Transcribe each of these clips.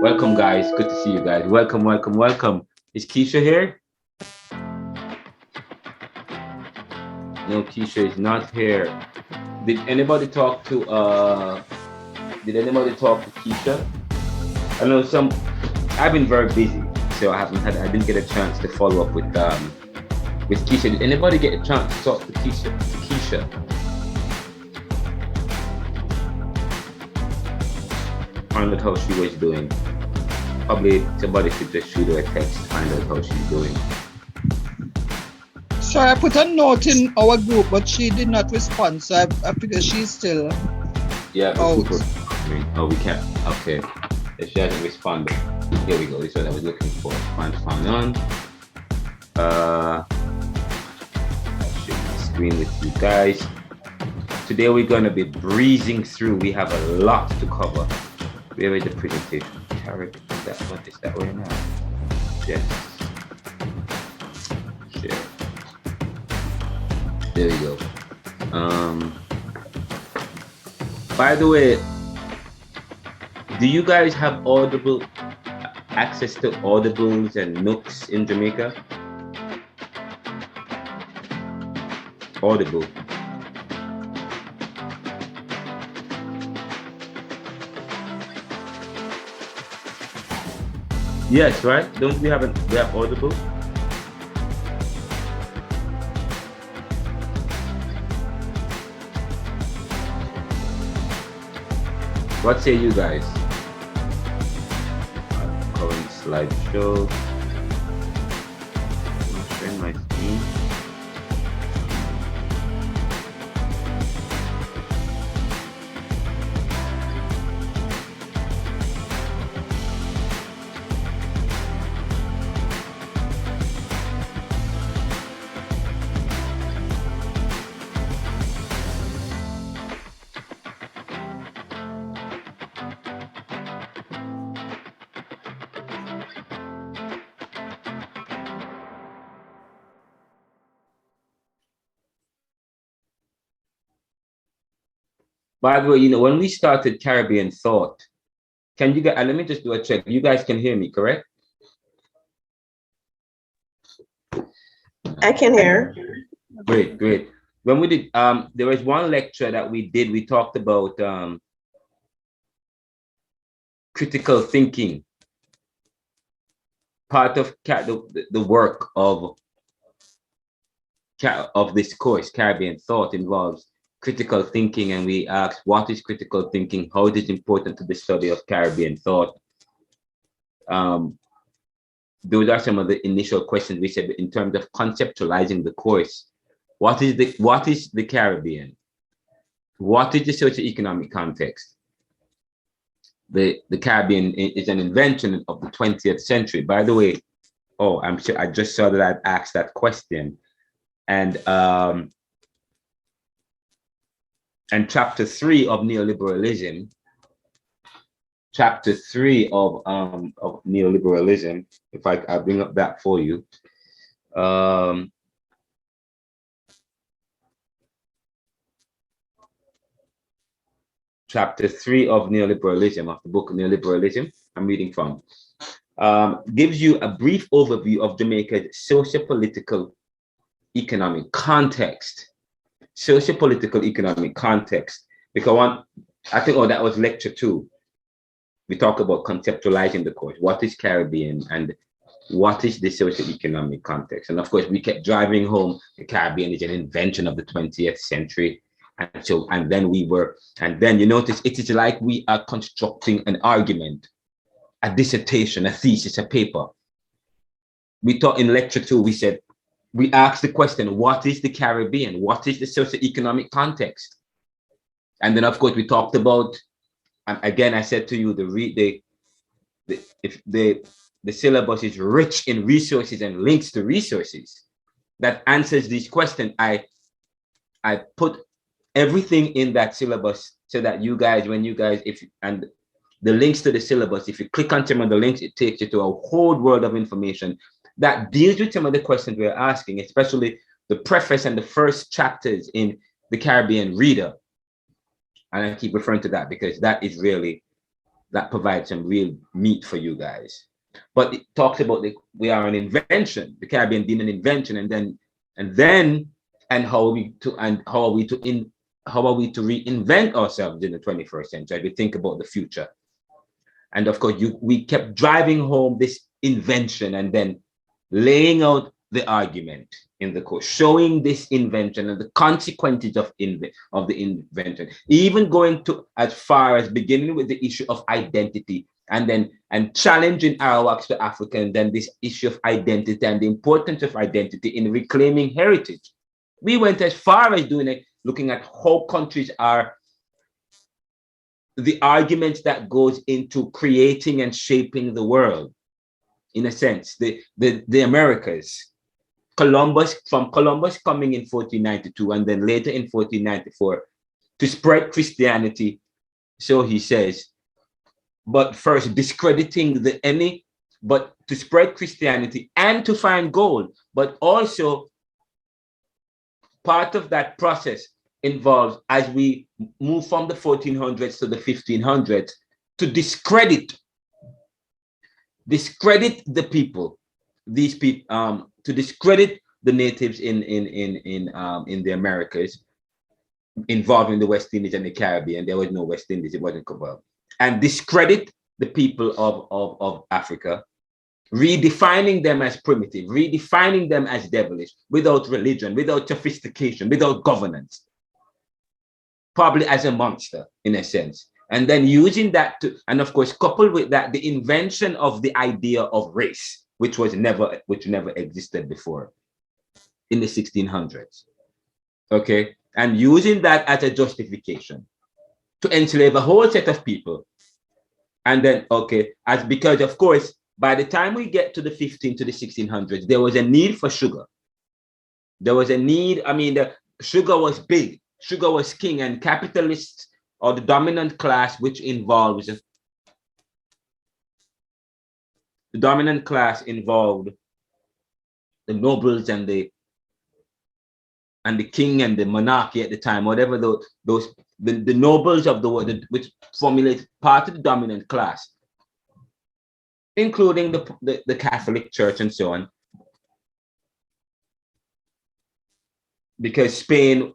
Welcome, guys. Good to see you guys. Welcome, welcome, welcome. Is Keisha here? No, Keisha is not here. Did anybody talk to Keisha? I know I've been very busy, so I didn't get a chance to follow up with Keisha. Did anybody get a chance to talk to Keisha? Find out how she was doing. Probably somebody should just shoot her a text, find out how she's doing. Sorry, I put a note in our group, but she did not respond, so I figure she's still out. Oh, we can't. Okay. If she hasn't responded. Here we go. This is what I was looking for. Frantz Fanon. I'll share my screen with you guys. Today we're going to be breezing through. We have a lot to cover. Where is the presentation? What is that right now? Yes. Share. There we go. By the way, do you guys have access to Audibles and Nooks in Jamaica? Audible. Yes, right? Don't we have Audible? What say you guys? Current slideshow. I'm sharing my screen. By the way, when we started Caribbean Thought, can you guys, let me just do a check. You guys can hear me, correct? I can hear. Great. When we did, there was one lecture that we did, we talked about critical thinking. Part of the work of this course, Caribbean Thought, involves critical thinking, and we asked, what is critical thinking? How it is important to the study of Caribbean thought? Those are some of the initial questions we said in terms of conceptualizing the course. What is the Caribbean? What is the socio-economic context? The Caribbean is an invention of the 20th century. By the way, I'm sure I just saw that I'd asked that question. And chapter 3 of neoliberalism, if I bring up that for you. Chapter 3 of neoliberalism, of the book Neoliberalism, I'm reading from, gives you a brief overview of Jamaica's socio-political economic context. Socio-political economic context, because I think that was lecture 2. We talk about conceptualizing the course. What is Caribbean and what is the socio-economic context? And of course, we kept driving home the Caribbean is an invention of the 20th century. And then you notice it is like we are constructing an argument, a dissertation, a thesis, a paper. We thought in lecture 2, we asked the question, what is the Caribbean? What is the socio-economic context? And then, of course, we talked about, and again, I said to you, the syllabus is rich in resources and links to resources that answers these questions. I put everything in that syllabus so that and the links to the syllabus, if you click on some of the links, it takes you to a whole world of information that deals with some of the questions we're asking, especially the preface and the first chapters in the Caribbean Reader. And I keep referring to that because that is really that provides some real meat for you guys. But it talks about we are an invention, the Caribbean being an invention, and how are we to reinvent ourselves in the 21st century as we think about the future. And of course, we kept driving home this invention and then laying out the argument in the course, showing this invention and the consequences of the invention, even going to as far as beginning with the issue of identity and challenging Arawaks to Africa, and then this issue of identity and the importance of identity in reclaiming heritage. We went as far as doing it, looking at how countries are, the arguments that goes into creating and shaping the world, in a sense, the Americas. Columbus coming in 1492 and then later in 1494 to spread Christianity, so he says, but first discrediting but to spread Christianity and to find gold, but also part of that process involves, as we move from the 1400s to the 1500s, to discredit the people, to discredit the natives in the Americas, involving the West Indies and the Caribbean. There was no West Indies, it wasn't covered. And discredit the people of Africa, redefining them as primitive, redefining them as devilish, without religion, without sophistication, without governance, probably as a monster in a sense. And then using that and of course, coupled with that, the invention of the idea of race, which never existed before in the 1600s. Okay, and using that as a justification to enslave a whole set of people. And then, because of course, by the time we get to the 1600s, there was a need for sugar. There was a need, the sugar was big, sugar was king, and capitalists, or the dominant class, which involved the nobles and the king and the monarchy at the time, whatever the nobles of the world, which formulate part of the dominant class, including the Catholic Church and so on. Because Spain,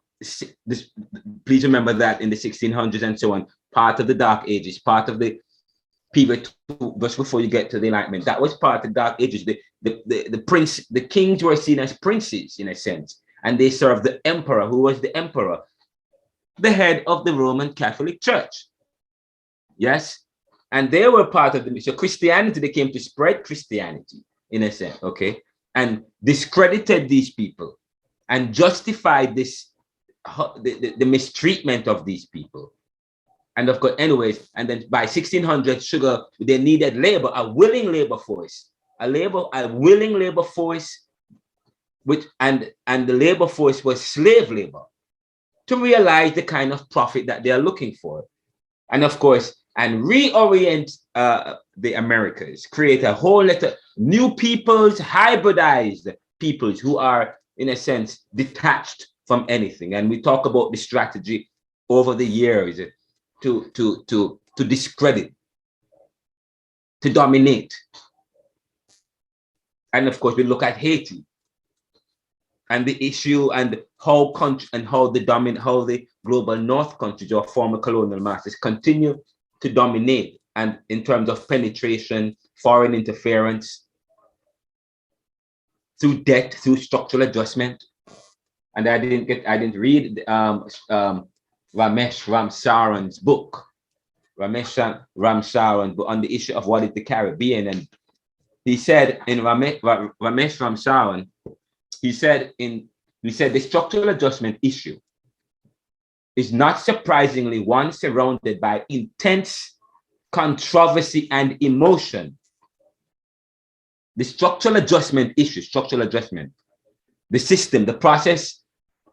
please remember that in the 1600s and so on, part of the Dark Ages, part of the period just before you get to the Enlightenment, that was part of the Dark Ages. The kings were seen as princes in a sense, and they served the emperor. Who was the emperor? The head of the Roman Catholic Church. Yes, and they were part of so Christianity. They came to spread Christianity in a sense, okay, and discredited these people and justified the mistreatment of these people. And of course, anyways, and then by 1600, sugar, they needed labor, a willing labor force, a willing labor force, and the labor force was slave labor, to realize the kind of profit that they are looking for. And of course, and reorient the Americas, create a whole lot of new peoples, hybridized peoples who are, in a sense, detached from anything. And we talk about the strategy over the years to discredit, to dominate. And of course, we look at Haiti and the issue and how the global North countries or former colonial masters continue to dominate, and in terms of penetration, foreign interference, through debt, through structural adjustment. And I didn't read Ramesh Ramsarwan's book, Ramesh Ramsarwan, on the issue of what is the Caribbean. And he said in Ramesh Ramsarwan, he said the structural adjustment issue is not surprisingly one surrounded by intense controversy and emotion. The structural adjustment issue, the system, the process,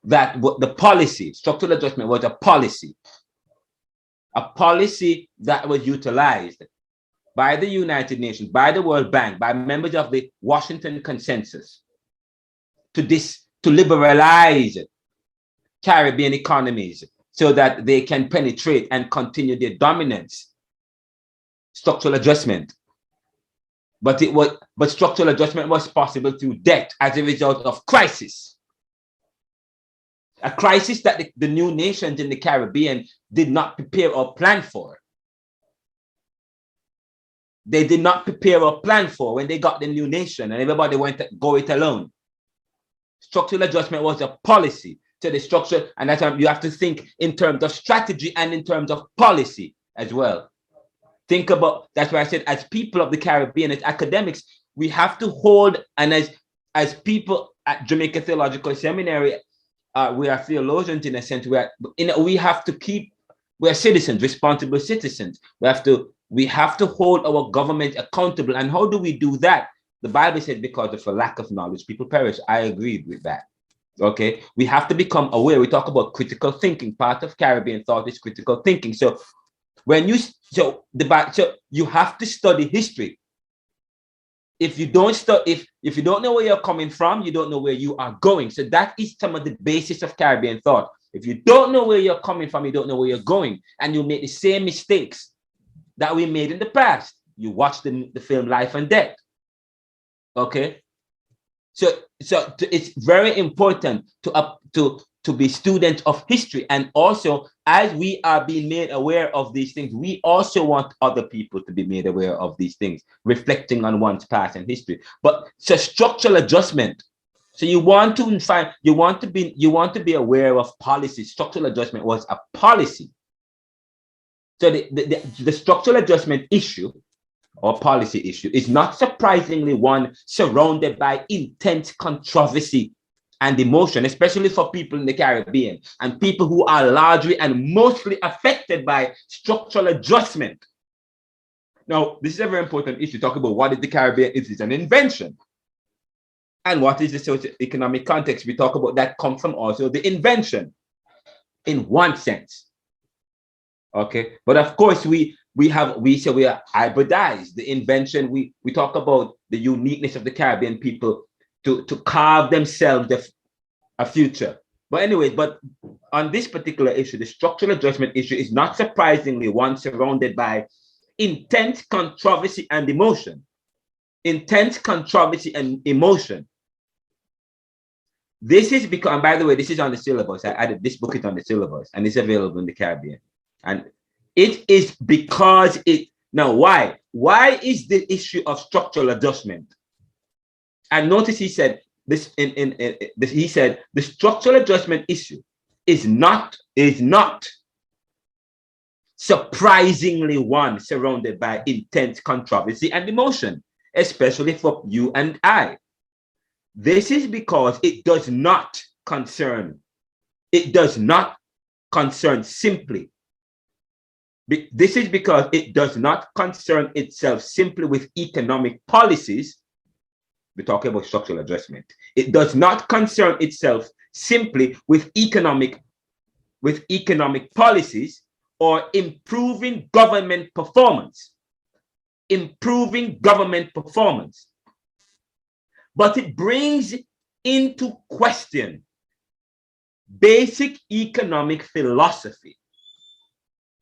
the policy, structural adjustment was a policy that was utilized by the United Nations, by the World Bank, by members of the Washington Consensus to liberalize Caribbean economies so that they can penetrate and continue their dominance structural adjustment. But structural adjustment was possible through debt as a result of crisis. A crisis that the new nations in the Caribbean did not prepare or plan for. They did not prepare or plan for when they got the new nation, and everybody went to go it alone. Structural adjustment was a policy to the structure, and that's why you have to think in terms of strategy and in terms of policy as well. Think about, that's why I said, as people of the Caribbean, as academics, we have to hold, and as people at Jamaica Theological Seminary, we are theologians in a sense. We have to keep, we are citizens, responsible citizens. We have to hold our government accountable. And how do we do that? The Bible said, because of a lack of knowledge, people perish. I agreed with that. Okay, we have to become aware. We talk about critical thinking. Part of Caribbean thought is critical thinking. So when you you have to study history. If you don't study, if you don't know where you're coming from, you don't know where you are going. So that is some of the basis of Caribbean thought. If you don't know where you're coming from, you don't know where you're going, and you make the same mistakes that we made in the past. You watch the film Life and Death. Okay, so it's very important to be students of history, and also as we are being made aware of these things, we also want other people to be made aware of these things, reflecting on one's past and history. But so structural adjustment. So you want to be aware of policy. Structural adjustment was a policy. So the structural adjustment issue or policy issue is not surprisingly one surrounded by intense controversy and emotion, especially for people in the Caribbean and people who are largely and mostly affected by structural adjustment. Now, this is a very important issue. Talk about what is the Caribbean? It is an invention. And what is the socio-economic context? We talk about that comes from also the invention in one sense. Okay, but of course we are hybridized. The invention, we talk about the uniqueness of the Caribbean people to carve themselves a future. But anyways, but on this particular issue, the structural adjustment issue is not surprisingly one surrounded by intense controversy and emotion. Intense controversy and emotion. This is because, and by the way, this is on the syllabus. I added this book is on the syllabus and it's available in the Caribbean. And it is because now why? Why is the issue of structural adjustment? And notice he said this he said the structural adjustment issue is not surprisingly one surrounded by intense controversy and emotion, especially for you and I. This is because it does not concern simply. This is because it does not concern itself simply with economic policies. We're talking about structural adjustment. It does not concern itself simply with economic policies or improving government performance. But it brings into question basic economic philosophy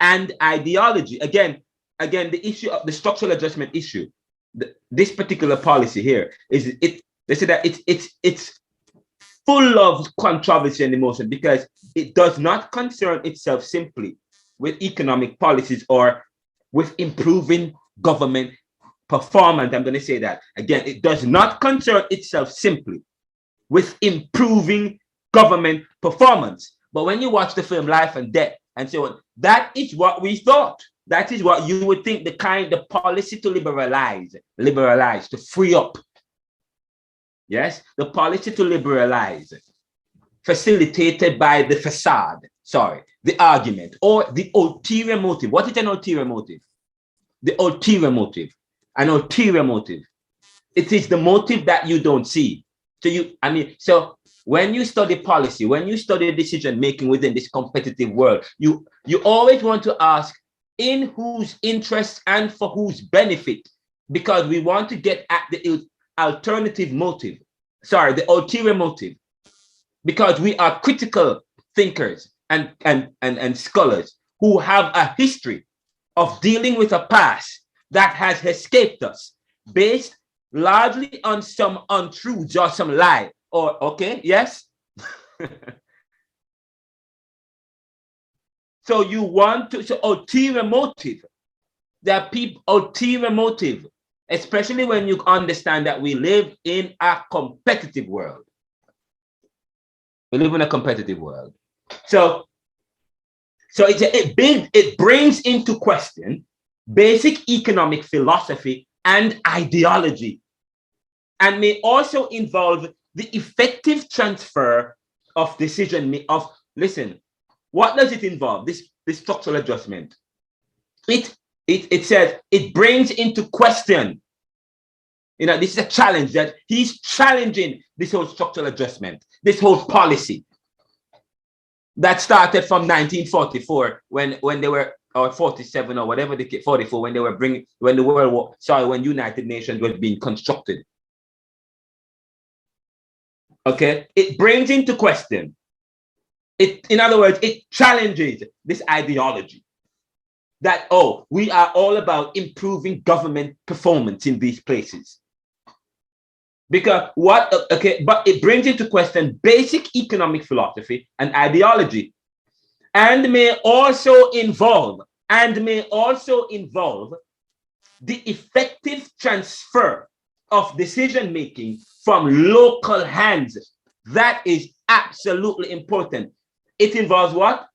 and ideology. Again, the issue of the structural adjustment issue, this particular policy here is they say that it's full of controversy and emotion because it does not concern itself simply with economic policies or with improving government performance. I'm going to say that again. It does not concern itself simply with improving government performance. But when you watch the film Life and Death and so on, that is what we thought. That is what you would think the policy to liberalize, to free up. Yes, the policy to liberalize, facilitated by the facade, the argument or the ulterior motive. What is an ulterior motive? The ulterior motive. An ulterior motive. It is the motive that you don't see. So when you study policy, when you study decision making within this competitive world, you always want to ask in whose interest and for whose benefit, because we want to get at the alternative motive. The ulterior motive, because we are critical thinkers and scholars who have a history of dealing with a past that has escaped us, based largely on some untruths or some lie. Or, okay, yes? So you want to, so ulterior motive. There are people, ulterior motive, especially when you understand that we live in a competitive world. We live in a competitive world. So it brings into question basic economic philosophy and ideology, and may also involve the effective transfer of decision of, listen, what does it involve? This structural adjustment. It says it brings into question, this is a challenge, that he's challenging this whole structural adjustment, this whole policy that started from 1944 when they were, or 47 or whatever, 44, when they were when the World War, when United Nations was being constructed. Okay, it brings into question, in other words, it challenges this ideology that, oh, we are all about improving government performance in these places. Because but it brings into question basic economic philosophy and ideology, and may also involve the effective transfer of decision making from local hands. That is absolutely important. It involves what?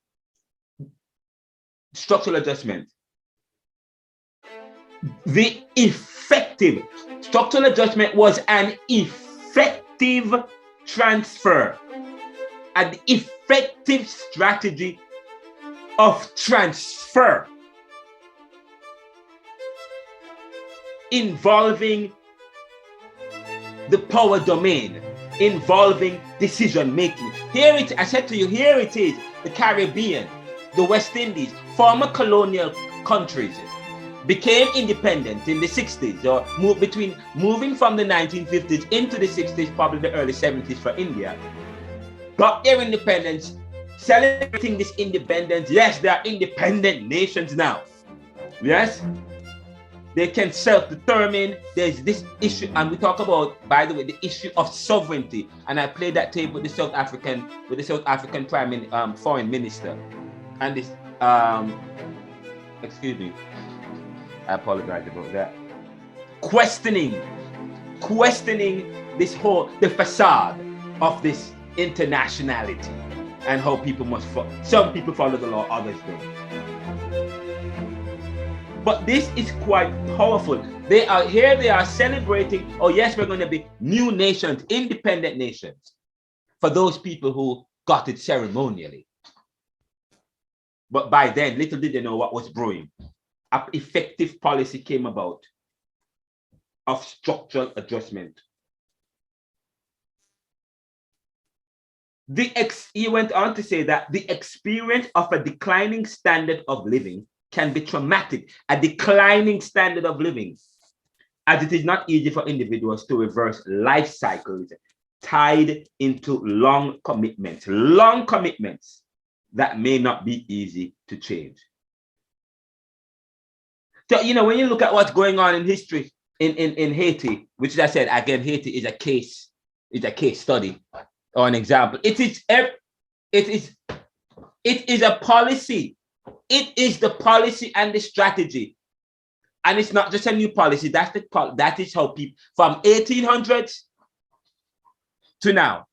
Structural adjustment. The effective structural adjustment was an effective transfer, an effective strategy of transfer involving the power domain, involving decision making. I said to you, here it is, the Caribbean, the West Indies, former colonial countries, became independent in the 60s, or moving from the 1950s into the 60s, probably the early 70s for India, got their independence, celebrating this independence. Yes, they are independent nations now. Yes, they can self-determine. There's this issue, and we talk about, by the way, the issue of sovereignty. And I played that tape with the South African foreign minister, and this excuse me, I apologize about that. Questioning this whole, the facade of this internationality, and how people must some people follow the law, others don't. But this is quite powerful. They are celebrating, oh yes, we're going to be new nations, independent nations, for those people who got it ceremonially. But by then, little did they know what was brewing. An effective policy came about of structural adjustment. He went on to say that the experience of a declining standard of living can be traumatic, a declining standard of living, as it is not easy for individuals to reverse life cycles tied into long commitments that may not be easy to change. So, when you look at what's going on in history in Haiti, which I said, again, Haiti is a case study or an example. It is a policy. It is the policy and the strategy. And it's not just a new policy. That is how people, from 1800s to now.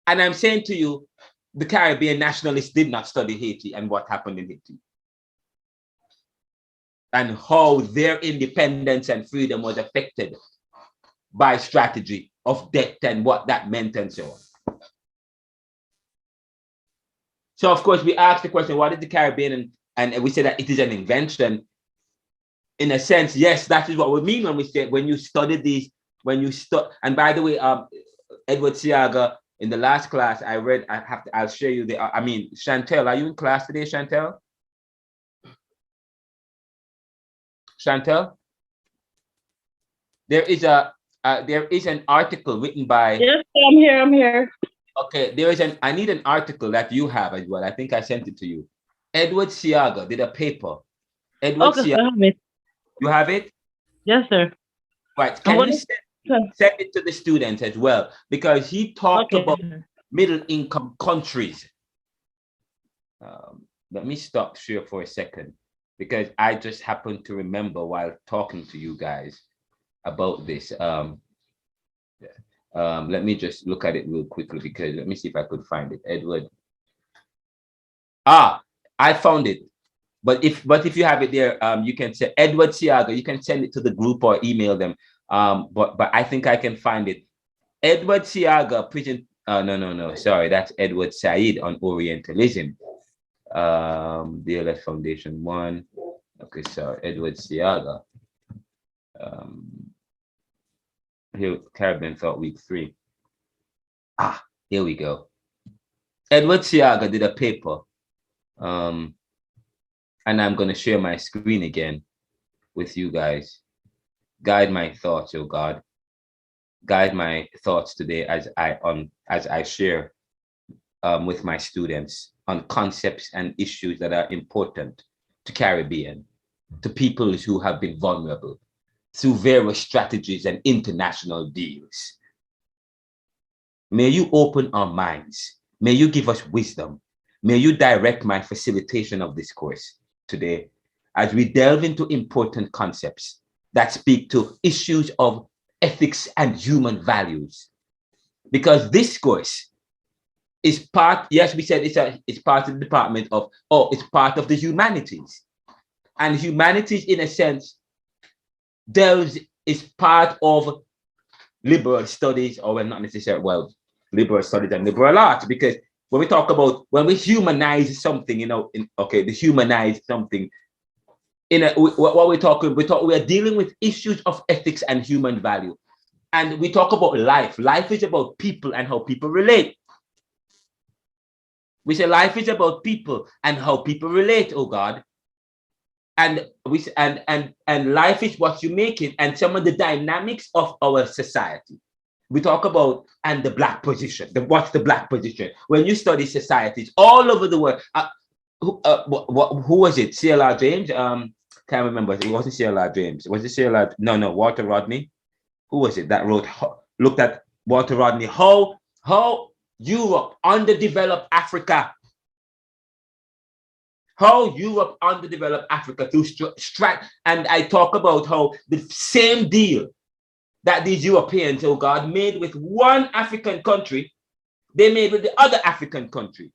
And I'm saying to you, the Caribbean nationalists did not study Haiti and what happened in Haiti, and how their independence and freedom was affected by strategy of debt and what that meant and so on. So, of course, we asked the question, what is the Caribbean? And we say that it is an invention. In a sense, yes, that is what we mean when we say, when you study these, and by the way, Edward Seaga, in the last class I read, I'll share you Chantel, are you in class today, Chantel? Chantel? There is an article written by... Yes, I'm here. Okay, I need an article that you have as well. I think I sent it to you. Edward Seaga did a paper. You have it? Yes, sir. Right. I'm Can you gonna. send it to the students as well? Because he talked Okay. about middle income countries. Let me stop here for a second, because I just happened to remember while talking to you guys about this. Let me just look at it real quickly, because let me see if I could find it. Edward. I found it. But if you have it there, you can say Edward Seaga. You can send it to the group or email them. But I think I can find it. Edward Seaga present. No. Sorry, that's Edward Said on Orientalism. The LS Foundation 1. Okay, sorry, Edward Seaga. Here, Caribbean Thought Week 3. Here we go. Edward Seaga did a paper. And I'm going to share my screen again with you guys. Guide my thoughts, oh God. Guide my thoughts today as I share with my students on concepts and issues that are important to Caribbean, to peoples who have been vulnerable through various strategies and international deals. May you open our minds. May you give us wisdom. May you direct my facilitation of this course today as we delve into important concepts that speak to issues of ethics and human values. Because this course is part, yes, we said it's part of the department of, it's part of the humanities. And humanities, in a sense, is part of liberal studies, or well, not necessarily, well, liberal studies and liberal arts, because when we talk about, when we humanize something, the humanize something, what we're talking, we are dealing with issues of ethics and human value. And we talk about life. Life is about people and how people relate. We say life is about people and how people relate, oh God. And life is what you make it, and some of the dynamics of our society. We talk about, and the Black position. What's the Black position? When you study societies all over the world, who was it? C.L.R. James? Can't remember. It wasn't C.L.R. James. Was it C.L.R.? No, Walter Rodney. Who was it that looked at Walter Rodney? How Europe underdeveloped Africa. How Europe underdeveloped Africa through and I talk about how the same deal that these Europeans, oh God, made with one African country, they made with the other African country.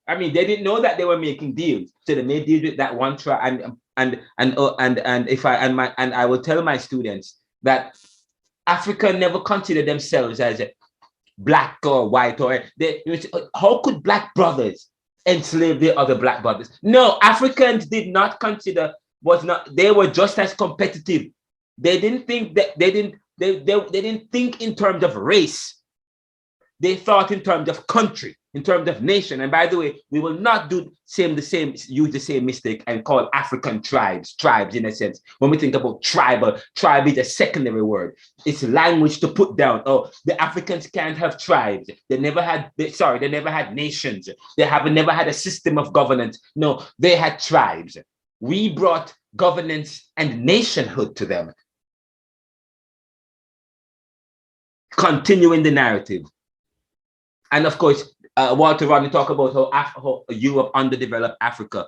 I mean, they didn't know that they were making deals, so they made deals with that one tribe. And I will tell my students that Africa never considered themselves as Black or white, or how could Black brothers enslave their other Black brothers? No, Africans did not consider, they were just as competitive. They didn't think that they didn't think in terms of race. They thought in terms of country, in terms of nation. And by the way, we will not use the same mistake and call African tribes in a sense. When we think about tribe is a secondary word. It's language to put down. Oh, the Africans can't have tribes. They never had nations. They never had a system of governance. No, they had tribes. We brought governance and nationhood to them. Continuing the narrative. And of course, Walter Rodney talked about how Europe underdeveloped Africa,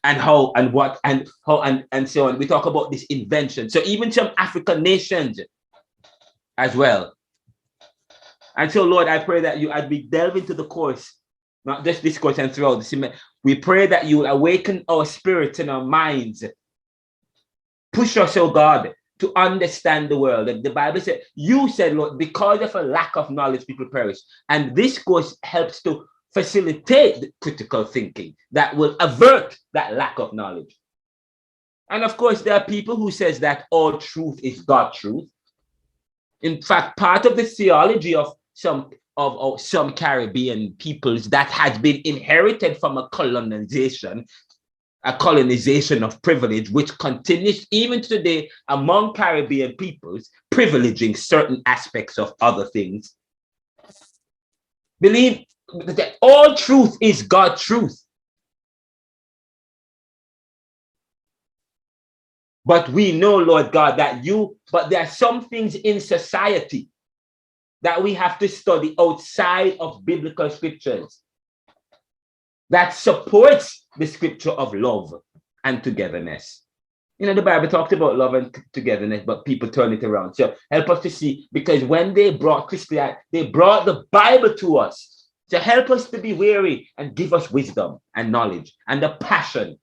and so on. We talk about this invention. So even some African nations as well. And so, Lord, I pray that as we delve into the course, not just this course and throughout the we pray that you will awaken our spirits and our minds. Push us, oh God, to understand the world. The Bible said, you said, Lord, because of a lack of knowledge, people perish. And this course helps to facilitate the critical thinking that will avert that lack of knowledge. And of course, there are people who says that all truth is God truth. In fact, part of the theology of some Caribbean peoples that has been inherited from a colonization of privilege, which continues even today among Caribbean peoples, privileging certain aspects of other things. Believe that all truth is God truth. But we know, Lord God, but there are some things in society that we have to study outside of biblical scriptures that supports the scripture of love and togetherness. You know, the Bible talks about love and togetherness, but people turn it around. So help us to see, because when they brought Christianity, they brought the Bible to us to help us to be wary and give us wisdom and knowledge and the passion.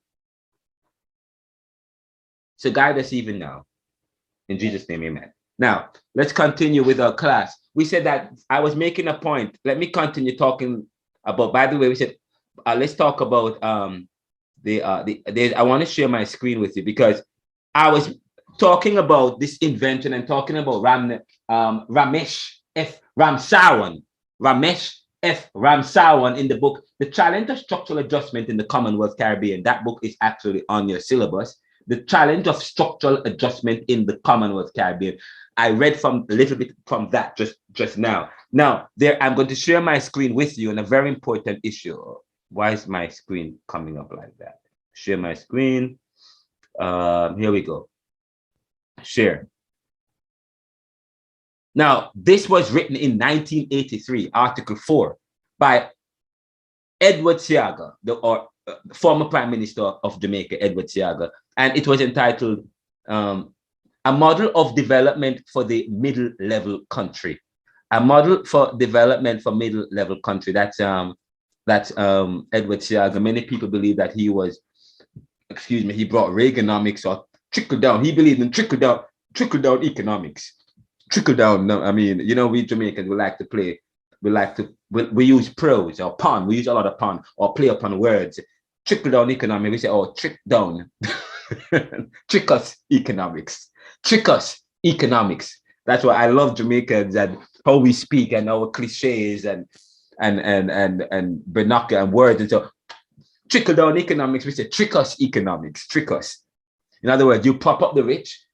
So guide us even now. In Jesus' name, amen. Now, let's continue with our class. We said that I was making a point. Let me continue talking about, by the way, we said, let's talk about I want to share my screen with you, because I was talking about this invention and talking about Ramesh Ramsarwan in the book, The Challenge of Structural Adjustment in the Commonwealth Caribbean. That book is actually on your syllabus. The Challenge of Structural Adjustment in the Commonwealth Caribbean. I read from a little bit from that just now. Now, I'm going to share my screen with you on a very important issue. Why is my screen coming up like that? Share my screen. Here we go. Share. Now, this was written in 1983, Article 4, by Edward Seaga, the former Prime Minister of Jamaica, Edward Seaga, and it was entitled A Model of Development for the Middle-Level Country. A Model for Development for Middle-Level Country. That's Edward Seaga. Many people believe that he brought Reaganomics or trickle down. He believed in trickle down economics. Trickle down. No, I mean, you know, we Jamaicans, we use prose or pun. We use a lot of pun or play upon words. Trickle down economics. We say, oh, trick down. Trick us economics. Trick us economics. That's why I love Jamaicans and how we speak and our cliches and vernacular and words. And so trickle down economics, we say trick us economics, trick us. In other words, you prop up the rich,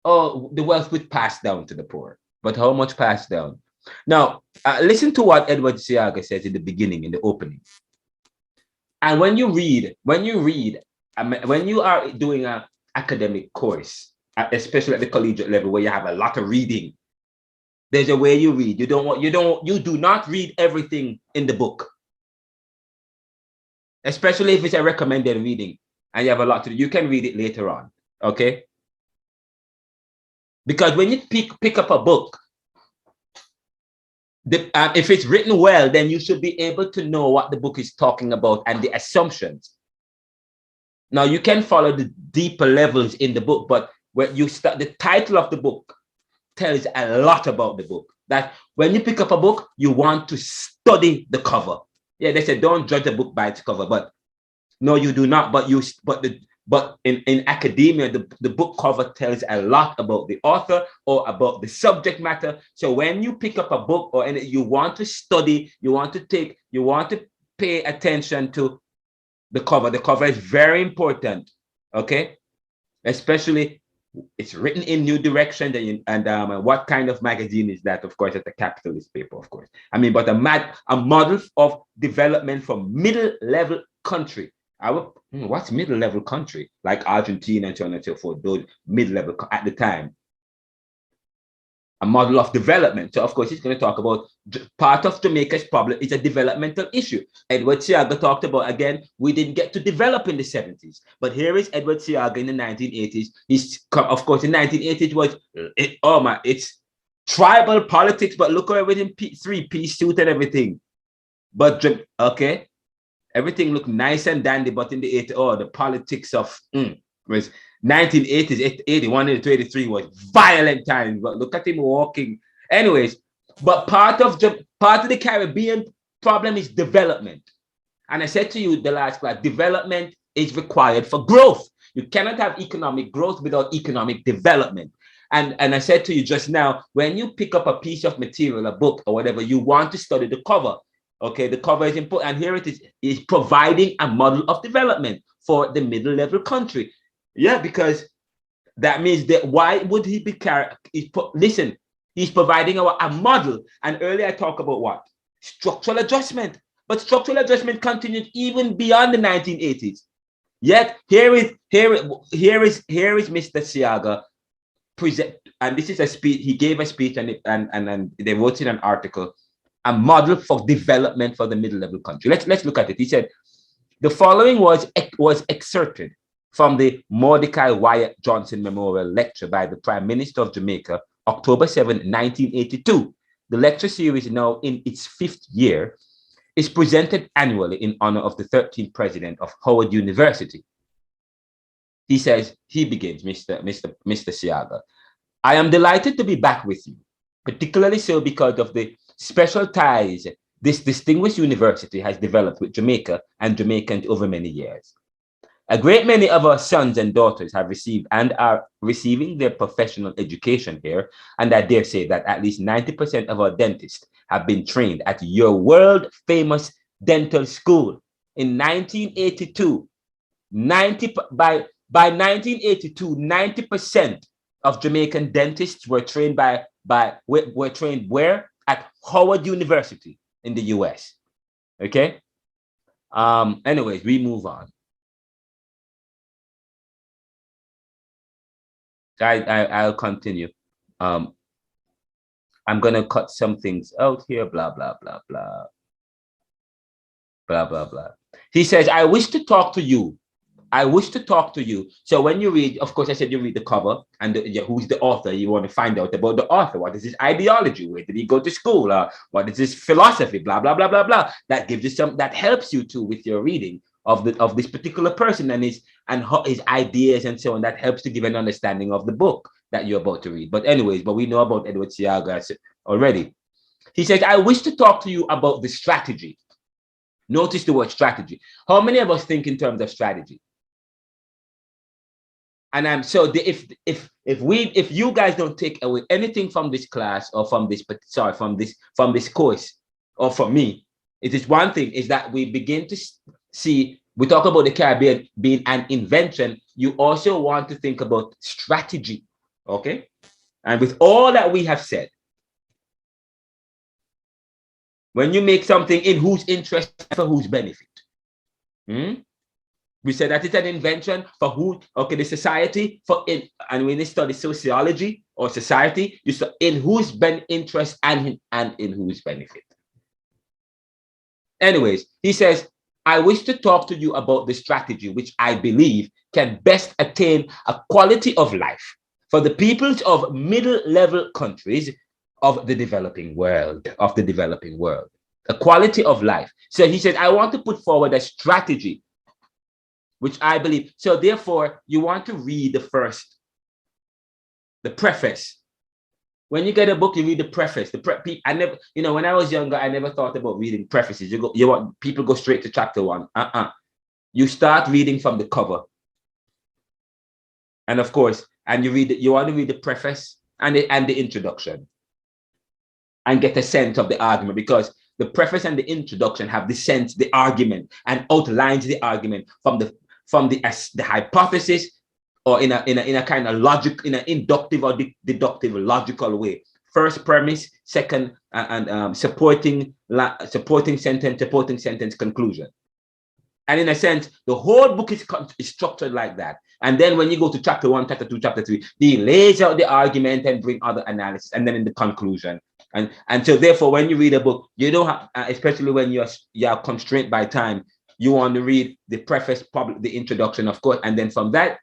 the wealth would pass down to the poor. But how much passed down? Now, listen to what Edward Seaga says in the beginning, in the opening. And when you are doing an academic course, especially at the collegiate level where you have a lot of reading, there's a way you read. You do not read everything in the book. Especially if it's a recommended reading and you have a lot to do, you can read it later on, okay? Because when you pick up a book, if it's written well, then you should be able to know what the book is talking about and the assumptions. Now, you can follow the deeper levels in the book, but when you start, the title of the book tells a lot about the book. That when you pick up a book, you want to study the cover. Yeah, they say don't judge a book by its cover, but no, you do not. But in academia, the book cover tells a lot about the author or about the subject matter. So when you pick up a book or you want to study, you want to pay attention to the cover. The cover is very important, okay? Especially it's written in New Direction, and what kind of magazine is that? Of course, it's a capitalist paper, of course. I mean, but a model of development for middle-level country. What's middle-level country? Like Argentina and so on and so forth, those mid-level at the time. A model of development. So, of course, he's going to talk about part of Jamaica's problem is a developmental issue. Edward Seaga talked about, again, we didn't get to develop in the 70s. But here is Edward Seaga in the 1980s. Of course, in the 1980s it's tribal politics, but look at everything, three-piece suit and everything. But, okay, everything looked nice and dandy, but in the 80s, the politics of, was 1980s, 81 to 83 was violent times, but look at him walking. Anyways, but part of the Caribbean problem is development. And I said to you the last class, development is required for growth. You cannot have economic growth without economic development. And I said to you just now, when you pick up a piece of material, a book or whatever, you want to study the cover. Okay, the cover is important. And here it is providing a model of development for the middle-level country. Yeah, because that means that why would he be listen, he's providing a model. And earlier I talked about what? Structural adjustment. But structural adjustment continued even beyond the 1980s. Yet here is Mr. Seaga present, and this is a speech. He gave a speech, and they wrote in an article, a model for development for the middle level country. Let's look at it. He said the following was excerpted from the Mordecai Wyatt Johnson Memorial Lecture by the Prime Minister of Jamaica, October 7, 1982. The lecture series, now in its 5th year, is presented annually in honor of the 13th president of Howard University. He says, he begins, Mr. Seaga, I am delighted to be back with you, particularly so because of the special ties this distinguished university has developed with Jamaica and Jamaicans over many years. A great many of our sons and daughters have received and are receiving their professional education here, and I dare say that at least 90% of our dentists have been trained at your world-famous dental school. In 1982, by 1982, 90% of Jamaican dentists were trained where? At Howard University in the US. Okay. Anyways, we move on. I'll continue. I'm gonna cut some things out here. Blah blah blah blah. Blah blah blah. He says, I wish to talk to you. I wish to talk to you. So when you read, of course, I said you read the cover and who's the author. You want to find out about the author. What is his ideology? Where did he go to school? What is his philosophy? Blah blah blah blah blah. That gives you some. That helps you too with your reading of this particular person and his ideas and so on. That helps to give an understanding of the book that you're about to read. But anyways, we know about Edward Seaga already. He says, I wish to talk to you about the strategy. Notice the word strategy. How many of us think in terms of strategy? And if you guys don't take away anything from this class or from this course or from me, it is one thing is that we begin to see, we talk about the Caribbean being an invention. You also want to think about strategy, okay? And with all that we have said, when you make something in whose interest, for whose benefit? We said that it's an invention for who? Okay, the society and when you study sociology or society, you study in whose interest and in whose benefit. Anyways, he says, I wish to talk to you about the strategy which I believe can best attain a quality of life for the peoples of middle-level countries of the developing world, a quality of life. So he said, I want to put forward a strategy which I believe. So therefore, you want to read the preface. When you get a book, you read the preface. I never, when I was younger, I never thought about reading prefaces. People go straight to chapter 1. You start reading from the cover. And of course, you want to read the preface and the introduction and get a sense of the argument, because the preface and the introduction have the sense, the argument, and outlines the argument from the hypothesis, or in a kind of logic, in an inductive or deductive logical way. First premise, second and supporting sentence, conclusion. And in a sense, the whole book is structured like that. And then when you go to chapter 1, chapter 2, chapter 3, he lays out the argument and bring other analysis, and then in the conclusion. And so therefore, when you read a book, you don't have, especially when you're constrained by time, you want to read the preface, the introduction, of course, and then from that,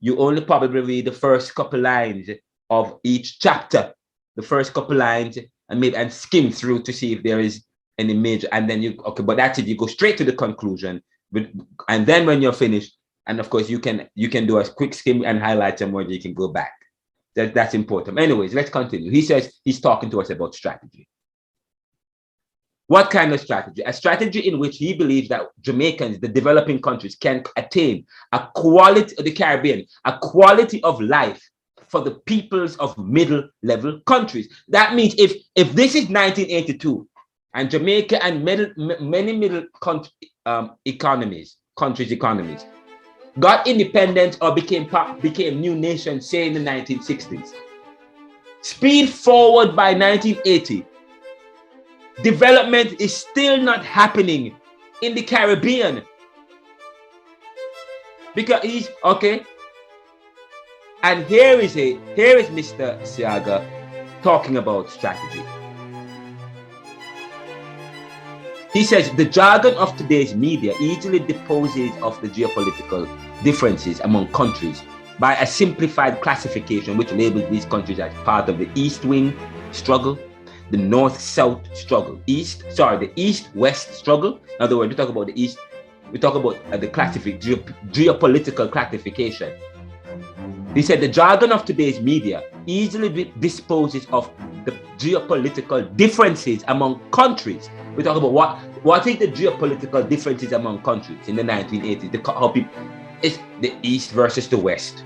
you only probably read the first couple lines of each chapter, the first couple lines, and skim through to see if there is any major, and then but that's it. You go straight to the conclusion, and then when you're finished, and of course you can do a quick skim and highlight some words. You can go back. That's important. Anyways, let's continue. He says he's talking to us about strategy. What kind of strategy? A strategy in which he believes that Jamaicans, the developing countries, can attain a quality, the Caribbean, a quality of life for the peoples of middle-level countries. That means if this is 1982, and Jamaica and many middle countries' economies got independence or became new nations, say in the 1960s, speed forward by 1980. Development is still not happening in the Caribbean. Because he's okay. And here is Mr. Seaga talking about strategy. He says the jargon of today's media easily disposes of the geopolitical differences among countries by a simplified classification which labels these countries as part of the East Wing struggle, the North-South struggle, the East-West struggle. In other words, we talk about the East, we talk about the geopolitical classification. He said the jargon of today's media easily disposes of the geopolitical differences among countries. We talk about what is the geopolitical differences among countries in the 1980s. How people, it's the East versus the West,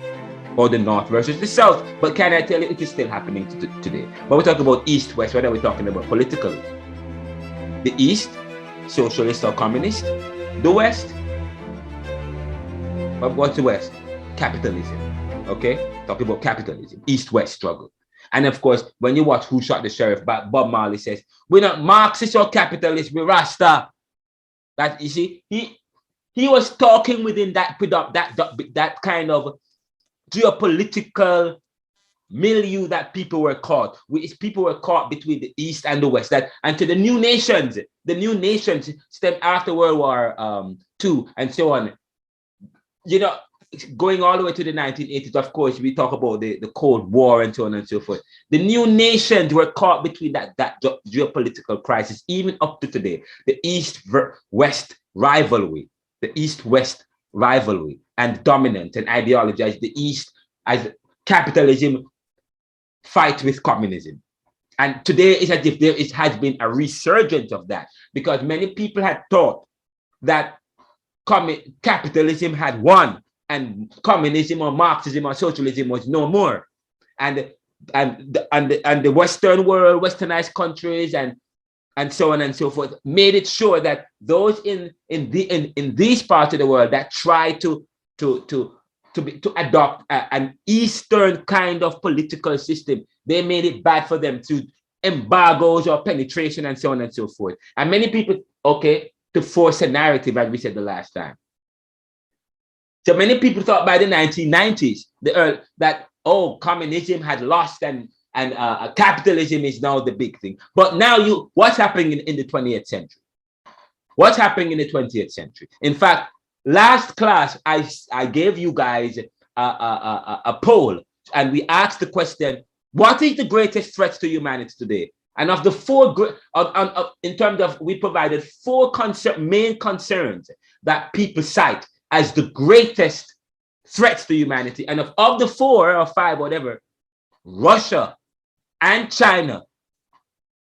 or the North versus the South. But can I tell you, it is still happening today. But we talk about East-West. What are we talking about politically? The East, socialist or communist. The West, what's the West? Capitalism. Okay, talking about capitalism, East-West struggle. And of course, when you watch Who Shot the Sheriff, Bob Marley says, we're not Marxist or capitalist, we're Rasta. That, you see, he was talking within that kind of geopolitical milieu that people were caught. People were caught between the East and the West. And to the new nations stemmed after World War II and so on. You know, going all the way to the 1980s, of course, we talk about the Cold War and so on and so forth. The new nations were caught between that geopolitical crisis, even up to today. The East-West rivalry, and dominant and ideologized the East as capitalism fight with communism. And today it's as if it has been a resurgence of that, because many people had thought that capitalism had won and communism or Marxism or socialism was no more, and the Western world, westernized countries, and so on and so forth, made it sure that those in these parts of the world that try to adopt an Eastern kind of political system, they made it bad for them to embargoes or penetration and so on and so forth. And many people, to force a narrative, as we said the last time. So many people thought by the 1990s that communism had lost and capitalism is now the big thing. But now what's happening in the 20th century? What's happening in the 20th century? In fact, last class I gave you guys a poll, and we asked the question: what is the greatest threat to humanity today? And of the four, in terms of, we provided four main concerns that people cite as the greatest threats to humanity. And of the 4 or 5, whatever, Russia and China,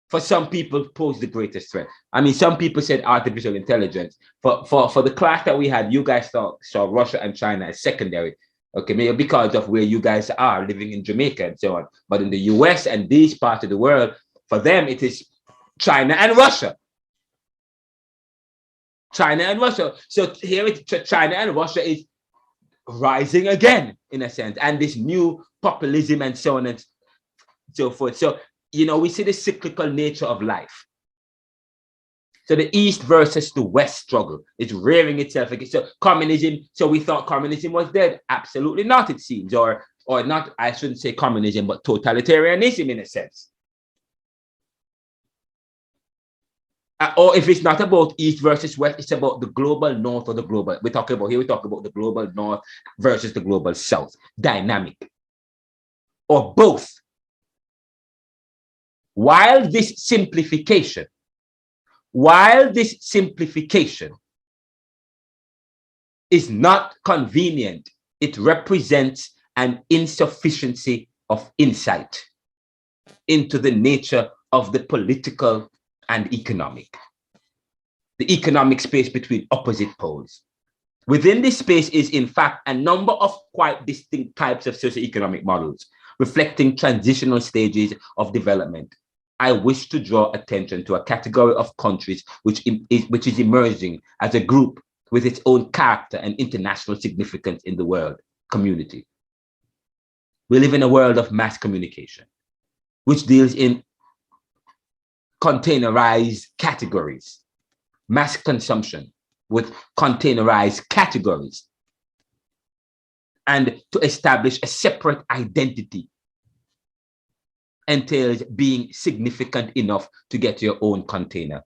for some people, pose the greatest threat. I mean, some people said artificial intelligence. For the class that we had, you guys saw Russia and China as secondary. Okay, maybe because of where you guys are living in Jamaica and so on. But in the US and these parts of the world, for them, it is China and Russia. China and Russia. So here China and Russia is rising again, in a sense, and this new populism and so on and so forth. So, we see the cyclical nature of life. So the East versus the West struggle is rearing itself again. So communism, so we thought communism was dead. Absolutely not, it seems, or not, I shouldn't say communism, but totalitarianism in a sense. Or if it's not about East versus West, it's about the global North or the global. We talk about the global North versus the global South dynamic, or both. While this simplification is not convenient, it represents an insufficiency of insight into the nature of the political and economic. The economic space between opposite poles. Within this space is, in fact, a number of quite distinct types of socioeconomic models, reflecting transitional stages of development. I wish to draw attention to a category of countries which is emerging as a group with its own character and international significance in the world community. We live in a world of mass communication, which deals in containerized categories, mass consumption with containerized categories. and to establish a separate identity entails being significant enough to get your own container.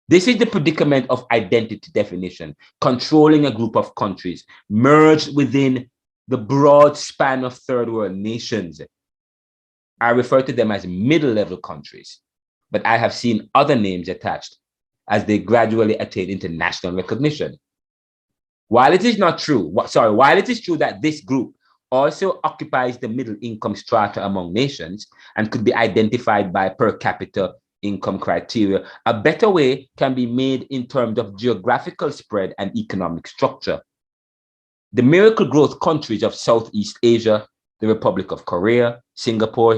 This is the predicament of identity definition, controlling a group of countries merged within the broad span of third world nations. I refer to them as middle-level countries, but I have seen other names attached as they gradually attain international recognition. While it is true that this group also occupies the middle income strata among nations and could be identified by per capita income criteria, a better way can be made in terms of geographical spread and economic structure. The miracle growth countries of Southeast Asia, the Republic of Korea, Singapore,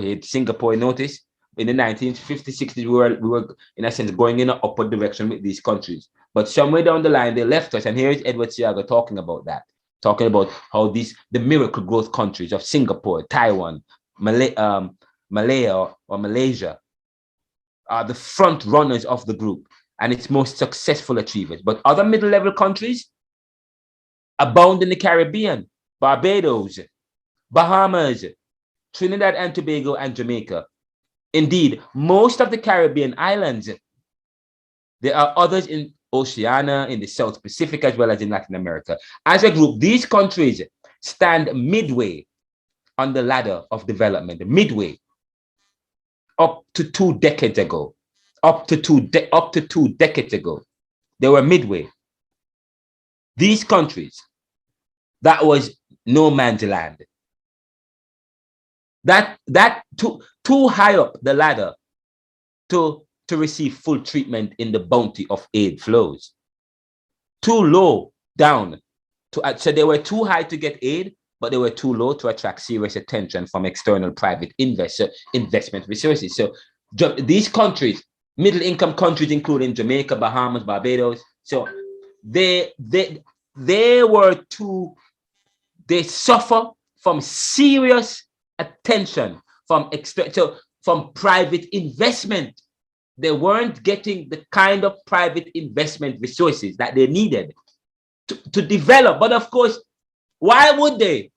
notice, in the 1950s, 60s, we were, in a sense, going in an upward direction with these countries. But somewhere down the line, they left us. And here is Edward Seaga talking about that, talking about how the miracle growth countries of Singapore, Taiwan, Malaya or Malaysia are the front runners of the group and its most successful achievers. But other middle-level countries abound in the Caribbean, Barbados, Bahamas, Trinidad and Tobago, and Jamaica. Indeed, most of the Caribbean islands. There are others in Oceania, in the South Pacific, as well as in Latin America. As a group, these countries stand midway on the ladder of development, midway, up to 2 decades ago. Up to two decades ago, they were midway. These countries, that was no man's land. That too high up the ladder to receive full treatment in the bounty of aid flows. Too low down so they were too high to get aid, but they were too low to attract serious attention from external private investment resources. So these countries, middle income countries, including Jamaica, Bahamas, Barbados, so they suffer from serious attention from private investment. They weren't getting the kind of private investment resources that they needed to develop. But of course, why would they?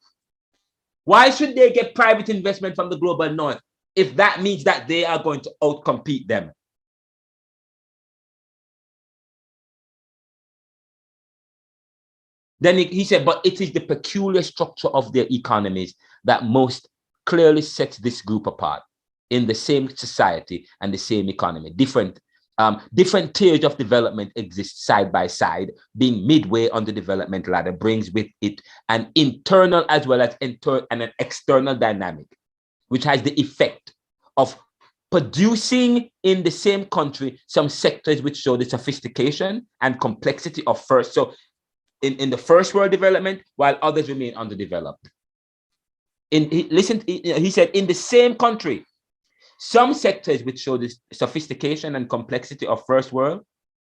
Why should they get private investment from the global north if that means that they are going to outcompete them? Then he said, but it is the peculiar structure of their economies that most clearly sets this group apart in the same society and the same economy. Different tiers of development exist side by side. Being midway on the development ladder brings with it an internal as well as an external dynamic, which has the effect of producing in the same country some sectors which show the sophistication and complexity of first. So in the first world development, while others remain underdeveloped. He said, in the same country, some sectors which show the sophistication and complexity of first world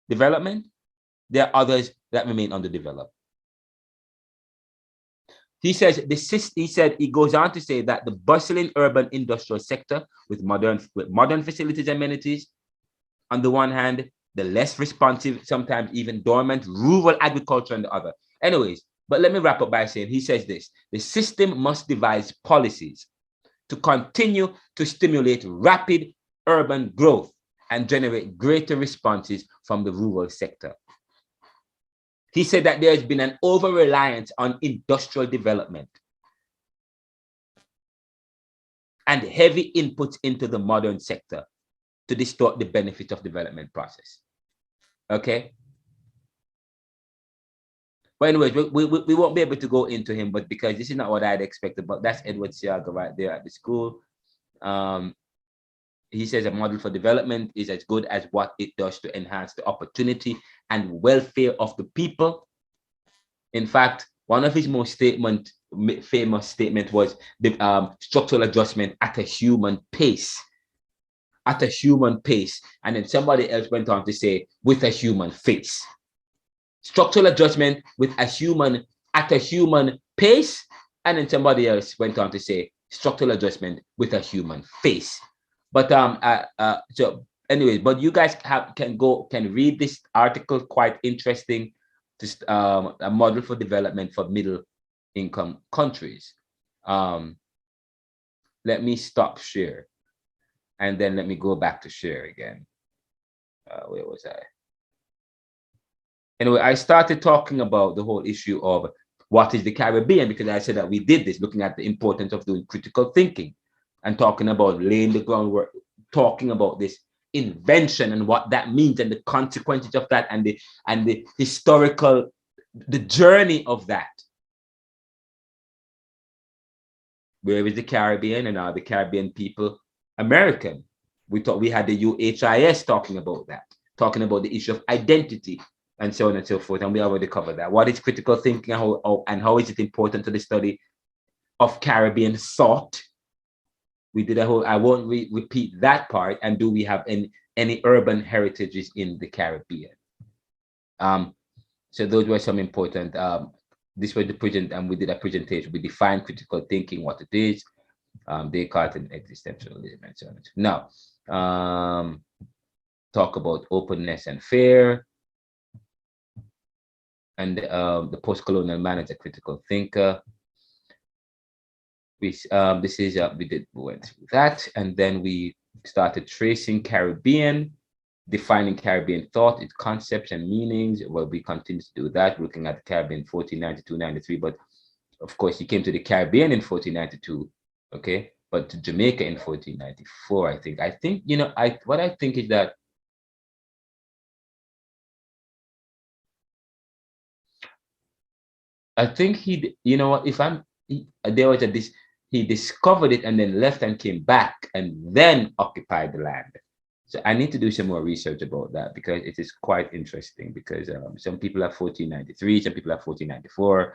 development, there are others that remain underdeveloped. He goes on to say that the bustling urban industrial sector with modern facilities and amenities, on the one hand, the less responsive, sometimes even dormant rural agriculture on the other. Anyways, but let me wrap up by saying, he says this: the system must devise policies to continue to stimulate rapid urban growth and generate greater responses from the rural sector. He said that there has been an over-reliance on industrial development and heavy inputs into the modern sector to distort the benefit of development process. Okay? But anyways, we won't be able to go into him, but because this is not what I'd expected, but that's Edward Seaga right there at the school. He says a model for development is as good as what it does to enhance the opportunity and welfare of the people. In fact, one of his most famous statement was the structural adjustment at a human pace. At a human pace. And then somebody else went on to say, with a human face. Structural adjustment at a human pace. And then somebody else went on to say, structural adjustment with a human face. But so anyways, but you guys can read this article, quite interesting. Just a model for development for middle income countries. Let me stop share, and then let me go back to share again. Where was I? Anyway, I started talking about the whole issue of what is the Caribbean, because I said that we did this, looking at the importance of doing critical thinking and talking about laying the groundwork, talking about this invention and what that means and the consequences of that, and the historical, the journey of that. Where is the Caribbean, and are the Caribbean people American? We thought we had the UHIS talking about that, talking about the issue of identity and so on and so forth, and we already covered that. What is critical thinking, and how is it important to the study of Caribbean thought? We did a whole, I won't repeat that part. And do we have any urban heritages in the Caribbean? So those were some important, this was the present, and we did a presentation. We defined critical thinking, what it is, Descartes and existentialism, and so on. Now, talk about openness and fair, and the post-colonial man as a critical thinker. We went through that, and then we started tracing Caribbean, defining Caribbean thought, its concepts and meanings. Well, we continue to do that, looking at the Caribbean 1492-93, but of course, you came to the Caribbean in 1492, okay, but to Jamaica in 1494, I think, you know, what I think is that I think he, you know what, there was he discovered it and then left and came back and then occupied the land. So I need to do some more research about that, because it is quite interesting, because some people have 1493, some people have 1494.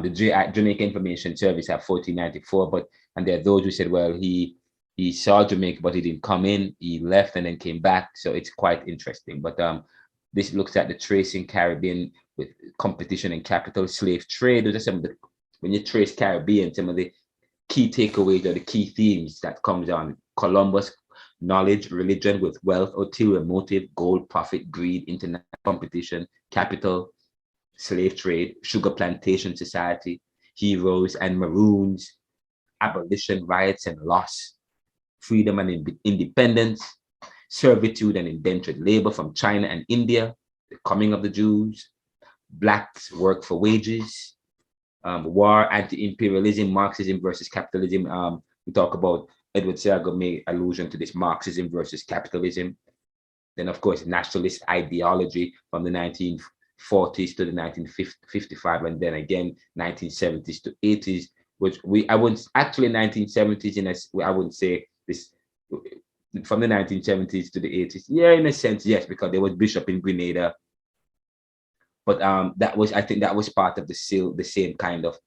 The Jamaica Information Service have 1494, and there are those who said, well, he saw Jamaica, but he didn't come in, he left and then came back. So it's quite interesting. But this looks at the tracing Caribbean with competition and capital, slave trade. Those are some of the, when you trace Caribbean, some of the key takeaways or the key themes that comes on: Columbus, knowledge, religion with wealth, ulterior motive, gold, profit, greed, international competition, capital, slave trade, sugar plantation society, heroes and maroons, abolition, riots and loss, freedom and independence, servitude and indentured labor from China and India, the coming of the Jews, blacks work for wages, war, anti-imperialism, Marxism versus capitalism. We talk about Edward Seaga made allusion to this Marxism versus capitalism. Then, of course, nationalist ideology from the 1940s to the 1955, and then again 1970s to 80s, which I wouldn't actually 1970s I wouldn't say this from the 1970s to the 80s. Yeah, in a sense, yes, because there was Bishop in Grenada. But I think that was part of the same kind of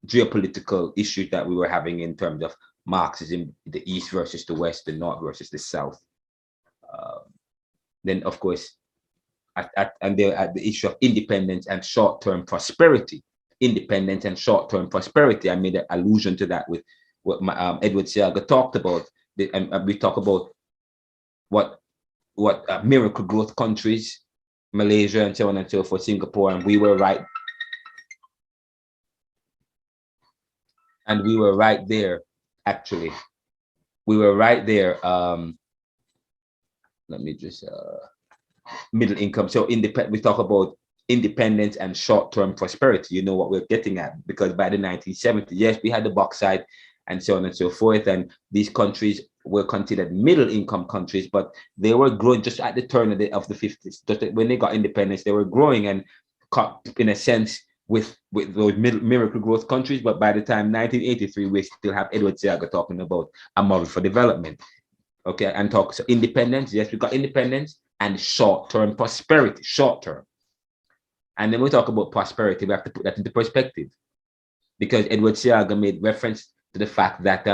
geopolitical issues that we were having in terms of Marxism, the East versus the West, the North versus the South. Then, of course, and there at the issue of independence and short-term prosperity. Independence and short-term prosperity. I made an allusion to that with what Edward Seaga talked about. And we talk about what miracle growth countries, Malaysia and so on and so forth, Singapore, and we were right. And we were right there, actually. We were right there. Let me just middle income. So we talk about independence and short-term prosperity. You know what we're getting at, because by the 1970s, yes, we had the bauxite and so on and so forth, and these countries were considered middle income countries, but they were growing just at the turn of the 50s. Just when they got independence, they were growing and in a sense with those miracle growth countries. But by the time 1983, we still have Edward Seaga talking about a model for development. Okay, and so independence. Yes, we got independence and short-term prosperity, short-term. And then we talk about prosperity, we have to put that into perspective, because Edward Seaga made reference to the fact that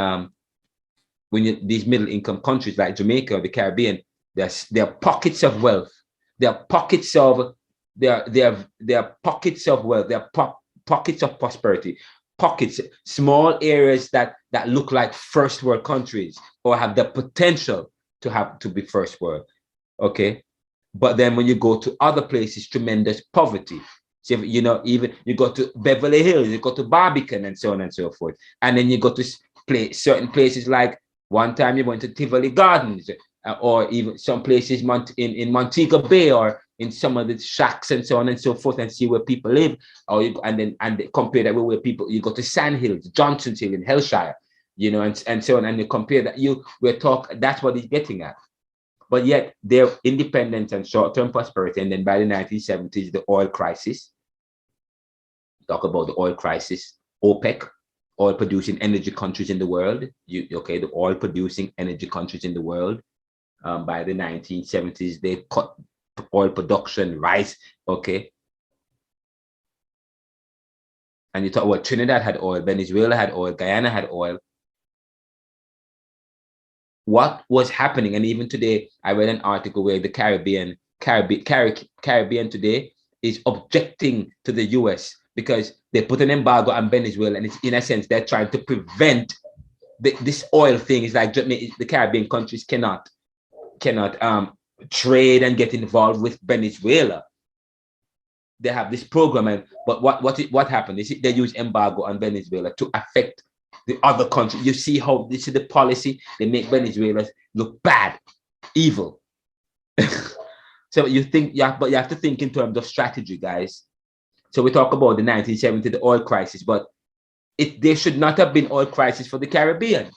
when these middle-income countries like Jamaica or the Caribbean, there are pockets of wealth, there are pockets of pockets of wealth, there are pockets of prosperity, pockets, small areas that look like first world countries or have the potential to be first world. Okay, but then when you go to other places, tremendous poverty. So, you know, even you go to Beverly Hills, you go to Barbican and so on and so forth. And then you go to certain places like one time you went to Tivoli Gardens, or even some places in Montego Bay, or in some of the shacks and so on and so forth, and see where people live. Or and compare that with where people, you go to Sand Hills, Johnson's Hill in Hillshire, you know, and so on, and you compare that, that's what he's getting at. But yet their independence and short-term prosperity, and then by the 1970s, the oil crisis. Talk about the oil crisis, OPEC, oil producing energy countries in the world. The oil producing energy countries in the world. By the 1970s, they cut oil production, rise. Okay. And you talk about Trinidad had oil, Venezuela had oil, Guyana had oil. What was happening? And even today, I read an article where the Caribbean today is objecting to the US because they put an embargo on Venezuela, and it's, in a sense, they're trying to prevent this oil thing. It's like the Caribbean countries cannot trade and get involved with Venezuela. They have this program, but what happened is they use embargo on Venezuela to affect the other country. You see how this is the policy. They make Venezuela look bad, evil. So you think, but you have to think in terms of strategy, guys. So we talk about the 1970, the oil crisis, but there should not have been oil crisis for the Caribbean.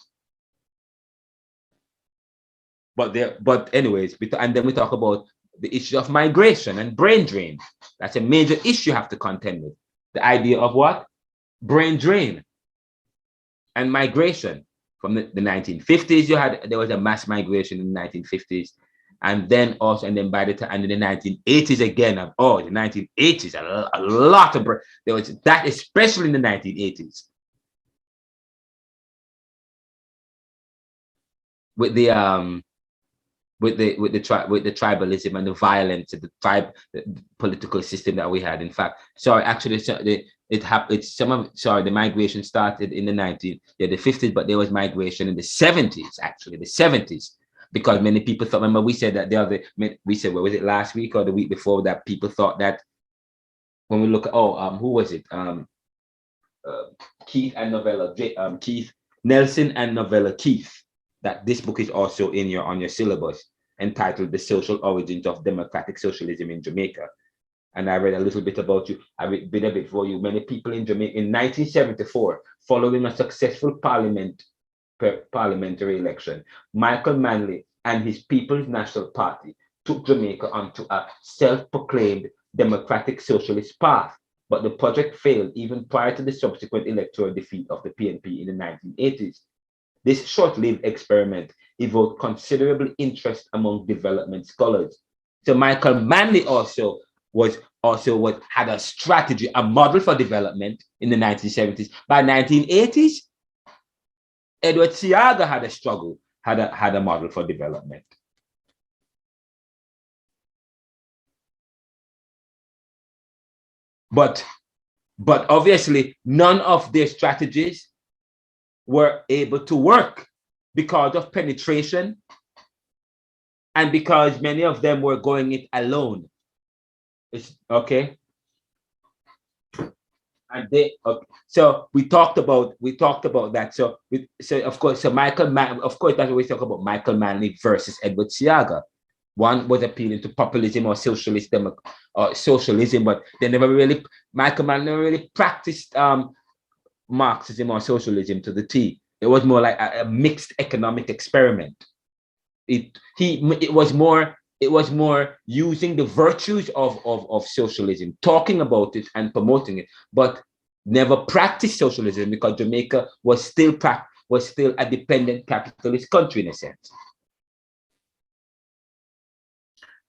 But anyways, and then we talk about the issue of migration and brain drain. That's a major issue you have to contend with. The idea of what? Brain drain and migration. From the 1950s, there was a mass migration in the 1950s. And then by the time, and in the 1980s again, the 1980s, a lot of, there was that, especially in the 1980s. With the tribalism and the violence of the political system that we had. In fact, the migration started in the 50s, but there was migration in the 70s, actually, the 70s. Because many people thought, remember we said that what was it, last week or the week before, that people thought that when we look at, who was it? Keith and Novella, Keith Nelson and Novella Keith, that this book is also on your syllabus, entitled The Social Origins of Democratic Socialism in Jamaica. And I read a little bit about you. I read a bit for you. Many people in Jamaica in 1974, following a successful parliamentary election, Michael Manley and his People's National Party took Jamaica onto a self-proclaimed democratic socialist path, but the project failed even prior to the subsequent electoral defeat of the PNP in the 1980s. This short-lived experiment evoked considerable interest among development scholars. So Michael Manley had a strategy, a model for development in the 1970s. By 1980s, Edward Seaga had a struggle, had a model for development. But obviously, none of their strategies were able to work because of penetration and because many of them were going it alone. Okay. And so we talked about that. So of course, of course, that's what we talk about, Michael Manley versus Edward Seaga. One was appealing to populism or socialism, but Michael Manley never really practiced Marxism or socialism to the T. It was more like a mixed economic experiment. It was more using the virtues of socialism, talking about it and promoting it, but never practiced socialism because Jamaica was still a dependent capitalist country in a sense.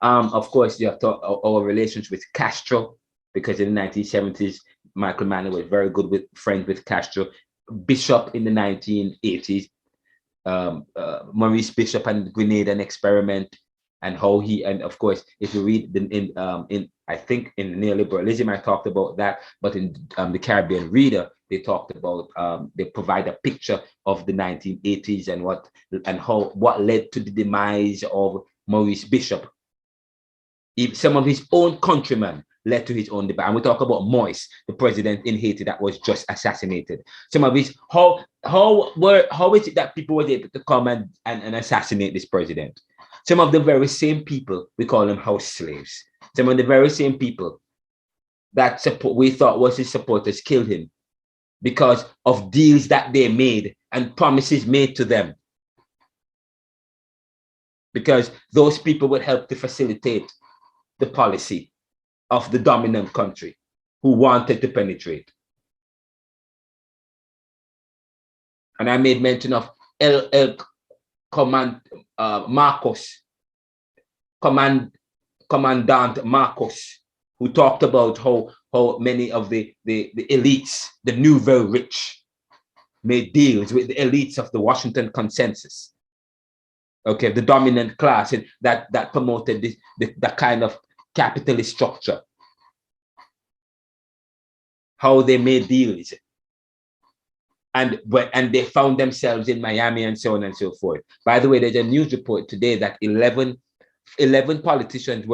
Of course, you have our relations with Castro, because in the 1970s, Michael Manley was very good friends with Castro. Bishop in the 1980s, Maurice Bishop and the Grenadian experiment, and how and of course, if you read I think in Neoliberalism, I talked about that, but in the Caribbean Reader, they talked about, they provide a picture of the 1980s and what led to the demise of Maurice Bishop. Some of his own countrymen led to his own debate. And we talk about Moise, the president in Haiti that was just assassinated. Some of his, how is it that people were able to come and assassinate this president? Some of the very same people, we call them house slaves. Some of the very same people that we thought was his supporters killed him because of deals that they made and promises made to them. Because those people would help to facilitate the policy of the dominant country who wanted to penetrate. And I made mention of Commandant Marcos, who talked about how many of the elites, the new very rich, made deals with the elites of the Washington Consensus. Okay, the dominant class that promoted the kind of capitalist structure. How they made deals. And they found themselves in Miami and so on and so forth. By the way, there's a news report today that 11 politicians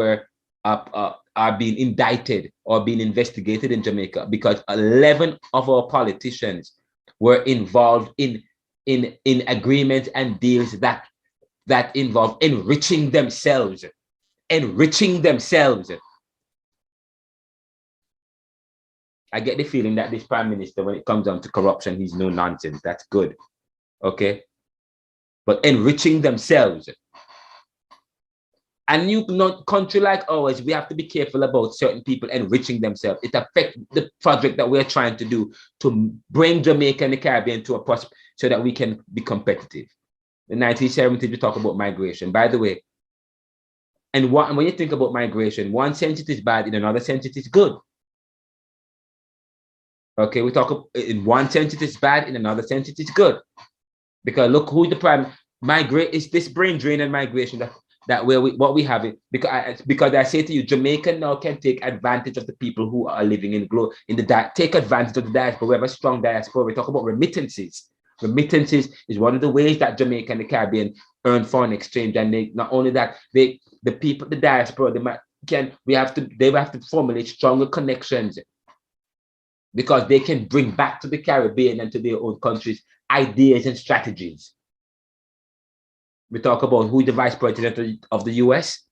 are being indicted or being investigated in Jamaica because 11 of our politicians were involved in agreements and deals that involve enriching themselves. I get the feeling that this prime minister, when it comes down to corruption, he's no nonsense. That's good. Okay. But enriching themselves. And you know, country like ours, we have to be careful about certain people enriching themselves. It affects the project that we're trying to do to bring Jamaica and the Caribbean to a prosper so that we can be competitive. In the 1970s, we talk about migration. By the way, and when you think about migration, one sense it is bad, in another sense it is good. Okay, we talk in one sense it is bad, in another sense it is good. Because look who the prime migrate is, this brain drain and migration that what we have it because I say to you, Jamaica now can take advantage of the people who are living take advantage of the diaspora. We have a strong diaspora. We talk about remittances. Remittances is one of the ways that Jamaica and the Caribbean earn foreign exchange, and not only that, the people, the diaspora, they have to formulate stronger connections because they can bring back to the Caribbean and to their own countries ideas and strategies. We talk about who the vice president of the US.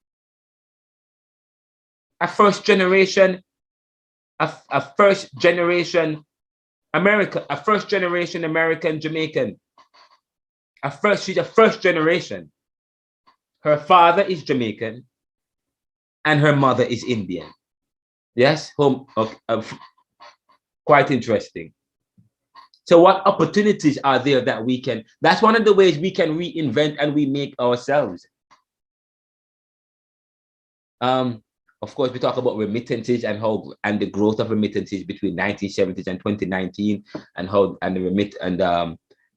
A first generation American Jamaican. She's a first generation. Her father is Jamaican and her mother is Indian. Yes, quite interesting. So what opportunities are there that we can, that's one of the ways we can reinvent and remake ourselves. Of course, we talk about remittances and the growth of remittances between 1970s and 2019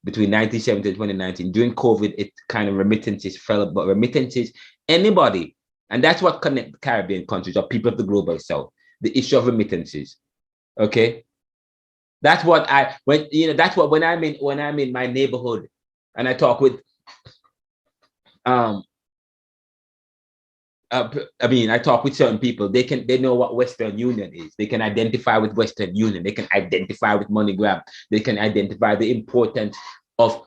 between 1970 and 2019. During COVID, it kind of remittances fell, but remittances, anybody, and that's what connects Caribbean countries or people of the global south, the issue of remittances. Okay. That's what when I'm in my neighborhood and I talk with I talk with certain people, they know what Western Union is. They can identify with Western Union, they can identify with MoneyGram, they can identify the importance of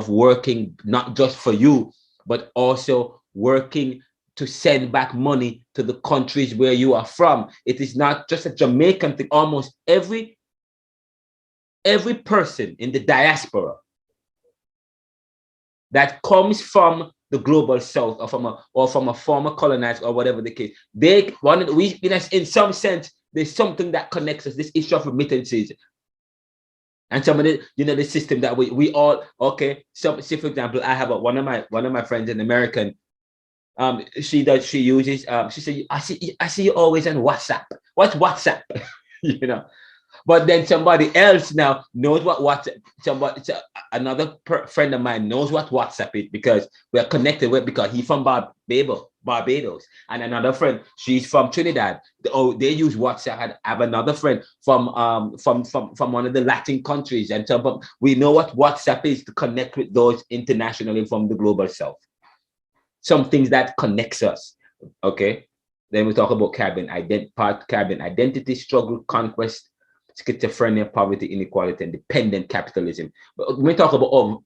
working not just for you, but also working to send back money to the countries where you are from. It is not just a Jamaican thing. Almost every person in the diaspora that comes from the global south or from a former colonized or whatever the case, in some sense, there's something that connects us, this issue of remittances. And some of the system that we all, okay. So say for example, I have one of my friends, an American, she uses she said, I see you always on WhatsApp. What's WhatsApp? But then somebody else now knows what WhatsApp. Another friend of mine knows what WhatsApp is because we are connected with, because he's from Barbados, and another friend, she's from Trinidad. They use WhatsApp. I have another friend from one of the Latin countries, and so we know what WhatsApp is to connect with those internationally from the global south. Some things that connects us. Okay, Then we talk about Caribbean identity, struggle, conquest, schizophrenia, poverty, inequality, and dependent capitalism. But when we talk about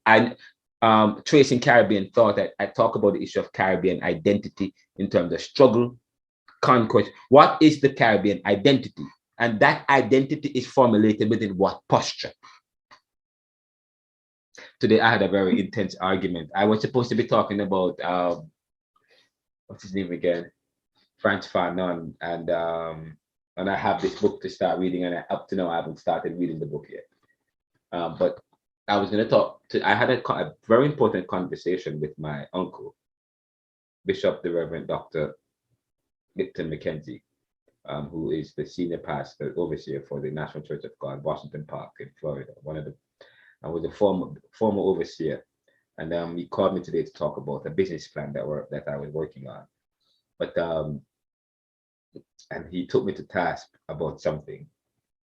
tracing Caribbean thought, I talk about the issue of Caribbean identity in terms of struggle, conquest. What is the Caribbean identity? And that identity is formulated within what posture? Today, I had a very intense argument. I was supposed to be talking about, what's his name again? Frantz Fanon. And I have this book to start reading, and up to now, I haven't started reading the book yet. But I was going to I had a very important conversation with my uncle, Bishop, the Reverend Dr. Edward McKenzie, who is the senior pastor, overseer for the National Church of God, Washington Park in Florida. I was a former overseer, and he called me today to talk about a business plan that I was working on. But and he took me to task about something,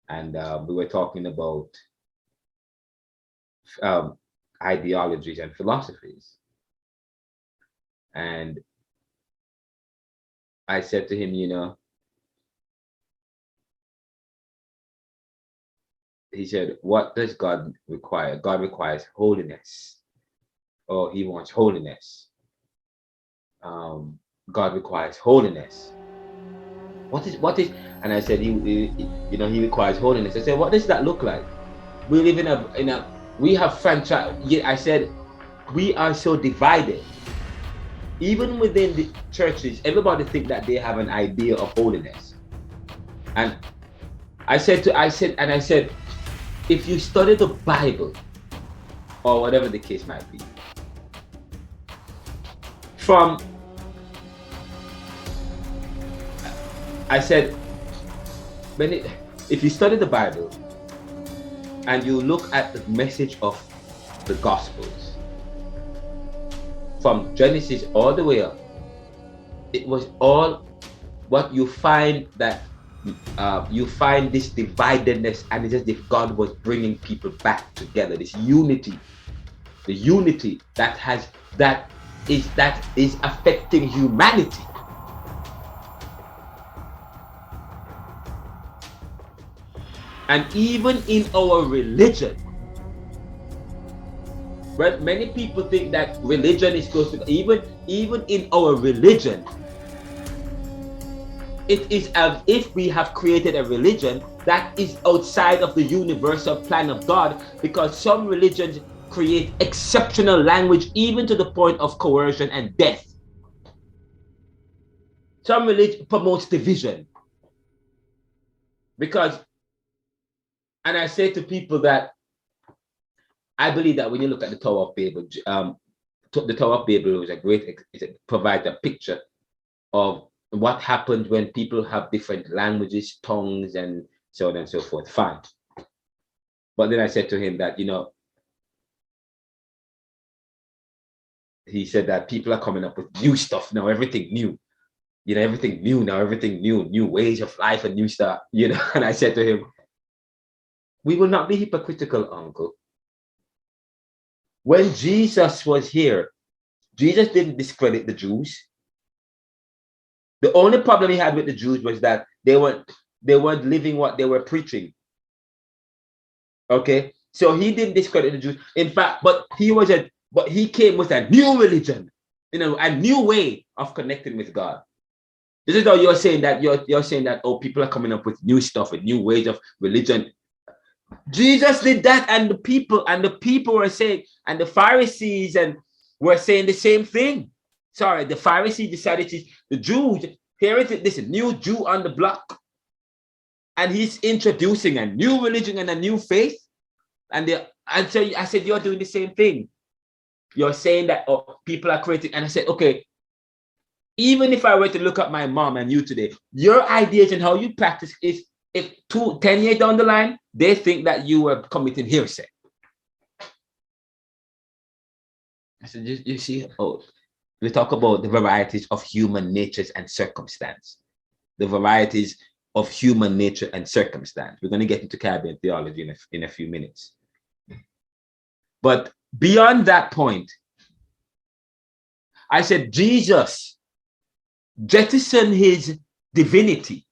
and we were talking about ideologies and philosophies. And I said to him, he said, what does God require? God requires holiness. Or he wants holiness. God requires holiness. What is? And I said, he requires holiness. I said, what does that look like? We live we have franchise. I said, we are so divided. Even within the churches, everybody think that they have an idea of holiness. And I said, if you study the Bible, or whatever the case might be, if you study the Bible and you look at the message of the Gospels, from Genesis all the way up, it was all what you find that you find this dividedness, and it's as if God was bringing people back together. This unity, the unity that is affecting humanity. And even in our religion, well, many people think that religion is close to even in our religion. It is as if we have created a religion that is outside of the universal plan of God, because some religions create exceptional language even to the point of coercion and death. Some religion promotes division. And I say to people that I believe that when you look at the Tower of Babel, the Tower of Babel provides a picture of what happens when people have different languages, tongues, and so on and so forth. Fine. But then I said to him that, he said that people are coming up with new stuff now, everything new. Everything new now, everything new ways of life and new stuff, And I said to him, we will not be hypocritical, uncle. When Jesus was here, Jesus didn't discredit the Jews. The only problem he had with the Jews was that they weren't living what they were preaching. Okay, so he didn't discredit the Jews. In fact, but he came with a new religion, a new way of connecting with God. This is how you're saying that you're saying that, oh, people are coming up with new stuff, with new ways of religion. Jesus did that, and the people were saying, and the Pharisees were saying the same thing. Sorry, the Pharisees decided the Jews, here it is, this new Jew on the block, and he's introducing a new religion and a new faith. And so I said, you're doing the same thing. You're saying that people are creating, and I said, okay, even if I were to look at my mom and you today, your ideas and how you practice is, if 10 years down the line, they think that you were committing heresy. I said, you see, we talk about the varieties of human natures and circumstance. The varieties of human nature and circumstance. We're going to get into Caribbean theology in a few minutes. But beyond that point, I said, Jesus jettisoned his divinity.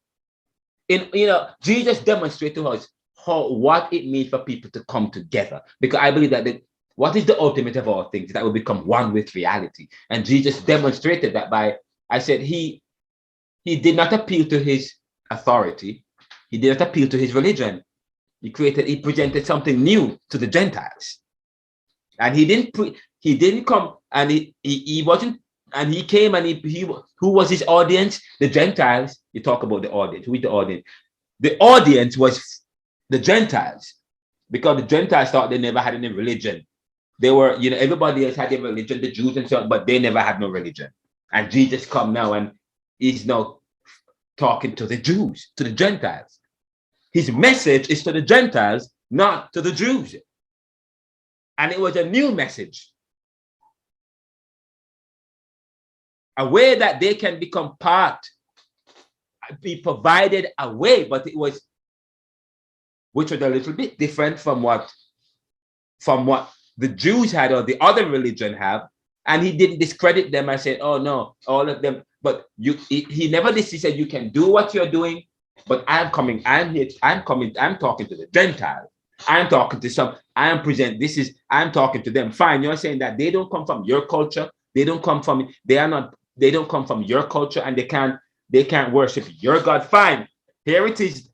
Jesus demonstrated to us what it means for people to come together. Because I believe that what is the ultimate of all things? That will become one with reality. And Jesus demonstrated that I said, he did not appeal to his authority. He did not appeal to his religion. He presented something new to the Gentiles. And he didn't come, and he wasn't, and he came, and who was his audience? The Gentiles. You talk about the audience. Who is the audience? The audience was the Gentiles, because the Gentiles thought they never had any religion. They were, everybody else had their religion, the Jews and so on, but they never had no religion. And Jesus come now, and he's now talking to the Jews, to the Gentiles. His message is to the Gentiles, not to the Jews. And it was a new message. A way that they can become part, be provided a way, but which was a little bit different from what the Jews had or the other religion have. And he didn't discredit them and said, oh no, all of them. But he never did. He said, you can do what you're doing, but I'm talking to the Gentiles. I'm talking to I'm talking to them. Fine, you're saying that they don't come from your culture. They don't come from your culture, and they can't worship your God. Fine. Here it is.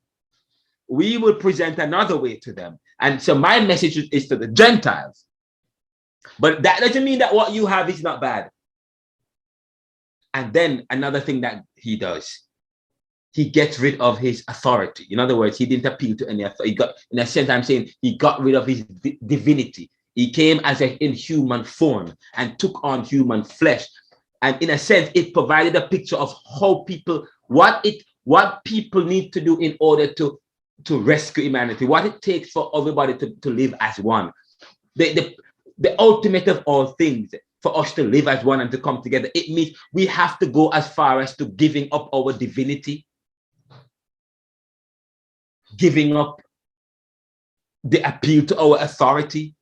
We will present another way to them. And so my message is to the Gentiles. But that doesn't mean that what you have is not bad. And then another thing that he does, he gets rid of his authority. In other words, he didn't appeal to any authority. In a sense, I'm saying he got rid of his divinity. He came in human form and took on human flesh. And in a sense, it provided a picture of how what people need to do in order to rescue humanity, what it takes for everybody to live as one. The ultimate of all things, for us to live as one and to come together, it means we have to go as far as to giving up our divinity, giving up the appeal to our authority.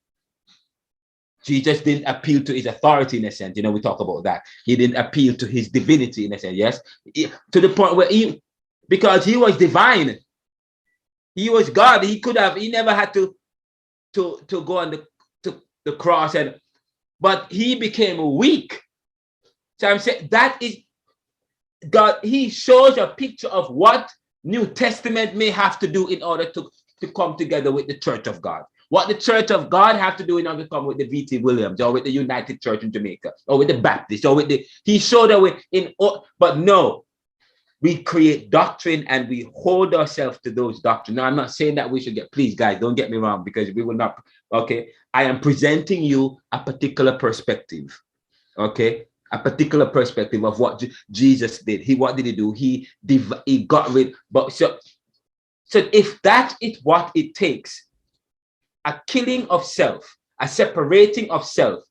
Jesus didn't appeal to his authority in a sense. We talk about that. He didn't appeal to his divinity in a sense, yes? To the point where because he was divine, he was God. He never had to go on the cross, but he became weak. So I'm saying that is God. He shows a picture of what New Testament may have to do in order to come together with the Church of God. What the Church of God have to do in order to come with the V.T. Williams or with the United Church in Jamaica or with the Baptists or he showed a way but no, we create doctrine and we hold ourselves to those doctrines. Now, I'm not saying that we should please guys, don't get me wrong, because we will not, okay? I am presenting you a particular perspective, okay? A particular perspective of what Jesus did. What did he do? He got rid, but so if that is what it takes, a killing of self, a separating of self,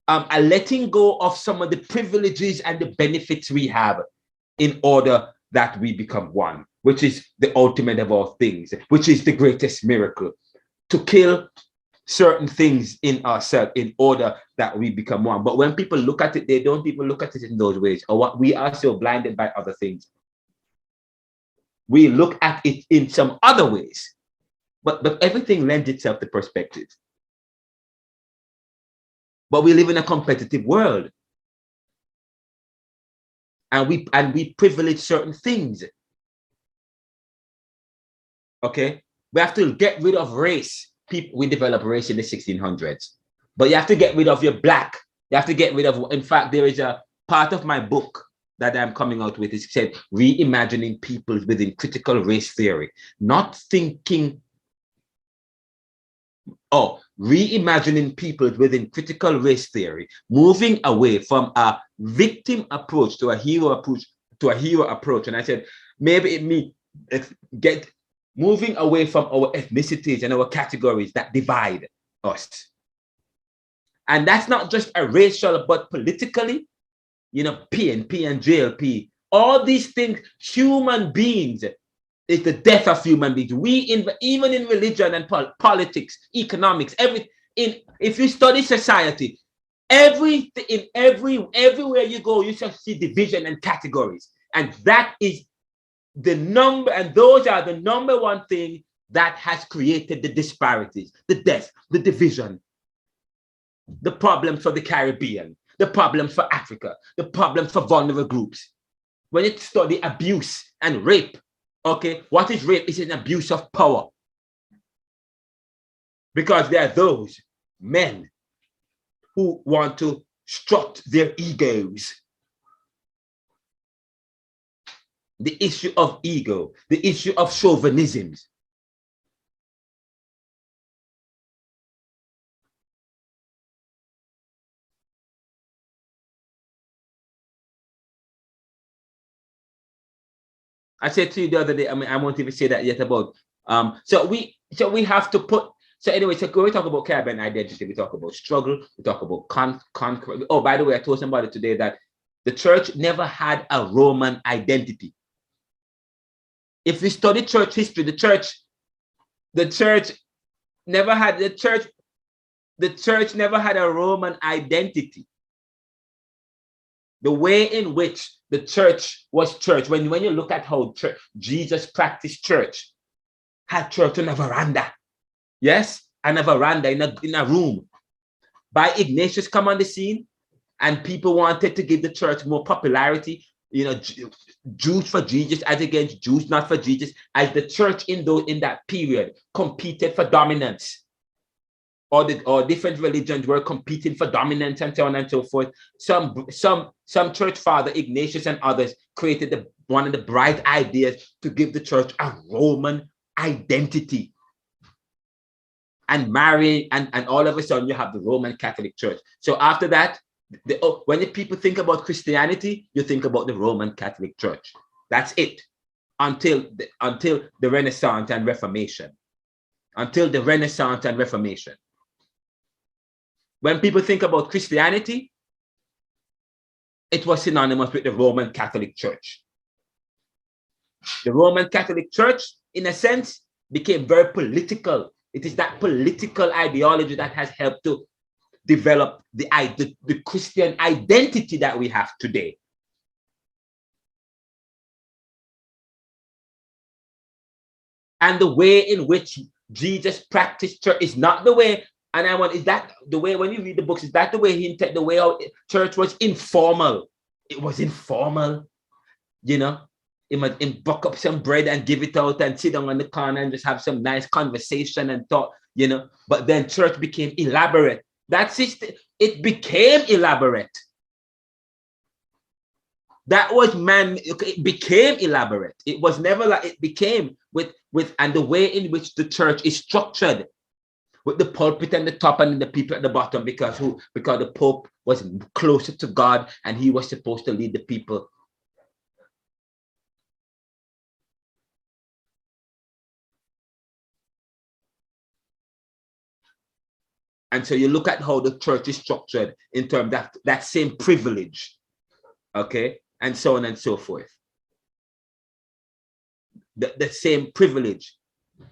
a letting go of some of the privileges and the benefits we have in order that we become one, which is the ultimate of all things, which is the greatest miracle, to kill certain things in ourselves in order that we become one. But when people look at it, they don't even look at it in those ways, or what we are so blinded by other things. We look at it in some other ways. But everything lends itself to perspective. But we live in a competitive world. And we privilege certain things. Okay? We have to get rid of race. We developed race in the 1600s. But you have to get rid of your black. You have to get rid of, in fact, there is a part of my book that I'm coming out with. It's said, reimagining people within critical race theory. Not thinking, reimagining people within critical race theory, moving away from a victim approach to a hero approach. And I said, maybe it means moving away from our ethnicities and our categories that divide us. And that's not just a racial, but politically, PNP and JLP, all these things, human beings, is the death of human beings. Even in religion and politics, economics, everything. If you study society, everywhere you go, you shall see division and categories, and that is those are the number one thing that has created the disparities, the death, the division, the problems for the Caribbean, the problems for Africa, the problems for vulnerable groups. When you study abuse and rape, okay, what is rape? It's an abuse of power. Because there are those men who want to strut their egos. The issue of ego, the issue of chauvinism. I said to you the other day, I mean, I won't even say that yet about, so we have to put, so anyway, so when we talk about Caribbean identity, we talk about struggle, we talk about conquer. Oh, by the way, I told somebody today that the church never had a Roman identity. If we study church history, the church never had a Roman identity. The way in which the church was church, when you look at how Jesus practiced church, had church on a veranda. Yes, and a veranda in a room. By Ignatius come on the scene, and people wanted to give the church more popularity, you know, Jews for Jesus as against Jews not for Jesus, as the church in that period competed for dominance, or different religions were competing for dominance and so on and so forth. Some church father, Ignatius and others, created one of the bright ideas to give the church a Roman identity. And marry, and all of a sudden you have the Roman Catholic Church. So after that, when the people think about Christianity, you think about the Roman Catholic Church. That's it. Until the Renaissance and Reformation. Until the Renaissance and Reformation. When people think about Christianity, it was synonymous with the Roman Catholic Church. The Roman Catholic Church, in a sense, became very political. It is that political ideology that has helped to develop the Christian identity that we have today. And the way in which Jesus practiced church is not the way, is that the way when you read the books, is that the way the way how church was informal? It was informal, you know. He might buck up some bread and give it out and sit down on the corner and just have some nice conversation and talk, you know. But then church became elaborate. It became elaborate. That was it became elaborate. It was never like it became and the way in which the church is structured, with the pulpit and the top and the people at the bottom, because the Pope was closer to God and he was supposed to lead the people. And so you look at how the church is structured in terms of that same privilege, okay, and so on and so forth. The same privilege.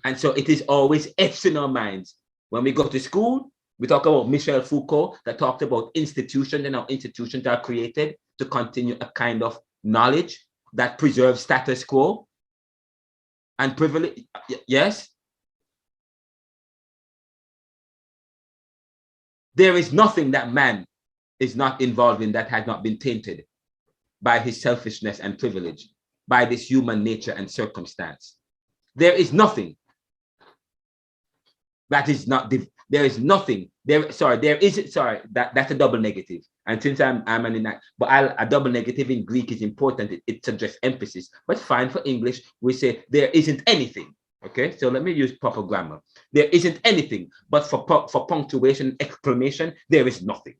And so it is always etched in our minds. When we go to school, we talk about Michel Foucault that talked about institutions and how institutions are created to continue a kind of knowledge that preserves status quo and privilege. Yes. There is nothing that man is not involved in that has not been tainted by his selfishness and privilege, by this human nature and circumstance. There is nothing that is not, there is nothing, that's a double negative. And since I'm an in, but a double negative in Greek is important, it suggests emphasis, but fine for English, we say there isn't anything. Okay, so let me use proper grammar. There isn't anything, but for punctuation, exclamation, there is nothing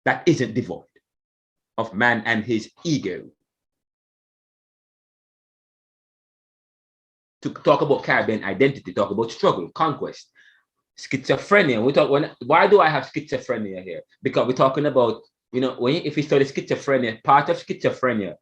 that isn't devoid of man and his ego. To talk about Caribbean identity, talk about struggle, conquest, schizophrenia. Why do I have schizophrenia here? Because we're talking about, you know, if you study schizophrenia, part of schizophrenia,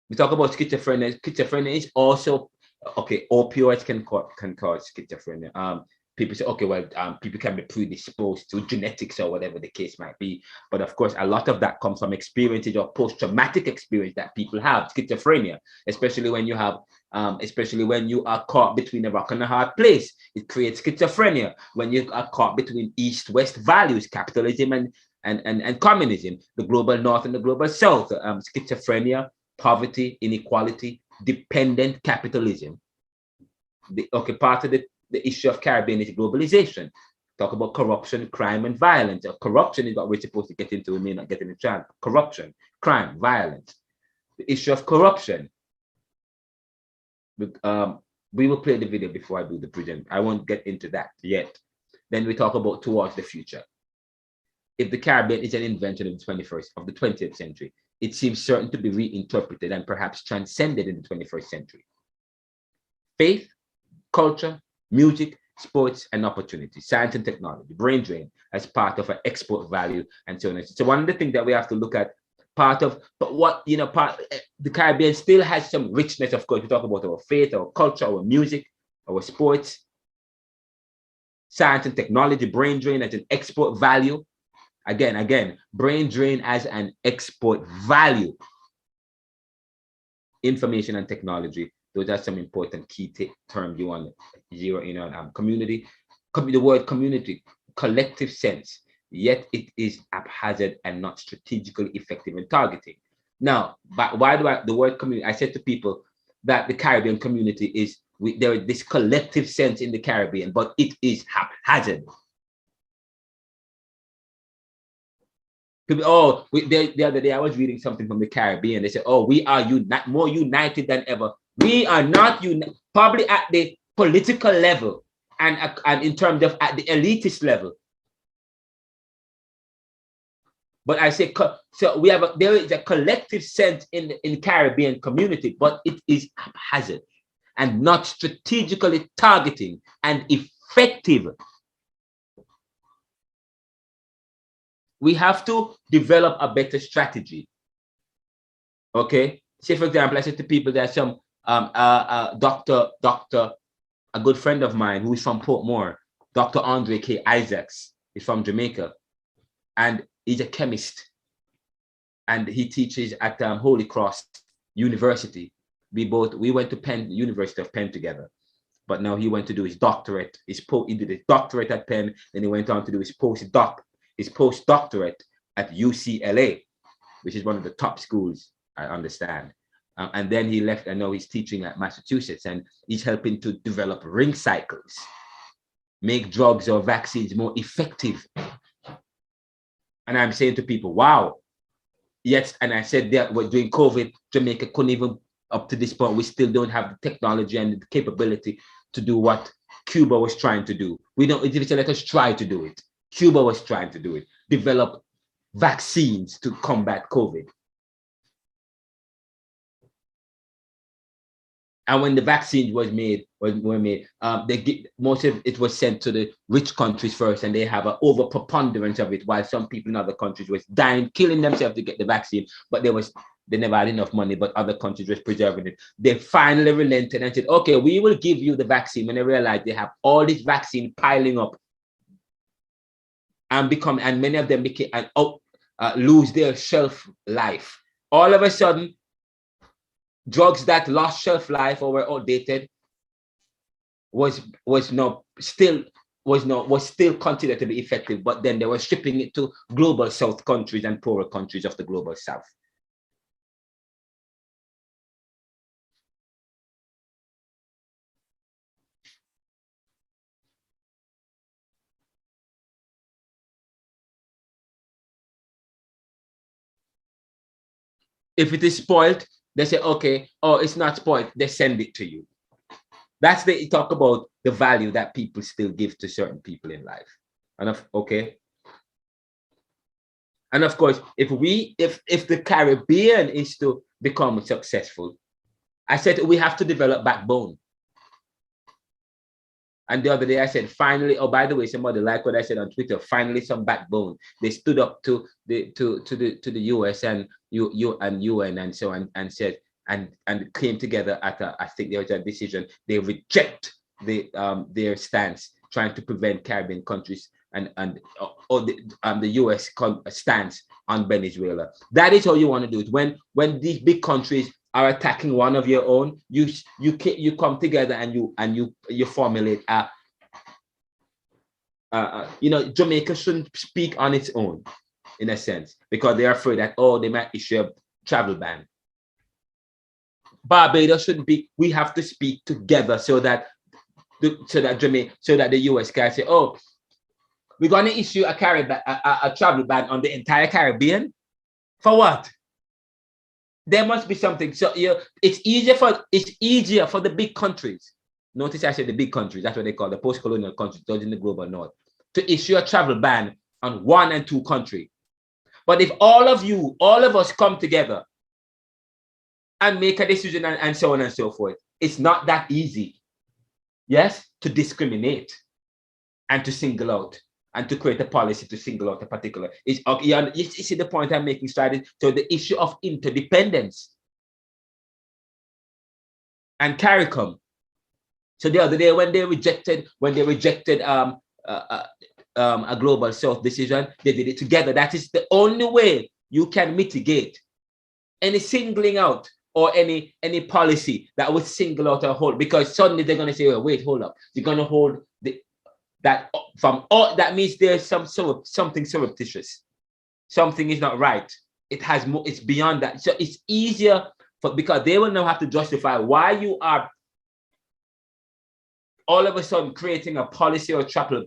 we talk about schizophrenia. Schizophrenia is also, okay, opioids can cause schizophrenia. people say, okay, well, people can be predisposed to genetics or whatever the case might be. But of course, a lot of that comes from experiences or post-traumatic experience that people have, schizophrenia, especially when you have, especially when you are caught between a rock and a hard place. It creates schizophrenia. When you are caught between East-West values, capitalism and communism, the global North and the global South, schizophrenia, poverty, inequality, dependent capitalism. Part of the issue of Caribbean is globalization. Talk about corruption, crime, and violence. Corruption is what we're supposed to get into. We may not get into chance. Corruption, crime, violence. The issue of corruption. We will play the video before I do the present. I won't get into that yet. Then we talk about towards the future. If the Caribbean is an invention of the 20th century, it seems certain to be reinterpreted and perhaps transcended in the 21st century. Faith, culture, music, sports, and opportunity, science and technology, brain drain as part of an export value, and so on. So one of the things that we have to look at, the Caribbean still has some richness, of course. We talk about our faith, our culture, our music, our sports, science and technology, brain drain as an export value. Again, brain drain as an export value. Information and technology. Those are some important key terms you want to zero in on. Community, the word community, collective sense, yet it is haphazard and not strategically effective in targeting. Now, but why do the word community? I said to people that the Caribbean community is, there is this collective sense in the Caribbean, but it is haphazard. The other day I was reading something from the Caribbean. They said, oh, we are more united than ever. We are not probably at the political level and in terms of at the elitist level. But I say, so there is a collective sense in Caribbean community, but it is haphazard and not strategically targeting and effective. We have to develop a better strategy. Okay. Say, for example, I said to people that some doctor, a good friend of mine who is from Portmore, Dr. Andre K. Isaacs, is from Jamaica, and he's a chemist, and he teaches at Holy Cross University. We went to Penn, University of Penn together, but now he went to do his doctorate. He did his doctorate at Penn, then he went on to do his postdoctorate at UCLA, which is one of the top schools, I understand. And then he left, and now he's teaching at Massachusetts, and he's helping to develop ring cycles, make drugs or vaccines more effective. And I'm saying to people, wow. Yes, and I said that during COVID, Jamaica couldn't even, up to this point, we still don't have the technology and the capability to do what Cuba was trying to do. We don't, if it's let us try to do it. Cuba was trying to do it, develop vaccines to combat COVID. And when the vaccines were made, most of it was sent to the rich countries first, and they have an over preponderance of it, while some people in other countries was dying, killing themselves to get the vaccine, but they never had enough money, but other countries was preserving it. They finally relented and said, okay, we will give you the vaccine. When they realized they have all this vaccine piling up and many of them became lose their shelf life. All of a sudden, drugs that lost shelf life or were outdated was still considered to be effective, but then they were shipping it to global South countries and poorer countries of the global South. If it is spoiled, they say, okay, oh, it's not spoiled, they send it to you. That's they talk about the value that people still give to certain people in life. And of course, if the Caribbean is to become successful, I said we have to develop backbone. And the other day I said, finally, oh, by the way, somebody liked what I said on Twitter, finally some backbone. They stood up to the US and UN and so on, and said, and came together at I think there was a decision. They reject their stance, trying to prevent Caribbean countries or the U.S. stance on Venezuela. That is how you want to do it. When these big countries are attacking one of your own, you come together and you formulate Jamaica shouldn't speak on its own, in a sense, because they're afraid that they might issue a travel ban. Barbados shouldn't be. We have to speak together so that the US can say, we're going to issue a travel ban on the entire Caribbean. For what? There must be something. So it's easier for the big countries. Notice I said the big countries. That's what they call the post-colonial countries, those in the global north, to issue a travel ban on 1 and 2 countries. But if all of us come together and make a decision and so on and so forth, it's not that easy, yes, to discriminate and to single out and to create a policy to single out a particular. You see the point I'm making, Strider? So the issue of interdependence and CARICOM. So the other day when they rejected a Global South decision, they did it together. That is the only way you can mitigate any singling out or any policy that would single out a whole, because suddenly they're going to say, well, wait, hold up. You're going to hold that means there's something surreptitious. Something is not right. It has more, it's beyond that. So it's easier because they will now have to justify why you are all of a sudden creating a policy or travel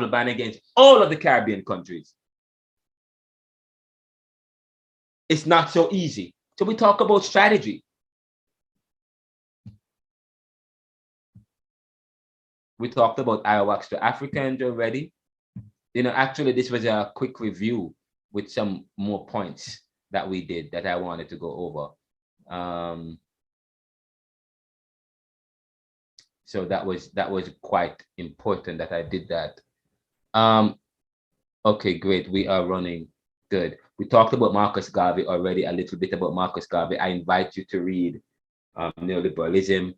ban against all of the Caribbean countries. It's not so easy. So we talk about strategy. We talked about IOWAX to Africans already. Actually, this was a quick review with some more points that we did that I wanted to go over. So that was quite important that I did that. Okay, great. We are running good. We talked about Marcus Garvey already, a little bit about Marcus Garvey. I invite you to read Neoliberalism.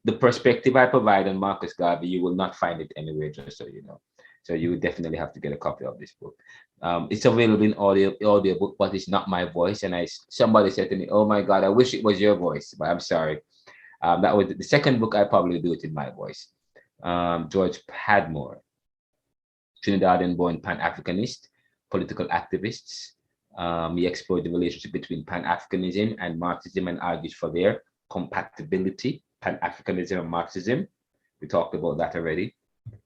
The perspective I provide on Marcus Garvey, you will not find it anywhere, just so you know. So you would definitely have to get a copy of this book. It's available in audio book, but it's not my voice. And somebody said to me, "Oh my God, I wish it was your voice," but I'm sorry. That was the second book. I probably do it in my voice. George Padmore, Trinidadian-born Pan-Africanist, political activists. He explored the relationship between Pan-Africanism and Marxism and argues for their compatibility. Pan-Africanism and Marxism. We talked about that already.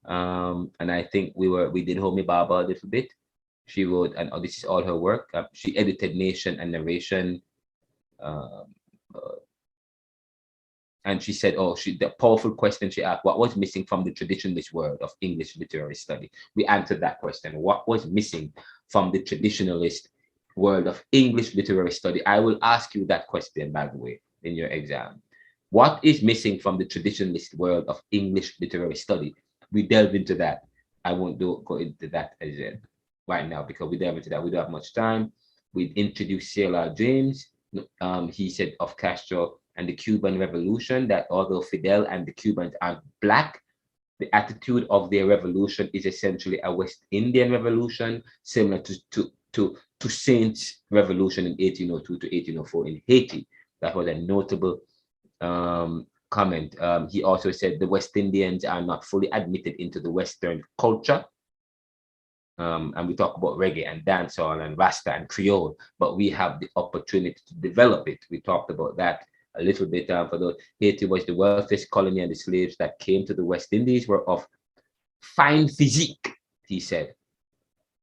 And I think we did Homi Bhabha a little bit. She wrote, and this is all her work. She edited Nation and Narration. And she said, the powerful question she asked, what was missing from the traditionalist world of English literary study? We answered that question. What was missing from the traditionalist world of English literary study? I will ask you that question, by the way, in your exam. What is missing from the traditionalist world of English literary study? We delve into that. I won't go into that as yet right now because we delve into that. We don't have much time. We introduced C.L.R. James. He said of Castro and the Cuban Revolution that although Fidel and the Cubans aren't black, the attitude of their revolution is essentially a West Indian revolution, similar to Saint's revolution in 1802 to 1804 in Haiti. That was a notable comment. He also said the West Indians are not fully admitted into the Western culture. And we talk about reggae and dancehall and Rasta and Creole, but we have the opportunity to develop it. We talked about that a little bit. For those, Haiti was the wealthiest colony, and the slaves that came to the West Indies were of fine physique, he said.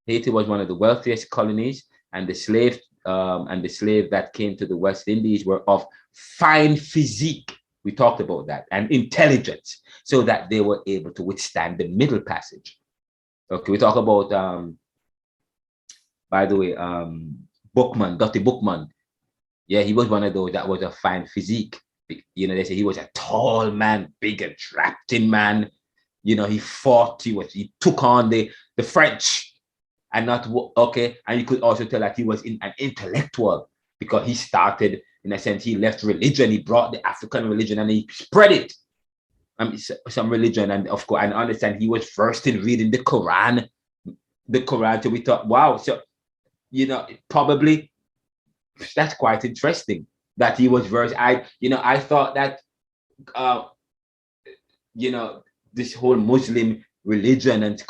Haiti was one of the wealthiest colonies, and the slave that came to the West Indies were of fine physique. We talked about that, and intelligence, so that they were able to withstand the Middle Passage. Okay, we talk about, by the way, Bookman, Dottie Bookman. Yeah, he was one of those that was a fine physique. They say he was a tall man, big and drafting man. He fought, he took on the French. And and you could also tell that he was an intellectual because he started, in a sense, he left religion, he brought the African religion and he spread it. some religion, and of course, and understand he was versed in reading the Quran. So we thought, wow, so probably that's quite interesting that he was versed. I thought that this whole Muslim religion and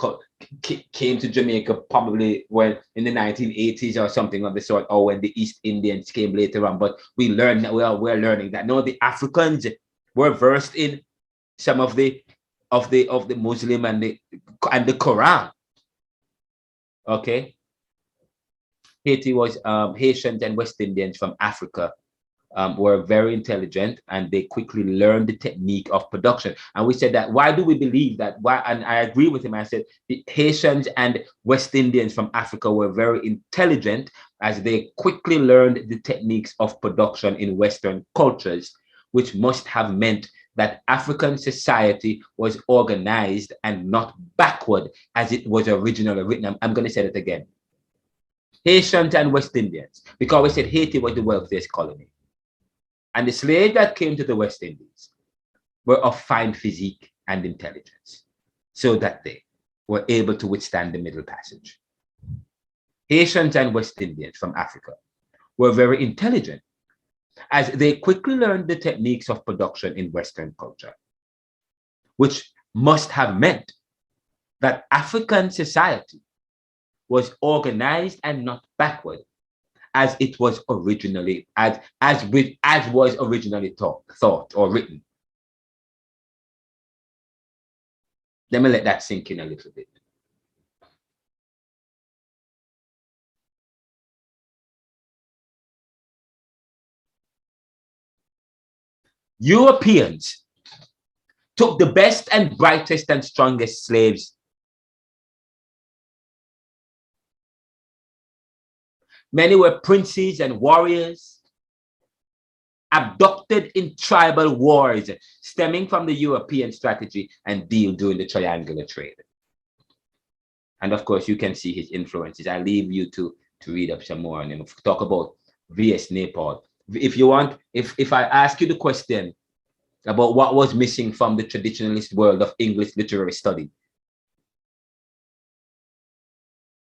came to Jamaica probably when in the 1980s or something of the sort, or when the East Indians came later on. But we learned that we're learning that no, the Africans were versed in some of the Muslim and the Quran. Okay. Haiti was Haitians and West Indians from Africa were very intelligent, and they quickly learned the technique of production. And we said that, why do we believe that? Why? And I agree with him. I said the Haitians and West Indians from Africa were very intelligent, as they quickly learned the techniques of production in Western cultures, which must have meant that African society was organized and not backward as it was originally written. I'm going to say that again. Haitians and West Indians, because we said Haiti was the wealthiest colony. And the slaves that came to the West Indies were of fine physique and intelligence, so that they were able to withstand the Middle Passage. Haitians and West Indians from Africa were very intelligent, as they quickly learned the techniques of production in Western culture, which must have meant that African society was organized and not backward, as it was originally, as was originally thought or written. Let me let that sink in a little bit. Europeans took the best and brightest and strongest slaves. Many were princes and warriors, abducted in tribal wars stemming from the European strategy and deal during the triangular trade. And of course, you can see his influences. I leave you to read up some more and talk about V.S. Naipaul. If you want, if I ask you the question about what was missing from the traditionalist world of English literary study,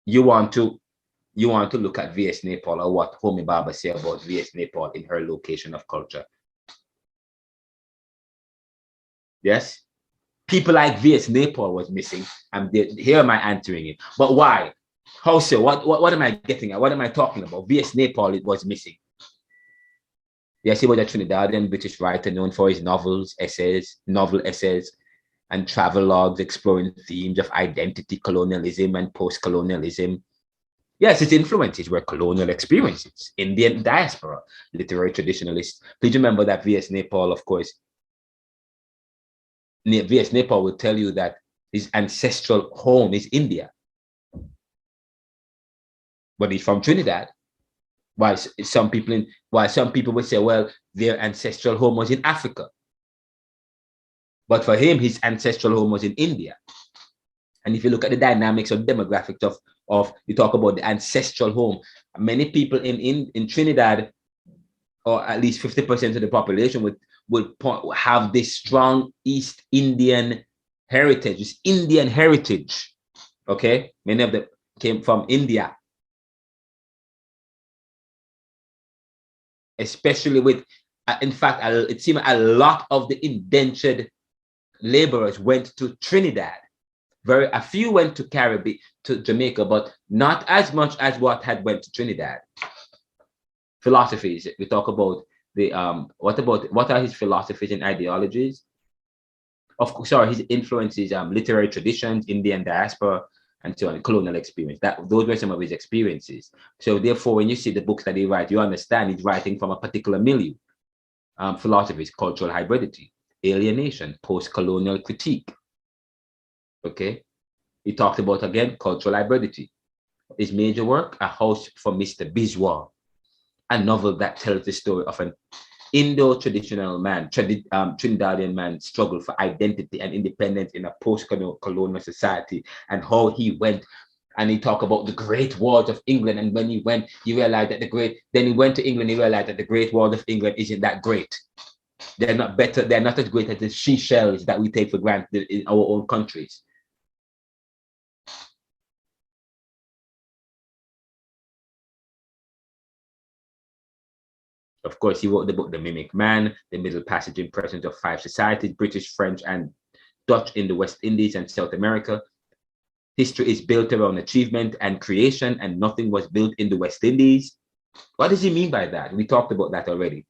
you want to look at V.S. Naipaul, or what Homi Bhabha say about V.S. Naipaul in her location of culture. Yes? People like V.S. Naipaul was missing, and here am I answering it. But why? How so? What am I getting at? What am I talking about? V.S. Naipaul, it was missing. Yes, he was a Trinidadian British writer known for his novel essays, and travel logs exploring themes of identity, colonialism, and post-colonialism. Yes, his influences were colonial experiences, Indian diaspora, literary traditionalists. Please remember that V.S. Naipaul, of course, V.S. Naipaul will tell you that his ancestral home is India. But he's from Trinidad. While some people would say, well, their ancestral home was in Africa. But for him, his ancestral home was in India. And if you look at the dynamics or demographics of you talk about the ancestral home, many people in Trinidad, or at least 50% of the population would have this strong East Indian heritage, this Indian heritage. Okay, many of them came from India, especially with, in fact, it seemed a lot of the indentured laborers went to Trinidad. A few went to Jamaica, but not as much as what had went to Trinidad. Philosophies, we talk about what are his philosophies and ideologies? Of course, his influences, literary traditions, Indian diaspora, and so on, colonial experience. Those were some of his experiences. So therefore, when you see the books that he writes, you understand he's writing from a particular milieu. Philosophies, cultural hybridity, alienation, post-colonial critique. Okay, he talked about, again, cultural hybridity. His major work, A House for Mr. Biswar, a novel that tells the story of an Indo-traditional man, Trinidadian man, struggle for identity and independence in a post-colonial society, and how he went. And he talked about the Great Walls of England. And when he went, he realized that then he went to England, he realized that the Great Walls of England isn't that great. They're not better. They're not as great as the seashells that we take for granted in our own countries. Of course, he wrote the book The Mimic Man, The Middle Passage Impressions of Five Societies, British, French, and Dutch in the West Indies and South America. History is built around achievement and creation, and nothing was built in the West Indies. What does he mean by that? We talked about that already.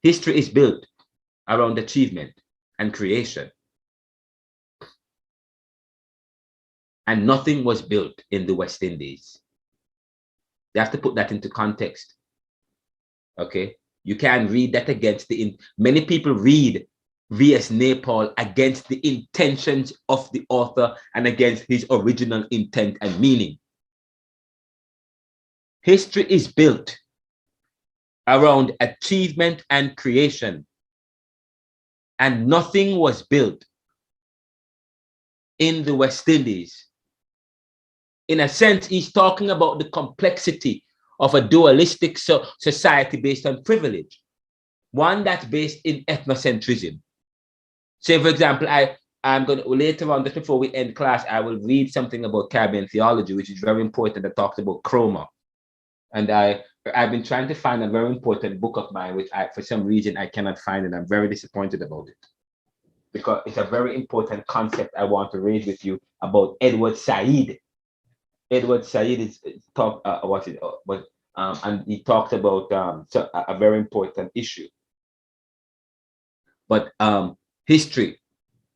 History is built around achievement and creation, and nothing was built in the West Indies. You have to put that into context. Okay, you can read that against many people read V.S. Naipaul against the intentions of the author and against his original intent and meaning. History is built around achievement and creation, and nothing was built in the West Indies. In a sense, he's talking about the complexity of a dualistic society based on privilege, one that's based in ethnocentrism. Say, for example, I'm going to, later on, just before we end class, I will read something about Caribbean theology, which is very important, that talks about chroma. And I've been trying to find a very important book of mine, which for some reason I cannot find, and I'm very disappointed about it. Because it's a very important concept I want to raise with you about Edward Said. Edward Said is and he talked about a very important issue. But history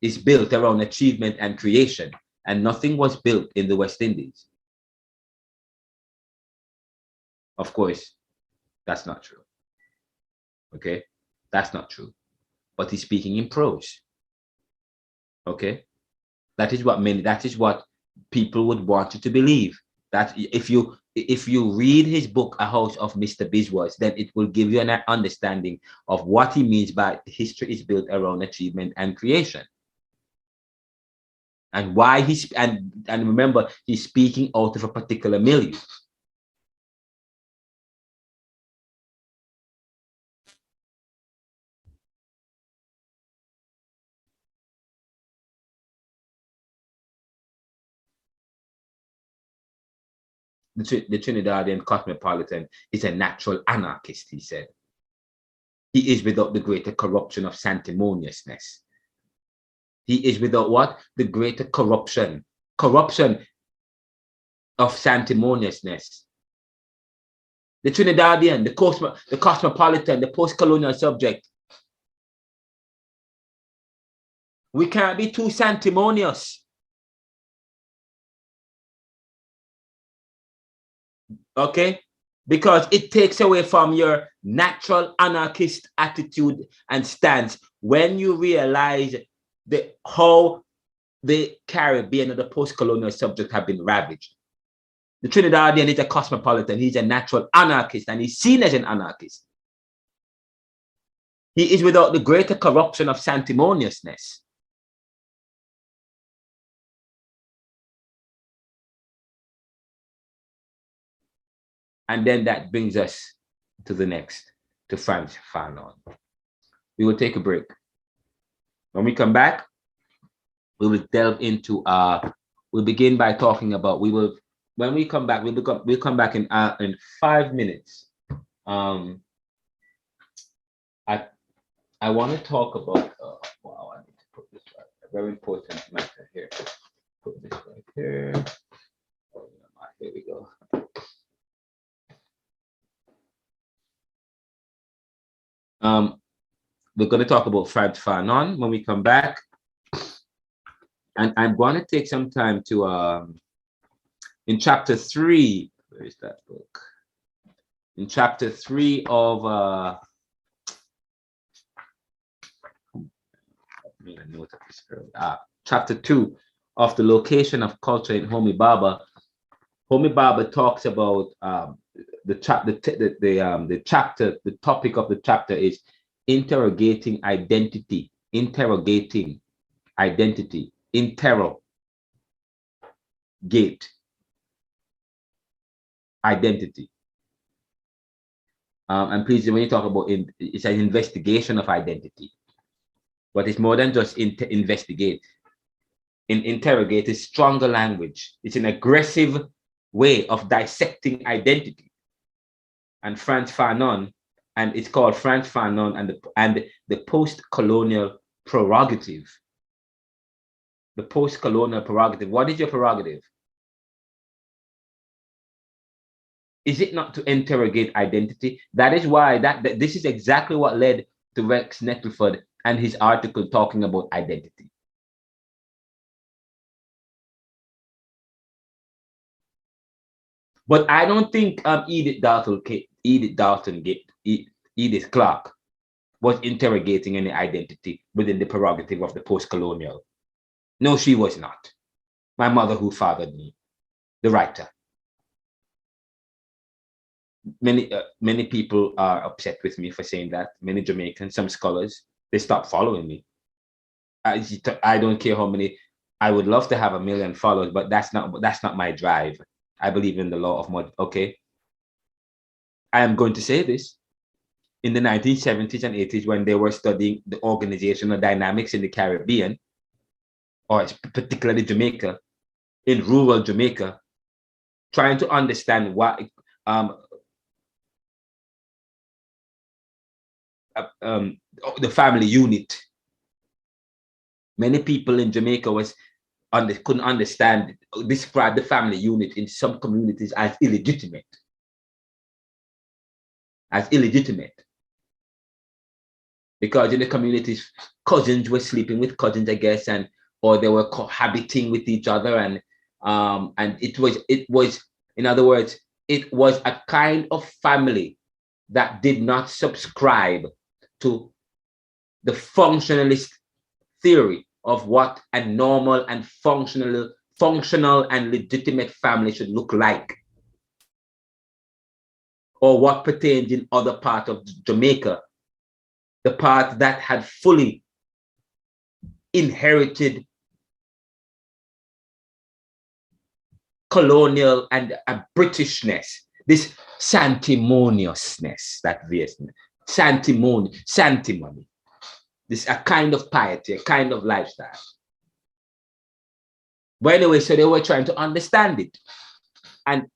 is built around achievement and creation, and nothing was built in the West Indies. Of course, that's not true. Okay, that's not true. But he's speaking in prose. Okay, that is what people would want you to believe. That if you read his book, A House of Mr. Biswas, then it will give you an understanding of what he means by history is built around achievement and creation. And why and remember, he's speaking out of a particular milieu. The Trinidadian cosmopolitan is a natural anarchist, he said. He is without the greater corruption of sanctimoniousness. He is without what? The greater corruption of sanctimoniousness. The Trinidadian, the cosmopolitan, the post-colonial subject. We can't be too sanctimonious. Okay? Because it takes away from your natural anarchist attitude and stance when you realize how the Caribbean or the post-colonial subject have been ravaged. The Trinidadian is a cosmopolitan. He's a natural anarchist, and he's seen as an anarchist. He is without the greater corruption of sanctimoniousness. And then that brings us to the next, to Frantz Fanon. We will take a break. When we come back, we will delve into, we'll begin by talking about, when we come back, we'll come back in 5 minutes. I want to talk about, wow, I need to put this right, a very important matter here. Put this right here. Here we go. We're going to talk about Frantz Fanon when we come back. And I'm going to take some time to, in chapter 3, where is that book? In chapter 3 of, I made a note of this earlier. Chapter 2 of The Location of Culture in Homi Bhabha. Homi Bhabha talks about the topic of the chapter is interrogating identity, interrogate, identity. And please, when you talk about it's an investigation of identity, but it's more than just investigate. Interrogate is stronger language. It's an aggressive way of dissecting identity. And Frantz Fanon, and it's called Frantz Fanon and the post-colonial prerogative. The post-colonial prerogative. What is your prerogative? Is it not to interrogate identity? That is why this is exactly what led to Rex Nettleford and his article talking about identity. But I don't think Edith Clarke was interrogating any identity within the prerogative of the post-colonial. No, she was not. My mother who fathered me, the writer. Many people are upset with me for saying that. Many Jamaicans, some scholars, they stopped following me. I don't care how many. I would love to have 1 million followers, but that's not my drive. I believe in the law of mud. Okay, I am going to say this. In the 1970s and 80s, when they were studying the organizational dynamics in the Caribbean, or particularly Jamaica, in rural Jamaica, trying to understand what the family unit. Many people in Jamaica couldn't understand, describe the family unit in some communities as illegitimate. Because in the communities, cousins were sleeping with cousins, I guess, or they were cohabiting with each other, and it was, in other words, it was a kind of family that did not subscribe to the functionalist theory of what a normal and functional and legitimate family should look like, or what pertains in other parts of Jamaica, the part that had fully inherited colonial and a Britishness, this sanctimoniousness, sanctimony, this a kind of piety, a kind of lifestyle. But anyway, so they were trying to understand it, and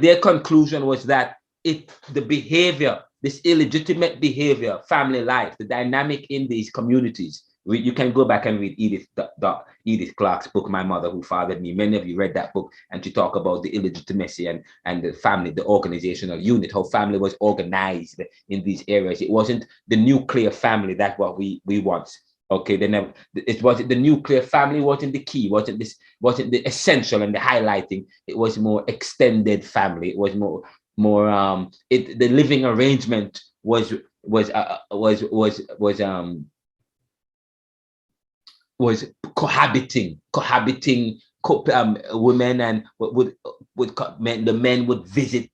their conclusion was that the behavior, this illegitimate behavior, family life, the dynamic in these communities. You can go back and read Edith Clarke's book, My Mother Who Fathered Me. Many of you read that book, and she talk about the illegitimacy and the family, the organizational unit, how family was organized in these areas. It wasn't the nuclear family. That's what we want. Okay, it wasn't the nuclear family, wasn't the key, wasn't the essential and the highlighting. It was more extended family. It was more the living arrangement was cohabiting women, and the men would visit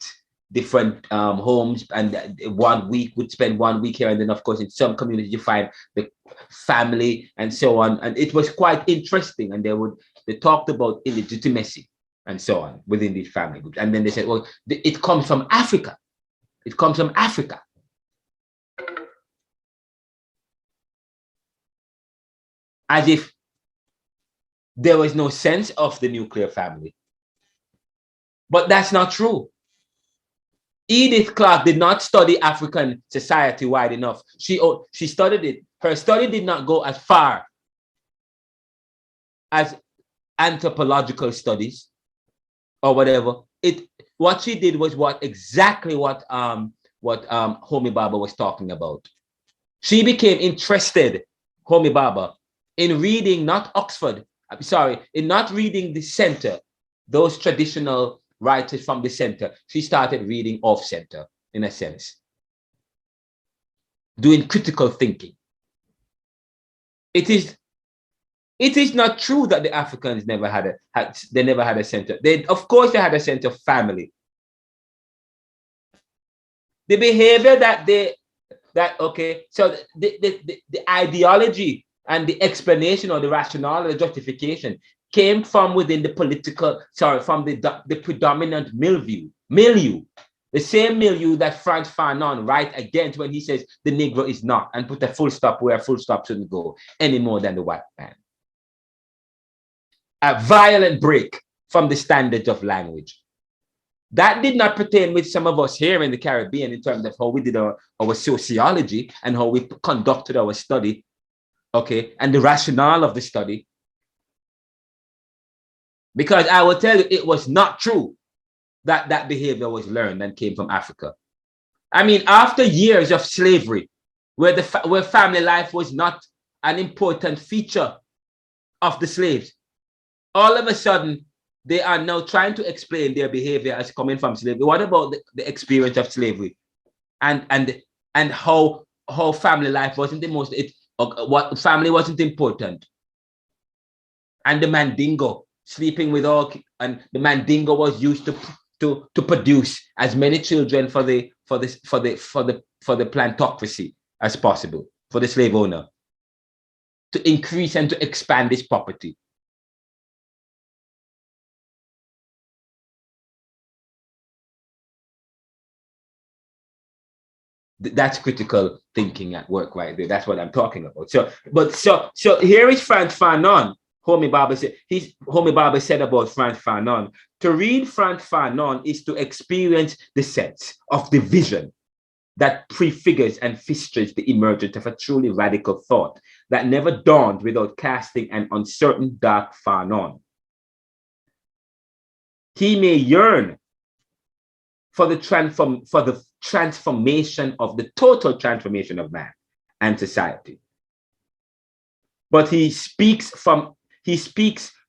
different homes, and 1 week would spend 1 week here, and then of course in some communities you find the family and so on, and it was quite interesting. And they talked about illegitimacy and so on within these family groups, and then they said, well, it comes from Africa. It comes from Africa. As if there was no sense of the nuclear family. But that's not true. Edith Clarke did not study African society wide enough. She studied it. Her study did not go as far as anthropological studies or whatever. What she did was exactly what Homi Bhabha was talking about. She became interested, Homi Bhabha, in reading in not reading the center, those traditional writers from the center. She started reading off center, in a sense, doing critical thinking. It is not true that the Africans never had a center. Of course they had a center of family. The behavior so the ideology and the explanation or the rationale or the justification came from within the from the predominant milieu The same milieu that Frantz Fanon write against when he says the Negro is not, and put a full stop where a full stop shouldn't go any more than the white man. A violent break from the standards of language. That did not pertain with some of us here in the Caribbean in terms of how we did our sociology and how we conducted our study, okay, and the rationale of the study. Because I will tell you, it was not true that that behavior was learned and came from Africa. I mean, after years of slavery, where family life was not an important feature of the slaves, all of a sudden, they are now trying to explain their behavior as coming from slavery. What about the experience of slavery, and how family life wasn't the most? What family wasn't important, and the Mandingo sleeping with all, and the Mandingo was used to produce as many children for the plantocracy as possible, for the slave owner, to increase and to expand his property. That's critical thinking at work right there. That's what I'm talking about. So here is Frantz Fanon. Homi Bhabha said about Frantz Fanon, to read Frantz Fanon is to experience the sense of division that prefigures and fisters the emergence of a truly radical thought that never dawned without casting an uncertain dark Fanon. He may yearn for the transformation of the total transformation of man and society. But he speaks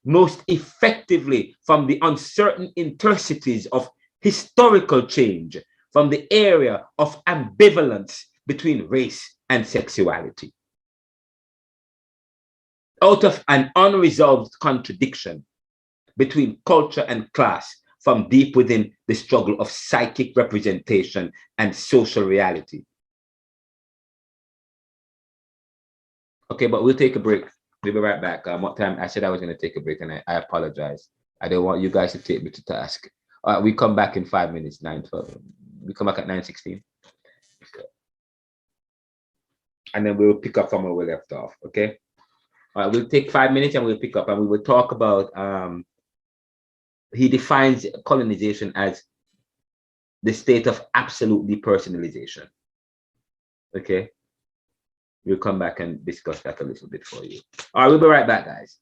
most effectively from the uncertain interstices of historical change, from the area of ambivalence between race and sexuality. Out of an unresolved contradiction between culture and class, from deep within the struggle of psychic representation and social reality. Okay, but we'll take a break. We'll be right back. What time? I said I was going to take a break, and I apologize. I don't want you guys to take me to task. We come back in 5 minutes, 9:12. We come back at 9:16. And then we'll pick up from where we left off, okay? All right, we'll take 5 minutes and we'll pick up, and we will talk about he defines colonization as the state of absolute depersonalization. Okay, we'll come back and discuss that a little bit for you. All right, we'll be right back, guys.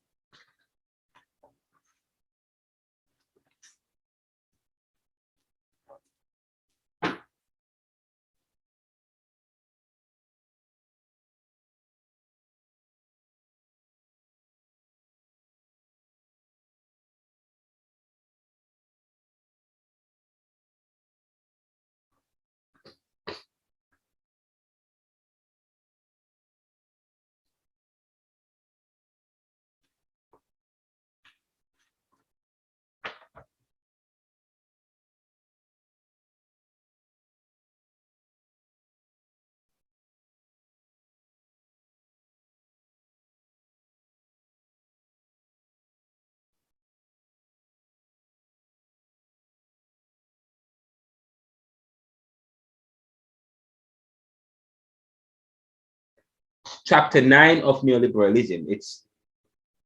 Chapter 9 of neoliberalism. It's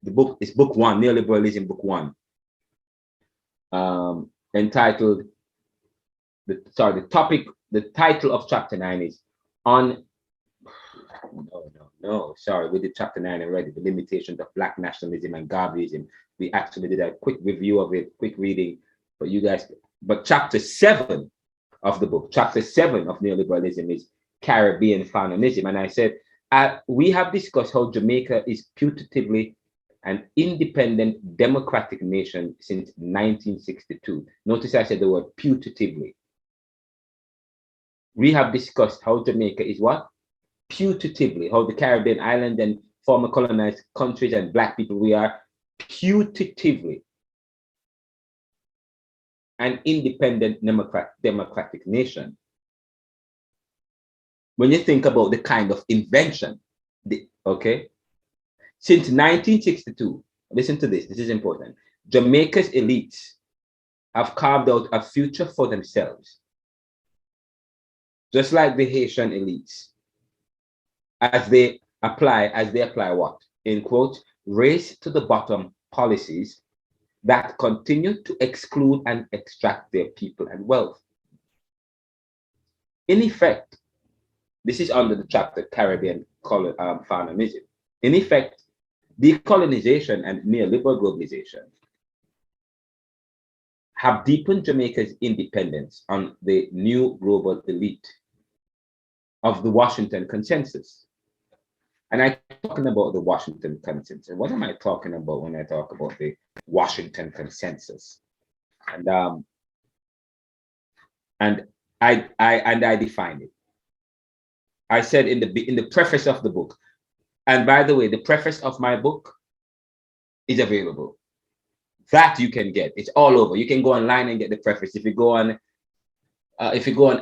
book 1, neoliberalism, book 1. Entitled, the title of chapter 9 is on, we did chapter 9 already, the limitations of Black nationalism and Garveyism. We actually did a quick review of it, quick reading, but chapter 7 of the book, chapter 7 of neoliberalism is Caribbean Fanonism. And I said, we have discussed how Jamaica is putatively an independent democratic nation since 1962. Notice I said the word putatively. We have discussed how Jamaica is what? Putatively, how the Caribbean island and former colonized countries and Black people, we are putatively an independent democratic nation. When you think about the kind of invention, okay? Since 1962, listen to this is important. Jamaica's elites have carved out a future for themselves just like the Haitian elites, as they apply what? In quote, race to the bottom policies that continue to exclude and extract their people and wealth. In effect, this is under the chapter Caribbean Fanonism. In effect, decolonization and neoliberal globalization have deepened Jamaica's independence on the new global elite of the Washington Consensus. And I'm talking about the Washington Consensus. What am I talking about when I talk about the Washington Consensus? And I define it. I said in the preface of the book, and by the way, the preface of my book is available. That you can get. It's all over. You can go online and get the preface. If you go on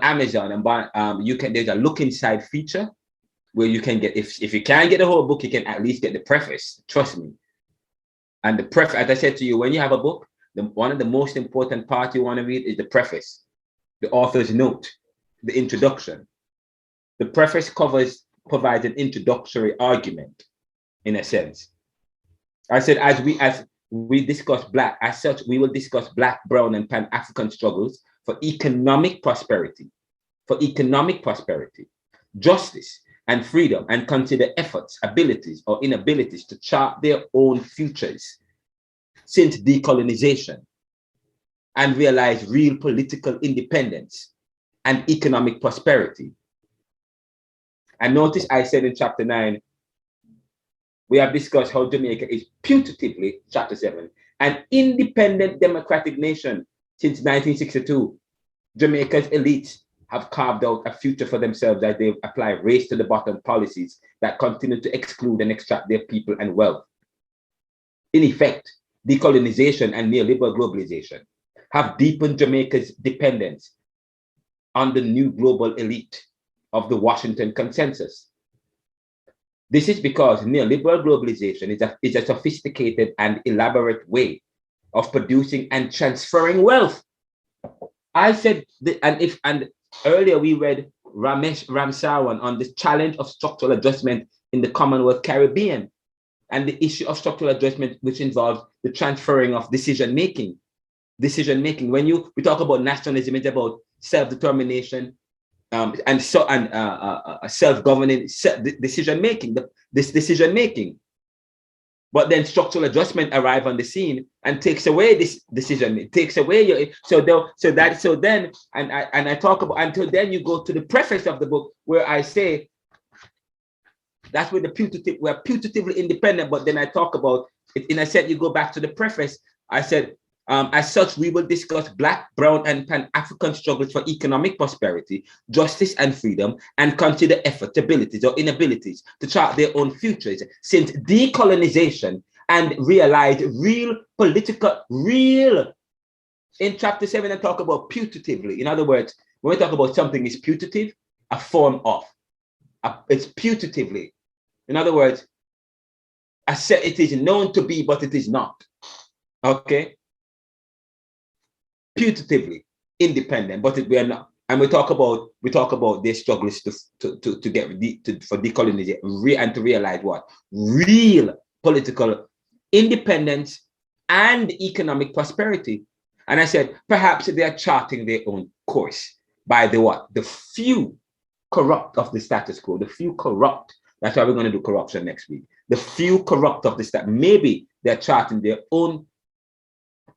Amazon and buy, there's a look inside feature where you can get, if you can't get the whole book, you can at least get the preface. Trust me. And the preface, as I said to you, when you have a book, one of the most important parts you want to read is the preface, the author's note, the introduction. The preface provides an introductory argument, in a sense. I said, as we discuss as such, we will discuss Black, Brown, and Pan-African struggles for economic prosperity, justice, and freedom, and consider efforts, abilities, or inabilities to chart their own futures since decolonization, and realize real political independence and economic prosperity. And notice I said in chapter 9, we have discussed how Jamaica is putatively, chapter 7, an independent democratic nation since 1962. Jamaica's elites have carved out a future for themselves as they apply race to the bottom policies that continue to exclude and extract their people and wealth. In effect, decolonization and neoliberal globalization have deepened Jamaica's dependence on the new global elite of the Washington Consensus. This is because neoliberal globalization is a sophisticated and elaborate way of producing and transferring wealth. I said, and earlier we read Ramesh Ramsarwan on the challenge of structural adjustment in the Commonwealth Caribbean, and the issue of structural adjustment, which involves the transferring of decision-making. When we talk about nationalism, it's about self-determination, and self-governing decision-making, this decision-making. But then structural adjustment arrive on the scene and takes away this decision. It takes away your and I talk about, until then you go to the preface of the book where I say that's where we're putatively independent. But then I talk about it, and I said you go back to the preface. I said, as such, we will discuss Black, Brown, and Pan-African struggles for economic prosperity, justice, and freedom, and consider efforts, abilities, or inabilities to chart their own futures since decolonization, and realize real. In chapter 7, I talk about putatively. In other words, when we talk about something is putative, a form of. It's putatively. In other words, I said it is known to be, but it is not. Okay? Putatively independent, but we are not. And we talk about their struggles for decolonization and to realize what? Real political independence and economic prosperity. And I said, perhaps they are charting their own course by the few corrupt of the status quo, the few corrupt. That's why we're going to do corruption next week. The few corrupt of the status, maybe they're charting their own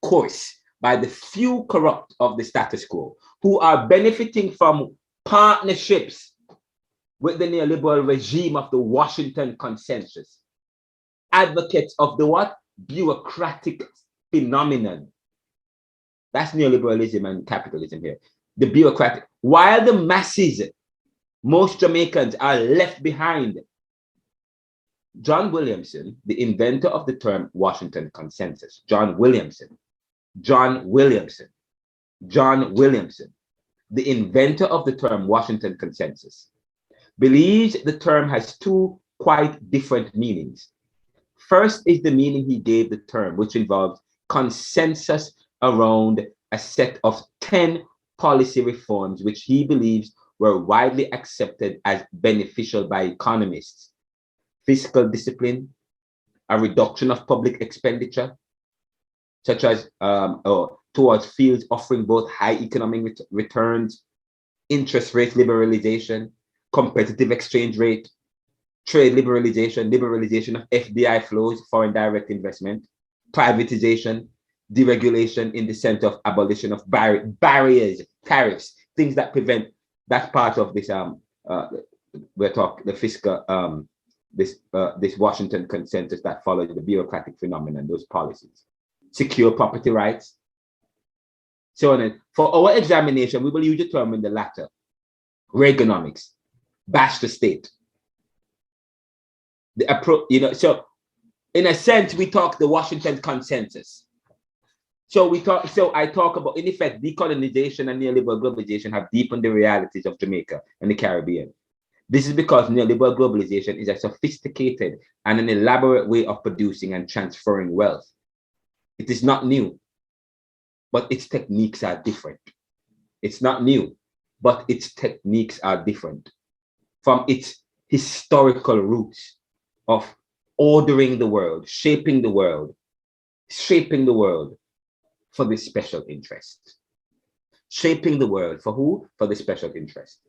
course by the few corrupt of the status quo who are benefiting from partnerships with the neoliberal regime of the Washington Consensus. Advocates of the what? Bureaucratic phenomenon. That's neoliberalism and capitalism here. The bureaucratic. While the masses, most Jamaicans are left behind. John Williamson, the inventor of the term Washington Consensus, John Williamson, the inventor of the term Washington Consensus, believes the term has two quite different meanings. First is the meaning he gave the term, which involves consensus around a set of 10 policy reforms, which he believes were widely accepted as beneficial by economists. Fiscal discipline, a reduction of public expenditure, such as towards fields offering both high economic returns, interest rate liberalization, competitive exchange rate, trade liberalization, liberalization of FDI flows, foreign direct investment, privatization, deregulation in the sense of abolition of barriers, tariffs, things that prevent that part of this we're talking the fiscal this Washington consensus that follows the bureaucratic phenomenon, those policies, secure property rights, so on. And for our examination, we will usually determine the latter. Reaganomics, bash the state. The approach, so in a sense, we talk the Washington consensus. So I talk about, in effect, decolonization and neoliberal globalization have deepened the realities of Jamaica and the Caribbean. This is because neoliberal globalization is a sophisticated and an elaborate way of producing and transferring wealth. It is not new, but its techniques are different. It's not new, but its techniques are different from its historical roots of ordering the world, shaping the world for this special interest. Shaping the world for who? For the special interest.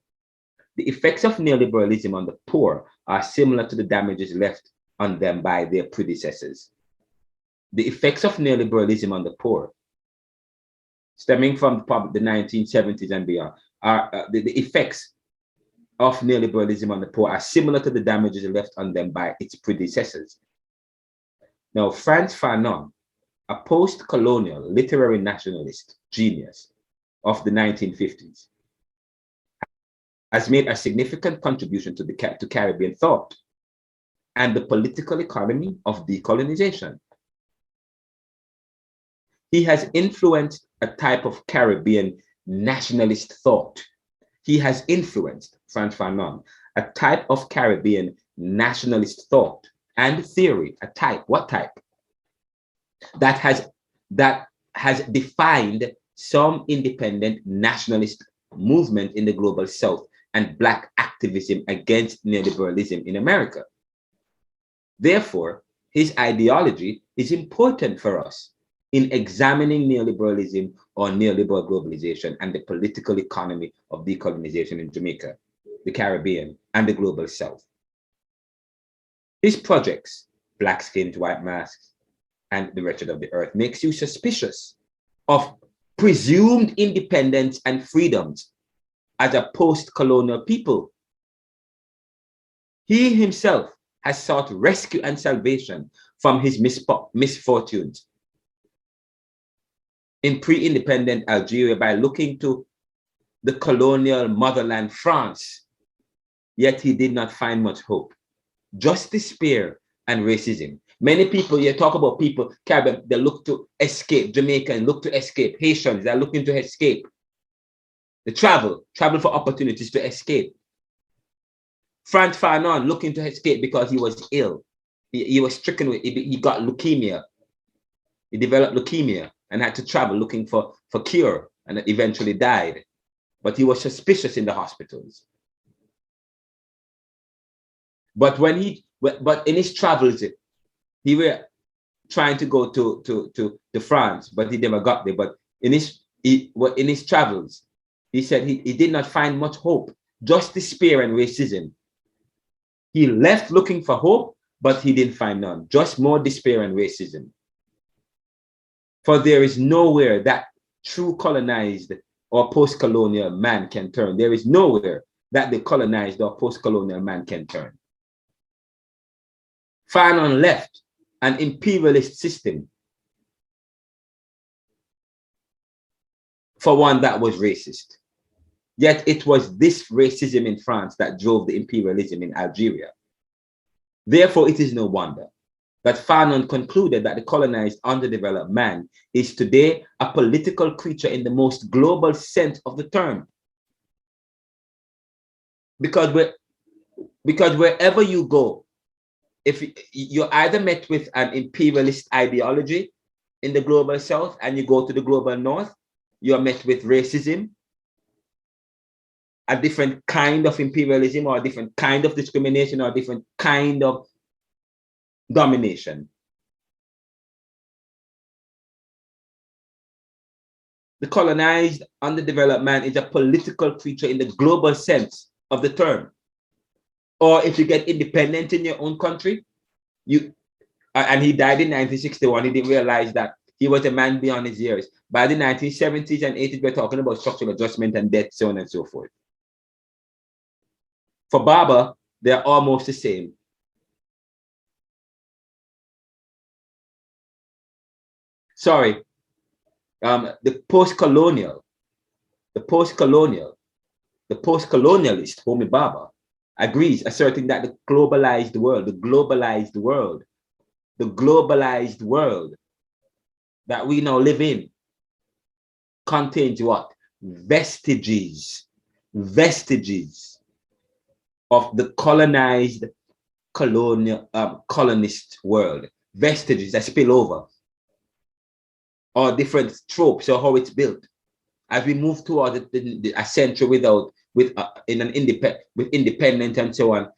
The effects of neoliberalism on the poor are similar to the damages left on them by their predecessors. The effects of neoliberalism on the poor, stemming from the 1970s and beyond, are the effects of neoliberalism on the poor are similar to the damages left on them by its predecessors. Now, Frantz Fanon, a post-colonial literary nationalist genius of the 1950s, has made a significant contribution to Caribbean thought and the political economy of decolonization. He has influenced a type of Caribbean nationalist thought. He has influenced, Frantz Fanon, a type of Caribbean nationalist thought and theory, a type, what type? That has defined some independent nationalist movement in the global South and Black activism against neoliberalism in America. Therefore, his ideology is important for us in examining neoliberalism or neoliberal globalization and the political economy of decolonization in Jamaica, the Caribbean, and the global South. His projects, Black Skins, White Masks, and The Wretched of the Earth, makes you suspicious of presumed independence and freedoms as a post-colonial people. He himself has sought rescue and salvation from his misfortunes in pre-independent Algeria by looking to the colonial motherland France, yet he did not find much hope. Just despair and racism. Many people, you talk about people, Caribbean, they look to escape, Jamaican look to escape, Haitians, they're looking to escape. They travel for opportunities to escape. Frantz Fanon looking to escape because he was ill. He was stricken with, he got leukemia. He developed leukemia and had to travel looking for cure and eventually died. But he was suspicious in the hospitals. But in his travels, he were trying to go to France, but he never got there. But in his travels, he said he did not find much hope, just despair and racism. He left looking for hope, but he didn't find none, just more despair and racism. For there is nowhere that true colonized or post-colonial man can turn. There is nowhere that the colonized or post-colonial man can turn. Fanon left an imperialist system for one that was racist. Yet it was this racism in France that drove the imperialism in Algeria. Therefore, it is no wonder that Fanon concluded that the colonized, underdeveloped man is today a political creature in the most global sense of the term. Because wherever you go, if you're either met with an imperialist ideology in the global South and you go to the global North, you're met with racism a different kind of imperialism or a different kind of discrimination or a different kind of domination. The colonized, underdeveloped man is a political creature in the global sense of the term. Or if you get independent in your own country, and he died in 1961, he didn't realize that he was a man beyond his years. By the 1970s and 80s, we're talking about structural adjustment and death, so on and so forth. For Bhabha, they're almost the same. Sorry, the post-colonialist, Homi Bhabha, agrees, asserting that the globalized world that we now live in contains what? Vestiges of the colonized colonist world. Vestiges that spill over, or different tropes, or how it's built. As we move toward a century with independence and so on,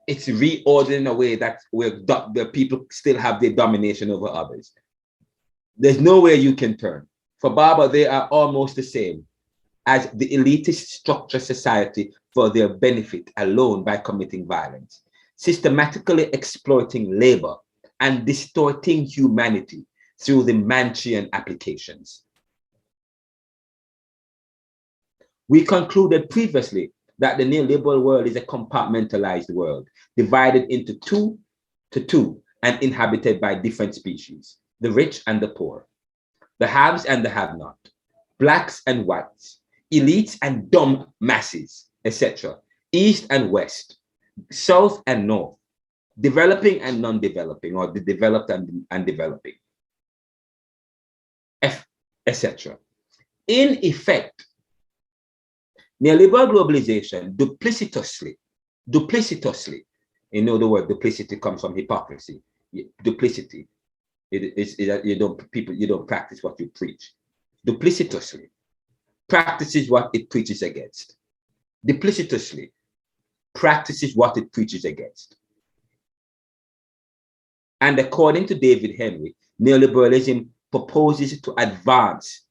it's reordered in a way that where people still have their domination over others. There's nowhere you can turn. For Bhabha, they are almost the same as the elitist structure society for their benefit alone by committing violence, systematically exploiting labor and distorting humanity through the Manchian applications. We concluded previously that the neoliberal world is a compartmentalized world, divided into two and inhabited by different species, the rich and the poor, the haves and the have-not, blacks and whites, elites and dumb masses, etc., east and west, south and north, developing and non-developing, or the developed and developing, etc. In effect, neoliberal globalization duplicitously, you know the word duplicity comes from hypocrisy. Duplicity, you don't practice what you preach. Duplicitously practices what it preaches against. Duplicitously practices what it preaches against. And according to David Henry, neoliberalism proposes to advance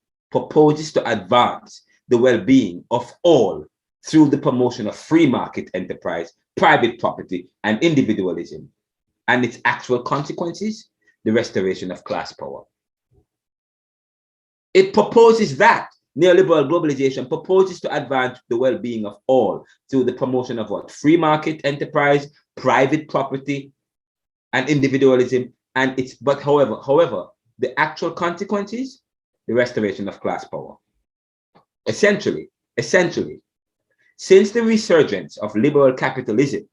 the well-being of all through the promotion of free market enterprise, private property, and individualism, and its actual consequences, the restoration of class power. It proposes that neoliberal globalization proposes to advance the well-being of all through the promotion of what? Free market enterprise, private property, and individualism, and however, the actual consequences, the restoration of class power. Essentially, since the resurgence of liberal capitalism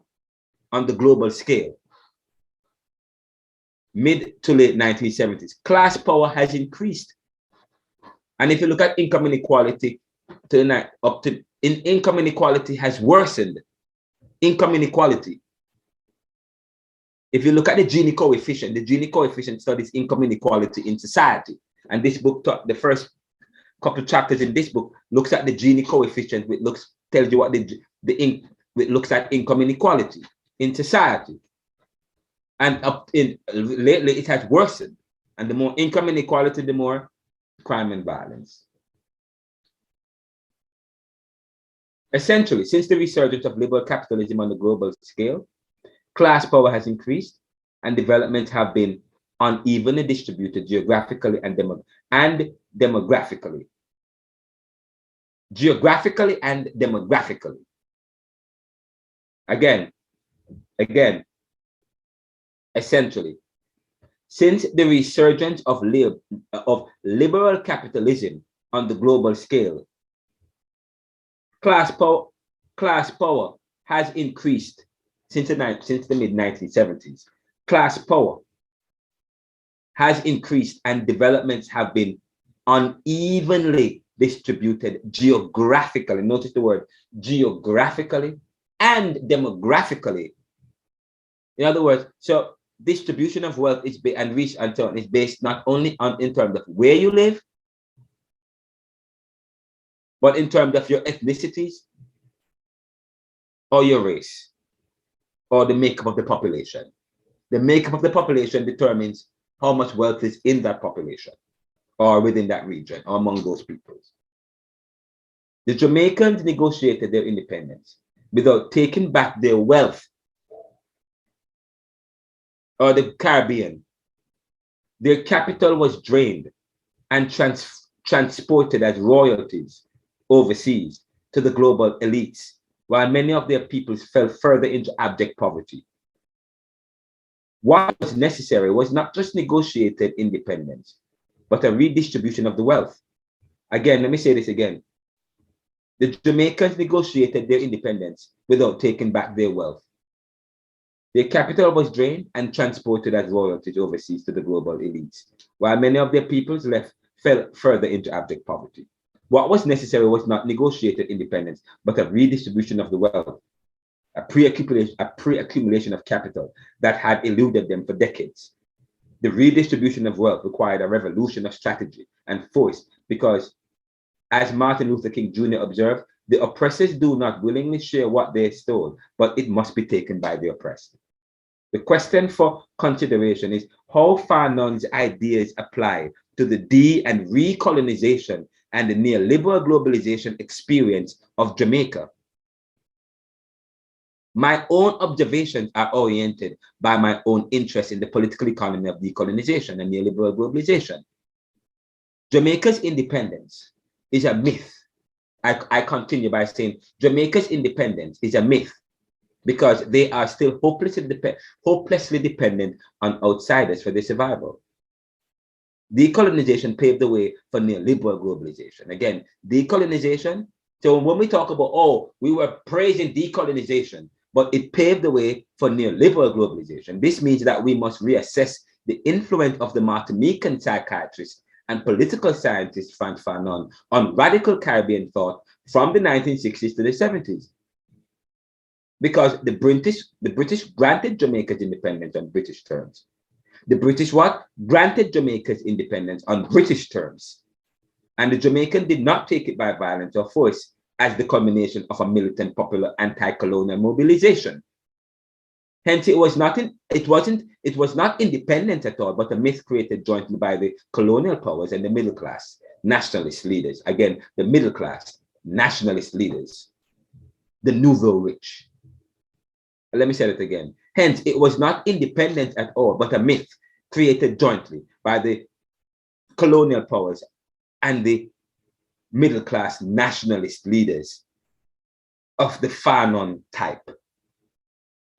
on the global scale, mid to late 1970s, class power has increased. And if you look at income inequality, income inequality has worsened. Income inequality. If you look at the Gini coefficient studies income inequality in society. And this book, the first couple of chapters in this book, looks at the Gini coefficient, which tells you what it looks at income inequality in society. And lately it has worsened. And the more income inequality, the more crime and violence. Essentially, since the resurgence of liberal capitalism on the global scale, class power has increased and developments have been unevenly distributed geographically and demographically. Geographically and demographically. Again, essentially, since the resurgence of liberal capitalism on the global scale, class power has increased since the mid-1970s. Class power has increased and developments have been unevenly distributed geographically. Notice the word geographically and demographically. In other words, so distribution of wealth and reach and so on is based not only in terms of where you live, but in terms of your ethnicities, or your race, or the makeup of the population. The makeup of the population determines how much wealth is in that population, or within that region, or among those peoples. The Jamaicans negotiated their independence without taking back their wealth, or the Caribbean. Their capital was drained and transported as royalties overseas to the global elites, while many of their peoples fell further into abject poverty. What was necessary was not just negotiated independence, but a redistribution of the wealth. Again, let me say this again. The Jamaicans negotiated their independence without taking back their wealth. Their capital was drained and transported as royalties overseas to the global elites, while many of their peoples fell further into abject poverty. What was necessary was not negotiated independence, but a redistribution of the wealth, a pre-accumulation of capital that had eluded them for decades. The redistribution of wealth required a revolution of strategy and force because, as Martin Luther King Jr. observed, the oppressors do not willingly share what they stole, but it must be taken by the oppressed. The question for consideration is how Fanon's ideas apply to the de- and recolonization and the neoliberal globalization experience of Jamaica. My own observations are oriented by my own interest in the political economy of decolonization and neoliberal globalization. Jamaica's independence is a myth. I continue by saying Jamaica's independence is a myth because they are still hopelessly dependent on outsiders for their survival. Decolonization paved the way for neoliberal globalization. Again, decolonization. So when we talk about, oh, we were praising decolonization, but it paved the way for neoliberal globalization. This means that we must reassess the influence of the Martinican psychiatrist and political scientist Frantz Fanon on radical Caribbean thought from the 1960s to the 70s. Because the British granted Jamaica's independence on British terms. The British what? Granted Jamaica's independence on British terms. And the Jamaican did not take it by violence or force as the culmination of a militant popular anti-colonial mobilization. Hence, it was not independent at all, but a myth created jointly by the colonial powers and the middle class nationalist leaders. Again, the middle class nationalist leaders, the nouveau rich. Let me say it again. Hence, it was not independent at all, but a myth created jointly by the colonial powers and the middle class nationalist leaders of the Fanon type,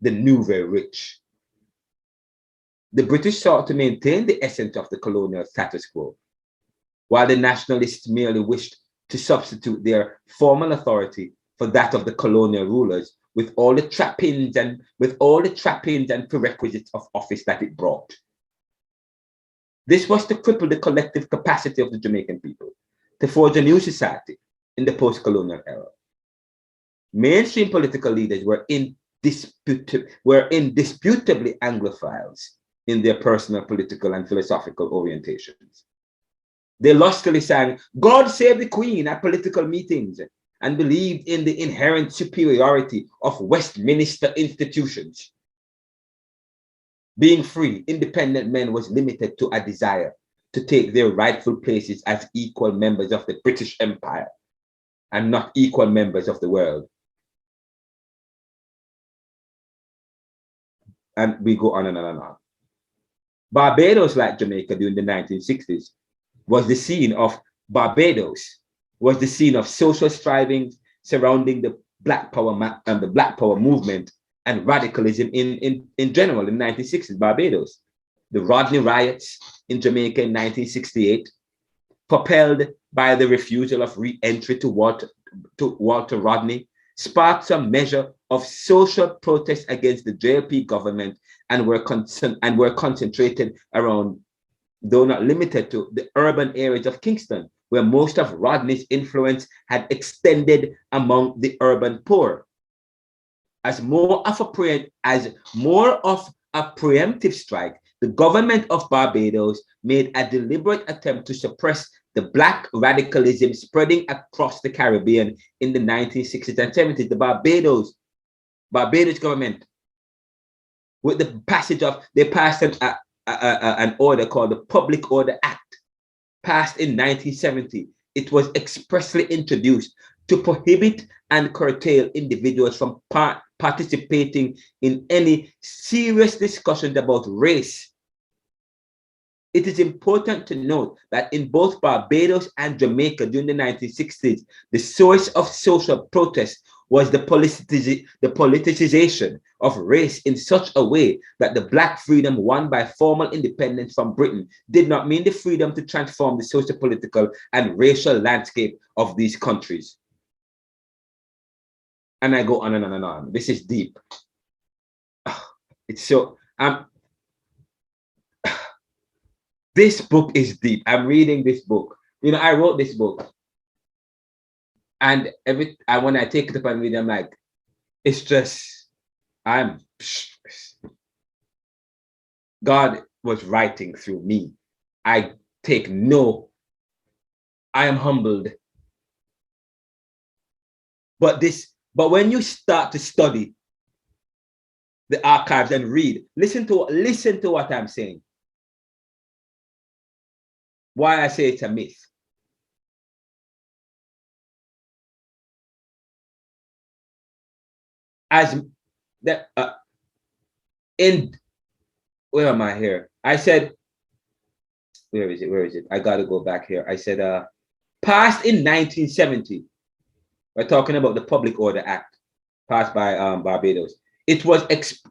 the nouveau rich. The British sought to maintain the essence of the colonial status quo, while the nationalists merely wished to substitute their formal authority for that of the colonial rulers with all the trappings and prerequisites of office that it brought. This was to cripple the collective capacity of the Jamaican people to forge a new society in the post-colonial era. Mainstream political leaders were indisputably Anglophiles in their personal, political, and philosophical orientations. They lustily sang, "God save the Queen" at political meetings, and believed in the inherent superiority of Westminster institutions. Being free, independent men was limited to a desire to take their rightful places as equal members of the British Empire and not equal members of the world. And we go on and on and on. Barbados, like Jamaica during the 1960s, was the scene of social strivings surrounding the Black Power and the Black Power movement and radicalism in general in the 1960s, Barbados. The Rodney riots in Jamaica in 1968, propelled by the refusal of re-entry to Walter Rodney, sparked some measure of social protest against the JLP government and were concentrated around, though not limited to, the urban areas of Kingston, where most of Rodney's influence had extended among the urban poor. As more of a preemptive strike, the government of Barbados made a deliberate attempt to suppress the Black radicalism spreading across the Caribbean in the 1960s and 70s. The Barbados Barbados government, with the passage of, they passed an order called the Public Order Act, passed in 1970. It was expressly introduced to prohibit and curtail individuals from participating in any serious discussions about race. It is important to note that in both Barbados and Jamaica during the 1960s, the source of social protest was the politicization of race in such a way that the Black freedom won by formal independence from Britain did not mean the freedom to transform the socio-political and racial landscape of these countries. And I go on and on and on. This is deep. It's so, this book is deep. I'm reading this book. You know, I wrote this book. And when I take it up and read, I'm like, it's just, God was writing through me. I am humbled. But when you start to study the archives and read, listen to what I'm saying. Why I say it's a myth. As that where am I here? I said, where is it? I gotta go back here. I said passed in 1970. We're talking about the Public Order Act passed by Barbados. It was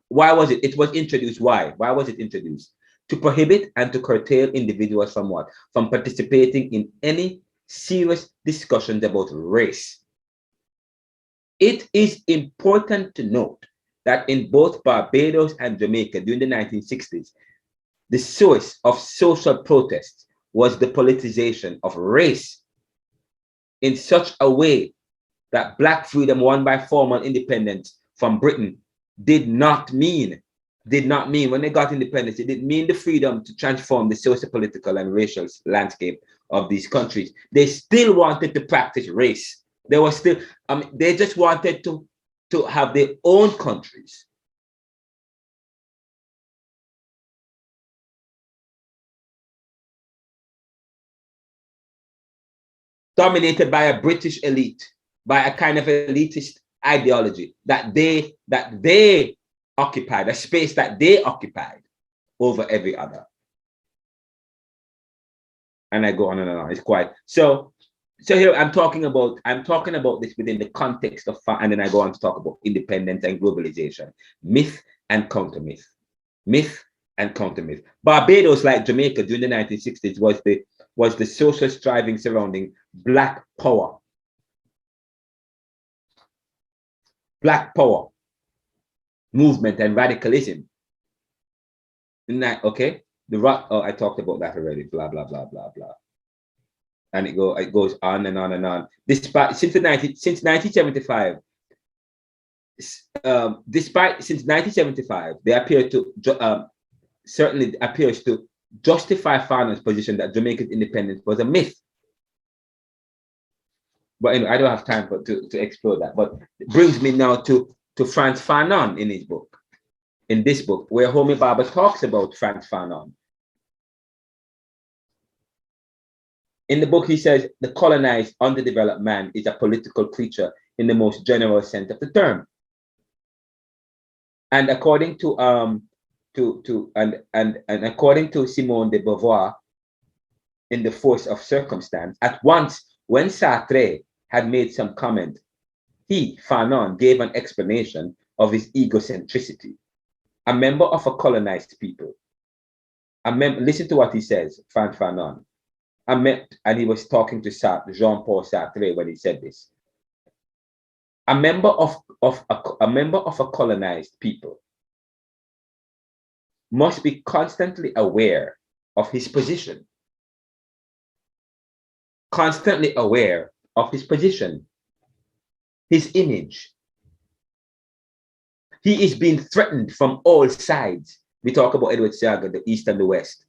why was it? It was introduced. Why? Why was it introduced? To prohibit and to curtail individuals from what? From participating in any serious discussions about race. It is important to note that in both Barbados and Jamaica during the 1960s, the source of social protest was the politicization of race in such a way that Black freedom won by formal independence from Britain did not mean when they got independence, it didn't mean the freedom to transform the socio-political and racial landscape of these countries. They still wanted to practice race. They were still, they just wanted to have their own countries. Dominated by a British elite, by a kind of elitist ideology that they occupied, a space that they occupied over every other. And I go on and on. It's quite so here I'm talking about this within the context of, and then I go on to talk about independence and globalization, myth and counter-myth, myth and counter-myth. Barbados, like Jamaica during the 1960s, was the social striving surrounding Black power. Black power movement and radicalism. Okay, I talked about that already. Blah blah blah blah blah, and it goes on and on and on. Since 1975, they appear to certainly appears to justify Fanon's position that Jamaica's independence was a myth. But anyway, I don't have time to explore that. But it brings me now to Frantz Fanon in this book, where Homi Bhabha talks about Frantz Fanon. In the book, he says, the colonized, underdeveloped man is a political creature in the most general sense of the term. And according to according to Simone de Beauvoir, in The Force of Circumstance, at once when Sartre had made some comment, he, Fanon, gave an explanation of his egocentricity. A member of a colonized people. Listen to what he says, Frantz Fanon. And he was talking to Jean-Paul Sartre when he said this. A member of a colonized people must be constantly aware of his position. Constantly aware of his position, his image. He is being threatened from all sides. We talk about Edward Seaga, the East and the West,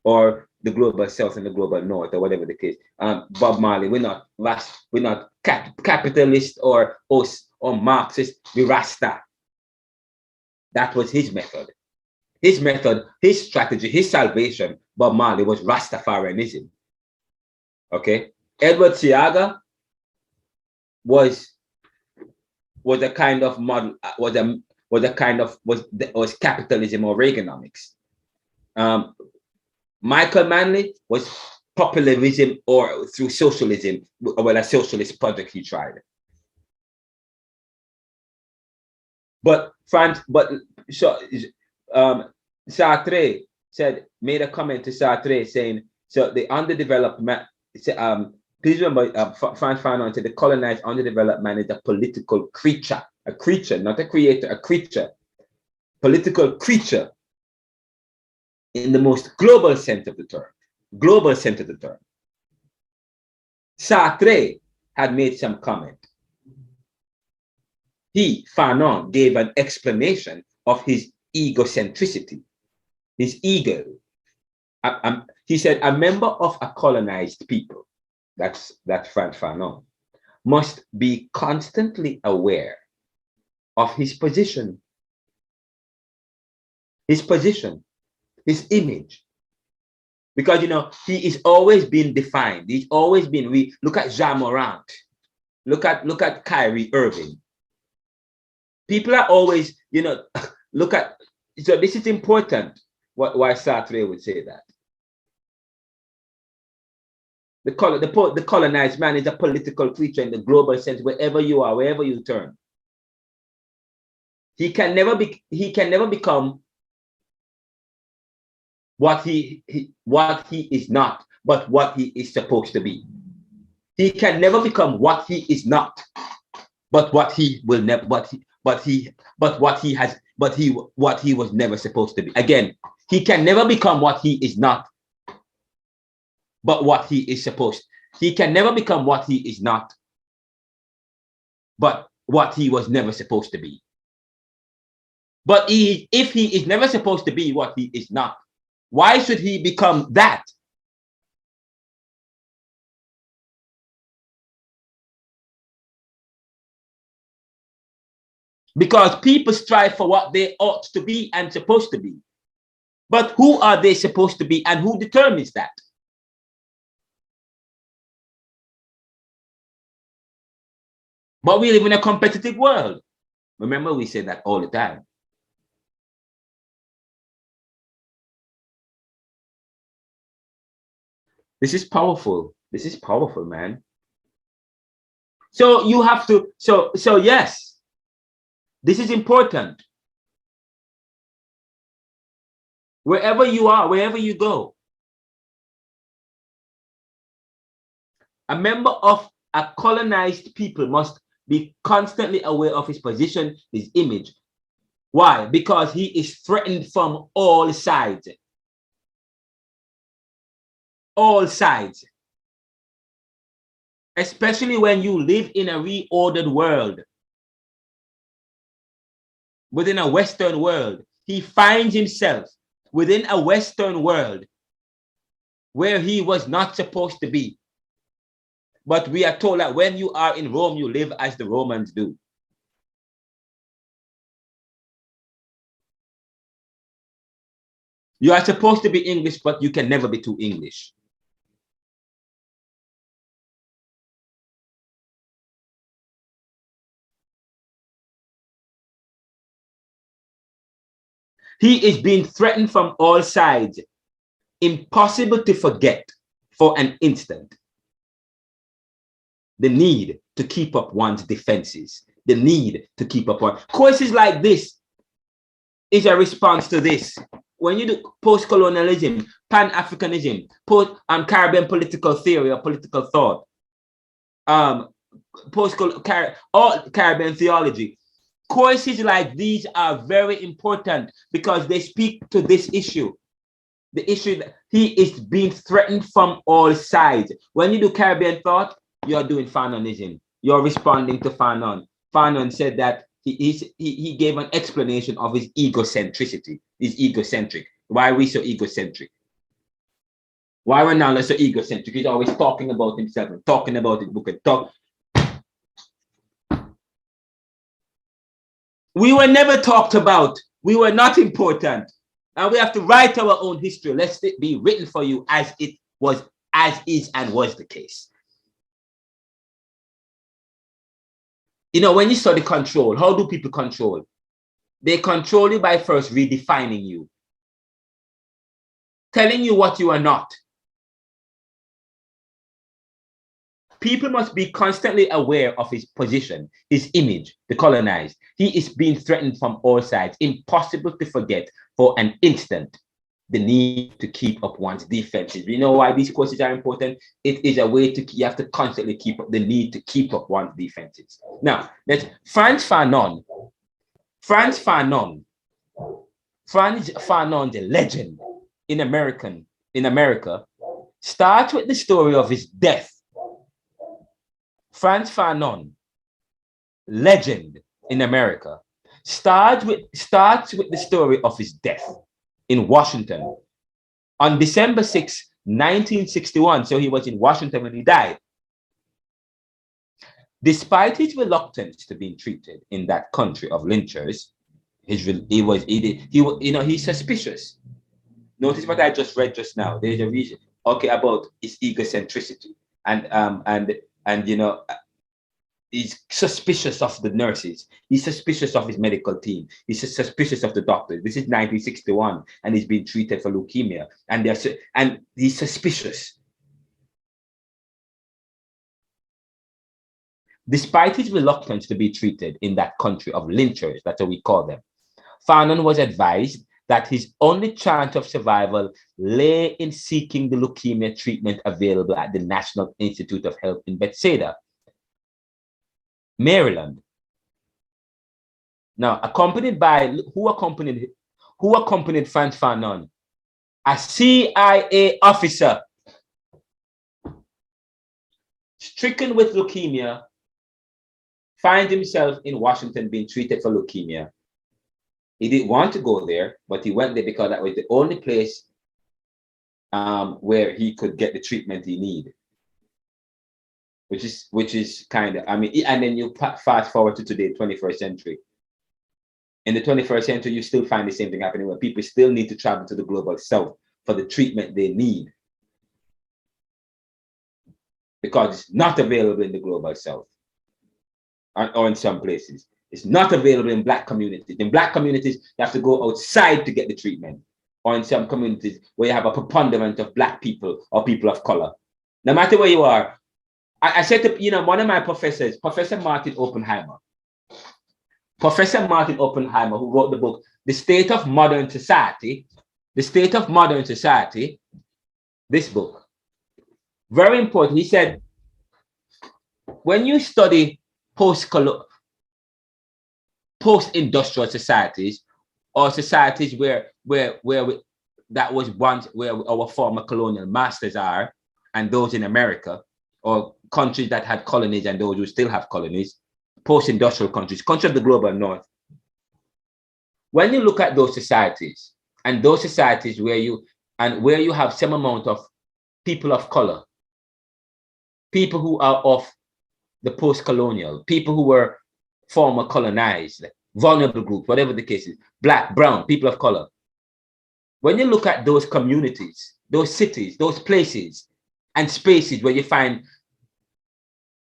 or the global South and the global North, or whatever the case. Bob Marley, we're not capitalist or Marxist, we're Rasta. That was his method. His method, his strategy, his salvation, Bob Marley, was Rastafarianism. Okay? Edward Seaga was a kind of model, was capitalism or Reaganomics. Michael Manley was populism or through socialism, well, a socialist project he tried. But Sartre made a comment to Sartre saying, so the underdeveloped man, please remember, Frantz Fanon said the colonized underdeveloped man is a political creature, not a creator, a creature, political creature in the most global sense of the term, Sartre had made some comment. He, Fanon, gave an explanation of his egocentricity, his ego. He said, a member of a colonized people, that's Frantz Fanon, must be constantly aware of his position, his image. Because, he is always being defined. He's always been, look at Jean Morant, look at Kyrie Irving. People are always, look at, so this is important, why Sartre would say that. The colonized man is a political creature in the global sense, wherever you are, wherever you turn. He can never become what he is not, but what he is supposed to be. He can never become what he is not, but what he will never, what he was never supposed to be. Again, he can never become what he is not, but what he is supposed. He can never become what he is not, but what he was never supposed to be. But if he is never supposed to be what he is not, why should he become that? Because people strive for what they ought to be and supposed to be. But who are they supposed to be and who determines that? But we live in a competitive world. Remember, we say that all the time. This is powerful. This is powerful, man. So you have to, so yes. This is important. Wherever you are, wherever you go, a member of a colonized people must be constantly aware of his position, his image. Why? Because he is threatened from all sides. All sides. Especially when you live in a reordered world. Within a Western world, he finds himself within a Western world where he was not supposed to be. But we are told that when you are in Rome, you live as the Romans do. You are supposed to be English, but you can never be too English. He is being threatened from all sides. Impossible to forget for an instant the need to keep up one's defenses, the need to keep up one. Courses like this is a response to this. When you do post-colonialism, Pan-Africanism, Caribbean political theory or political thought, Caribbean theology, courses like these are very important because they speak to this issue. The issue that he is being threatened from all sides. When you do Caribbean thought, you're doing Fanonism. You're responding to Fanon. Fanon said that he gave an explanation of his egocentricity. He's egocentric. Why are we so egocentric? Why Renaldo so egocentric? He's always talking about himself and talking about his book and talk. We were never talked about We were not important. And we have to write our own history. Let it be written for you as it was, as is and was the case. You know, when you study control, how do people control? They control you by first redefining you, telling you what you are not. People must be constantly aware of his position, his image, the colonized. He is being threatened from all sides. Impossible to forget for an instant the need to keep up one's defenses. You know why these courses are important? It is a way to, you have to constantly keep up the need to keep up one's defenses. Now, that's Frantz Fanon. Frantz Fanon, the legend in America, starts with the story of his death. Frantz Fanon, legend in America, starts with the story of his death in Washington on December 6, 1961. So he was in Washington when he died. Despite his reluctance to be treated in that country of lynchers, he's suspicious. Notice what I just read just now. There's a reason, okay, about his egocentricity, and you know, he's suspicious of the nurses. He's suspicious of his medical team. He's suspicious of the doctors. This is 1961, and he's been treated for leukemia, and he's suspicious. Despite his reluctance to be treated in that country of lynchers, that's what we call them, Fanon was advised that his only chance of survival lay in seeking the leukemia treatment available at the National Institute of Health in Bethesda, Maryland. Now, who accompanied Frantz Fanon? A CIA officer stricken with leukemia, finds himself in Washington being treated for leukemia. He didn't want to go there, but he went there because that was the only place where he could get the treatment he needed. Which is kind of, I mean, and then you fast forward to today, 21st century. In the 21st century, you still find the same thing happening where people still need to travel to the global south for the treatment they need, because it's not available in the global south, or in some places. It's not available in Black communities. In Black communities, you have to go outside to get the treatment, or in some communities where you have a preponderance of Black people or people of color. No matter where you are, I said to, you know, one of my professors, Professor Martin Oppenheimer, who wrote the book, The State of Modern Society, this book, very important. He said, when you study post-industrial societies, or societies where that was once where our former colonial masters are, and those in America, or countries that had colonies and those who still have colonies, post-industrial countries of the global north. When you look at those societies, and those societies where you have some amount of people of color, people who are of the post-colonial, people who were former colonized, vulnerable groups, whatever the case is, Black, brown, people of color. When you look at those communities, those cities, those places and spaces where you find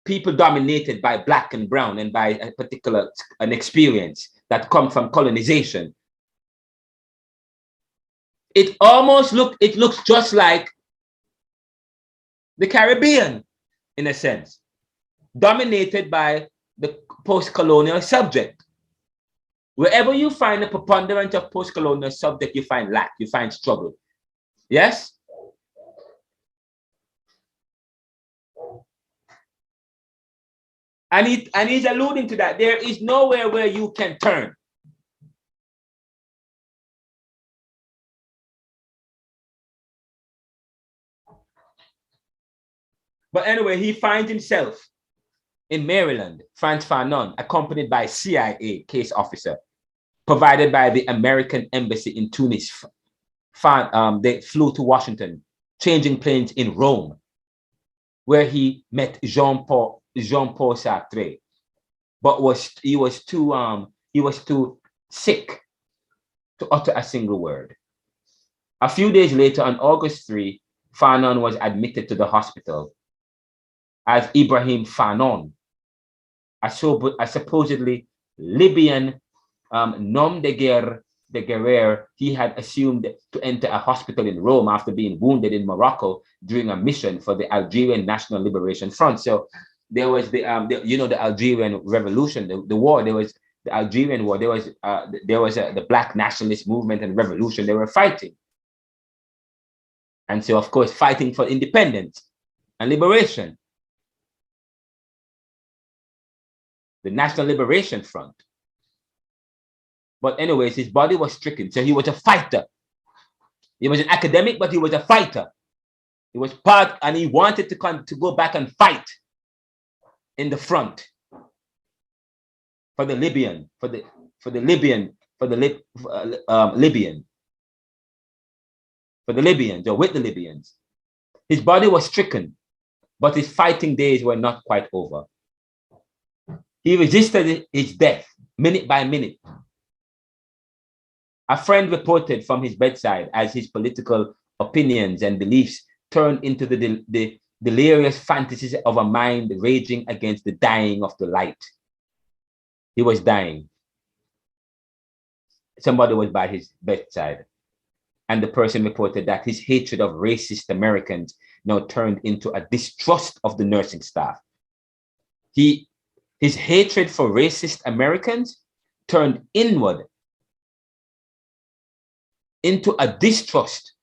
people dominated by Black and brown and by an experience that comes from colonization, it looks just like the Caribbean, in a sense, dominated by the post-colonial subject. Wherever you find a preponderance of post-colonial subject, you find lack, you find struggle. Yes? And he's alluding to that. There is nowhere where you can turn. But anyway, he finds himself in Maryland, Frantz Fanon, accompanied by CIA case officer, provided by the American embassy in Tunis. They flew to Washington, changing planes in Rome, where he met Jean-Paul Sartre, but he was too sick to utter a single word. A few days later, on August 3, Fanon was admitted to the hospital as Ibrahim Fanon, a supposedly Libyan nom de guerre. He had assumed to enter a hospital in Rome after being wounded in Morocco during a mission for the Algerian National Liberation Front. So there was the Algerian Revolution, the war. There was the Algerian War. There was the Black Nationalist movement and revolution. They were fighting, and so of course fighting for independence and liberation. The National Liberation Front. But anyways, his body was stricken. So he was a fighter. He was an academic, but he was a fighter. He was part, and he wanted to go back and fight in the front for the Libyan, Libyans, or with the Libyans. His body was stricken, but his fighting days were not quite over. He resisted his death minute by minute. A friend reported from his bedside as his political opinions and beliefs turned into the delirious fantasies of a mind raging against the dying of the light. He was dying. Somebody was by his bedside, and the person reported that his hatred of racist Americans now turned into a distrust of the nursing staff. His hatred for racist Americans turned inward into a distrust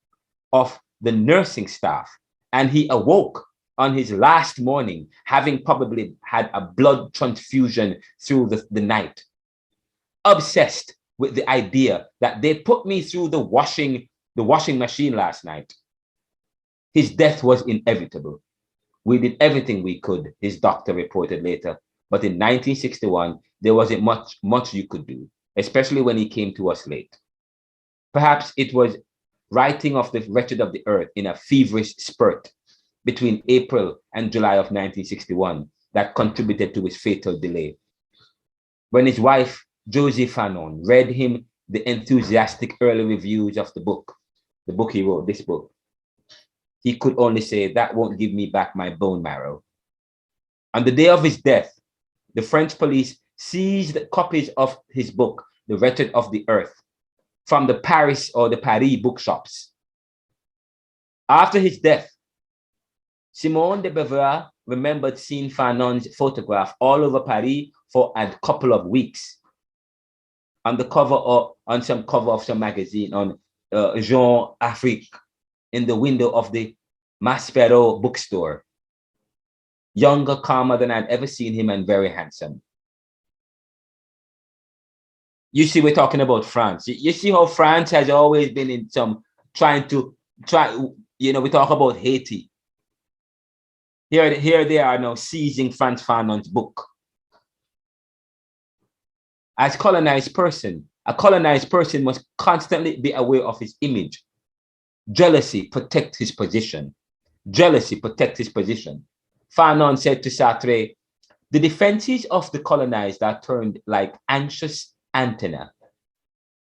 of the nursing staff. And he awoke on his last morning, having probably had a blood transfusion through the night, obsessed with the idea that they put me through the washing machine last night. His death was inevitable. We did everything we could, his doctor reported later. But in 1961, there wasn't much you could do, especially when he came to us late. Perhaps it was writing of the wretched of the earth in a feverish spurt between April and July of 1961 that contributed to his fatal delay. When his wife, Josie Fanon, read him the enthusiastic early reviews of the book he wrote, this book, he could only say, "That won't give me back my bone marrow." On the day of his death, the French police seized copies of his book, The Wretched of the Earth, from the Paris bookshops. After his death, Simone de Beauvoir remembered seeing Fanon's photograph all over Paris for a couple of weeks. On some cover of some magazine, on Jean Afrique, in the window of the Maspero bookstore. Younger, calmer than I'd ever seen him, and very handsome. You see, we're talking about France. You see how France has always been in some we talk about Haiti. Here they are now seizing Frantz Fanon's book. As a colonized person must constantly be aware of his image. Jealousy protects his position. Fanon said to Sartre, "The defenses of the colonized are turned like anxious antenna,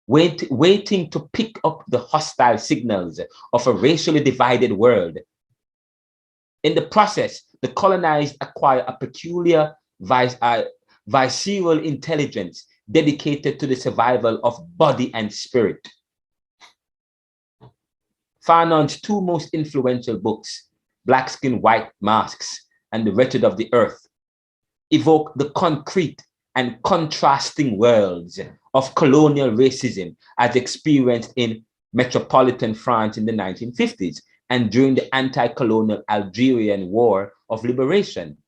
waiting to pick up the hostile signals of a racially divided world. In the process, the colonized acquire a peculiar visceral intelligence dedicated to the survival of body and spirit." Fanon's two most influential books, Black Skin, White Masks, and The Wretched of the Earth, evoke the concrete and contrasting worlds of colonial racism as experienced in metropolitan France in the 1950s and during the anti-colonial Algerian War of Liberation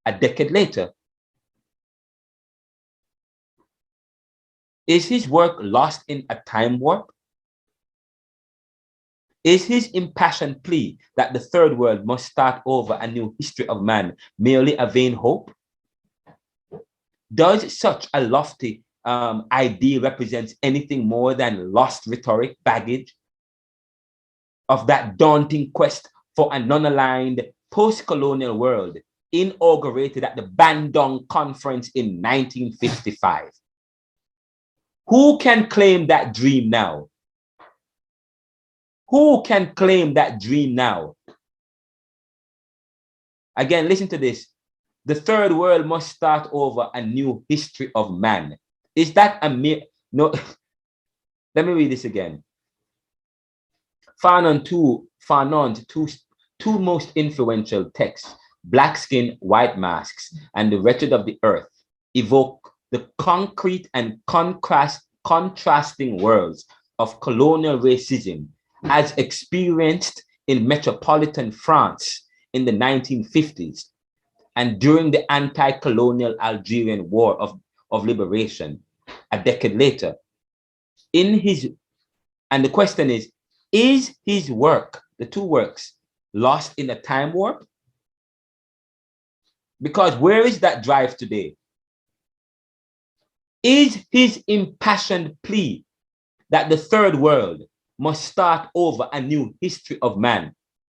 a decade later. Is his work lost in a time warp? Is his impassioned plea that the third world must start over a new history of man merely a vain hope? Does such a lofty ideal represent anything more than lost rhetoric baggage of that daunting quest for a non-aligned post-colonial world inaugurated at the Bandung Conference in 1955? Who can claim that dream now? Who can claim that dream now? Again, listen to this. The third world must start over a new history of man. Is that a mere... No, let me read this again. Fanon's two most influential texts, Black Skin, White Masks, and The Wretched of the Earth, evoke the concrete and contrasting worlds of colonial racism as experienced in metropolitan France in the 1950s and during the anti-colonial Algerian War of Liberation a decade later. And the question is his work, the two works, lost in a time warp? Because where is that drive today? Is his impassioned plea that the third world must start over a new history of man,